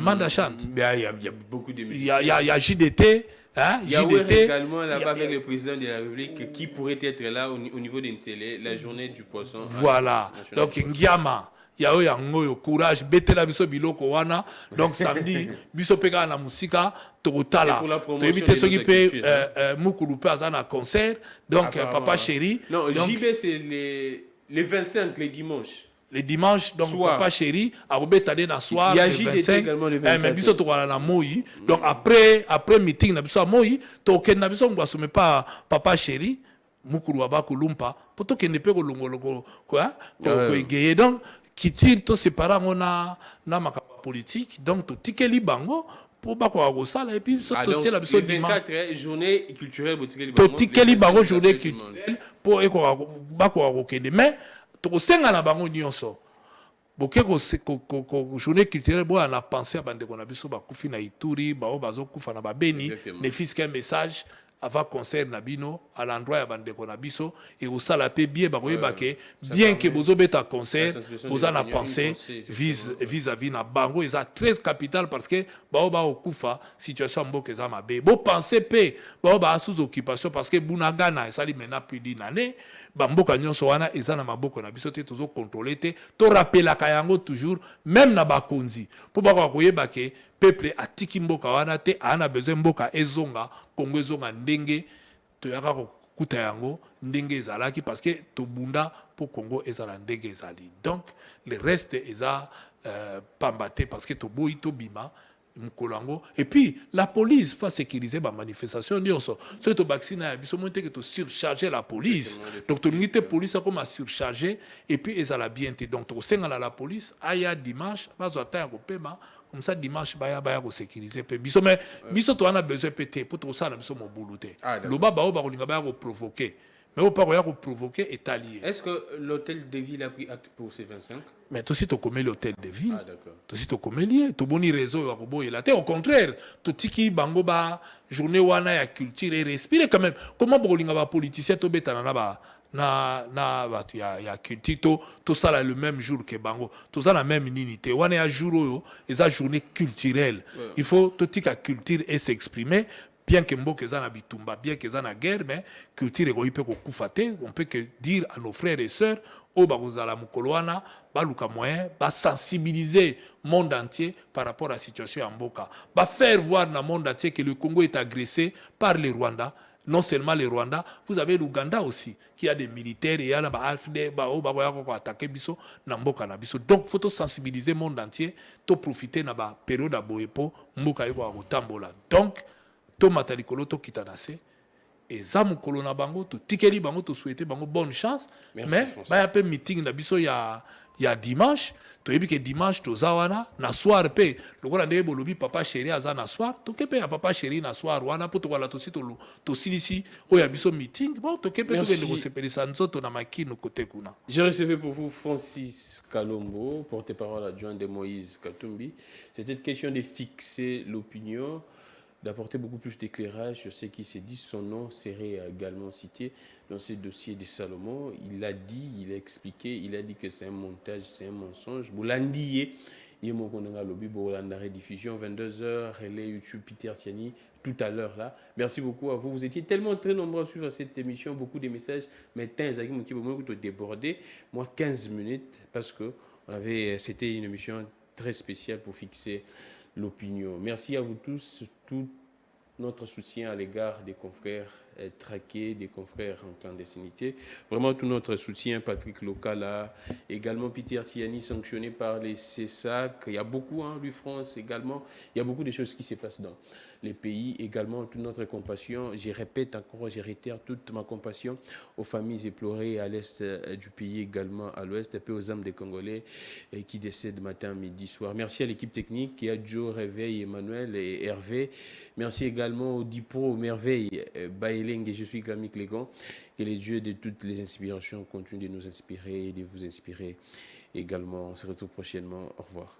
Manda chante il y a beaucoup d'émissions. Il y a JDT. Hein, il y a également là-bas avec le président de la République qui pourrait être là au niveau d'Intélé, la journée du poisson. Voilà. Donc Ngiama ya oyo yango courage betela biso biloko wana donc samedi biso peka na musika tokotala to éviter ceux qui peut mukulu pe azana concert donc papa chéri non donc, JB c'est les 25 les dimanches. Les dimanches, donc soir. Papa chéri, à Robetade dans soir, il y a le JDT 25, également le 24. Mais biso to wala na Moyi. Donc après meeting na biso à Moyi, to ken na biso ngwa somme pas Papa chéri, mukuru wa bakulumpa, poto ken ne pe ko longolo quoi, ko egeye donc qui tire to séparant na makapa politique, donc to tikeli bango pour ba ko sala et puis so to tela biso dimanche. 24 journée culturelle botikeli bango. To tikeli bango journée culturelle pour eko ba ko kende mais tokosenga na bango nyonso boke ko journée culturelle bo na penser bande ko na biso ba kufi na Ituri ba o bazo kufa na babeni ne fiske un message avant concert na bino à l'endroit ya bande ko na biso et au sala pe bien ba koyeba ke bien que bozo beta concert boza na penser vis-à-vis na bango eza très capital parce que ba o kufa situation mboka eza mabe bo penser pe ba o sous occupation parce que bunagana esali mena plus d'une année ba mboka nyonso wana eza na maboko na biso te tozo contrôler te to rappela kayango toujours même na bakonzi po ba ko koyeba ke peuple atiki mboka wana te ana besoin mboka ezonga Congo ezonga ndenge to yaka kuta yango ndenge ezalaki parce que to bunda pour Congo ezala ndenge ezali donc le reste eza pambaté parce que to boyi to bima mkolango et puis la police va sécuriser ba manifestation nyonso so to vacciner ya biso monte que to surcharger la police donc to ngite police comme a surcharger et puis ezala bien te donc to senga la police aya dimanche bazo ataya ko pema comme ça dimanche baya ko sécuriser pe biso mais biso to ana besoin pété pour to ça na biso mo buluté lo baba o ba ko linga baya ko provoquer mais au pas ko provoquer étalier. Est-ce que l'hôtel de ville a pris acte pour ces 25? Mais tout si to comme l'hôtel de ville. Ah d'accord. Tout si to comme lié, to boni réseau ya ko boye la au contraire, to tiki bango ba journée wana ya culture et respirer quand même. Comment bo linga ba politicien to betana na ba na batu ya culture to ça le même jour que bango to ça la même unité wana ya jour oyo eza journée culturelle il faut to tika culture et s'exprimer bien que mboka eza na bitumba bien que eza na guerre mais culture eko ipe ko kufate on peut que dire à nos frères et sœurs o bakozala mukolo wana baluka moyen ba sensibiliser monde entier par rapport à la situation ya mboka ba faire voir na monde entier que le Congo est agressé par le Rwanda Non seulement le Rwanda, vous avez l'Ouganda aussi, qui a des militaires et il y a la AFD, attaquer biso, namboka na biso. Donc, il faut sensibiliser le monde entier, to profiter de la période à Boepo, mboka yoko agotambola. Donc, to matalikolo to kitanase, et za mukolo na bango, to tikeli bango, to souhaiter bango bonne chance. Merci, mais, François. il y a un meeting na biso, il y a dimanche, to yebi que dimanche to zawana na soir pe lokola ndenge bolobi papa chéri aza na soir to kepe ya papa chéri na soir wana po to wala to si to silisi o ya biso meeting bon to kepe to kende ko sepelisa nzoto na makino kote kuna. J'ai recevé pour vous Francis Kalombo, porte-parole adjoint de Moïse Katumbi. C'était une question de fixer l'opinion, d'apporter beaucoup plus d'éclairage sur ce qui se dit. Son nom serait également cité dans ce dossier de Salomon. Il l'a dit, il a expliqué, il a dit que c'est un montage, c'est un mensonge. Boulandiye, la rediffusion, 22h, relais YouTube, Peter Tiani, tout à l'heure là. Merci beaucoup à vous. Vous étiez tellement très nombreux à suivre cette émission, beaucoup de messages. Mais débordé, moi 15 minutes, parce que c'était une émission très spéciale pour fixer l'opinion. Merci à vous tous, tout notre soutien à l'égard des confrères traqués, des confrères en clandestinité. Vraiment tout notre soutien, Patrick Lokala, également Peter Tiani, sanctionné par les CESAC. Il y a beaucoup, lui France également, il y a beaucoup de choses qui se passent dans les pays. Également toute notre compassion, je répète encore, je réitère toute ma compassion aux familles éplorées à l'est du pays, également à l'ouest, et puis aux âmes des Congolais qui décèdent matin, midi, soir. Merci à l'équipe technique, qui a Joe, Réveil, Emmanuel et Hervé. Merci également au Dipro, Merveille, Baéleng, et je suis Gamik Légan. Que les dieux de toutes les inspirations continuent de nous inspirer et de vous inspirer également. On se retrouve prochainement. Au revoir.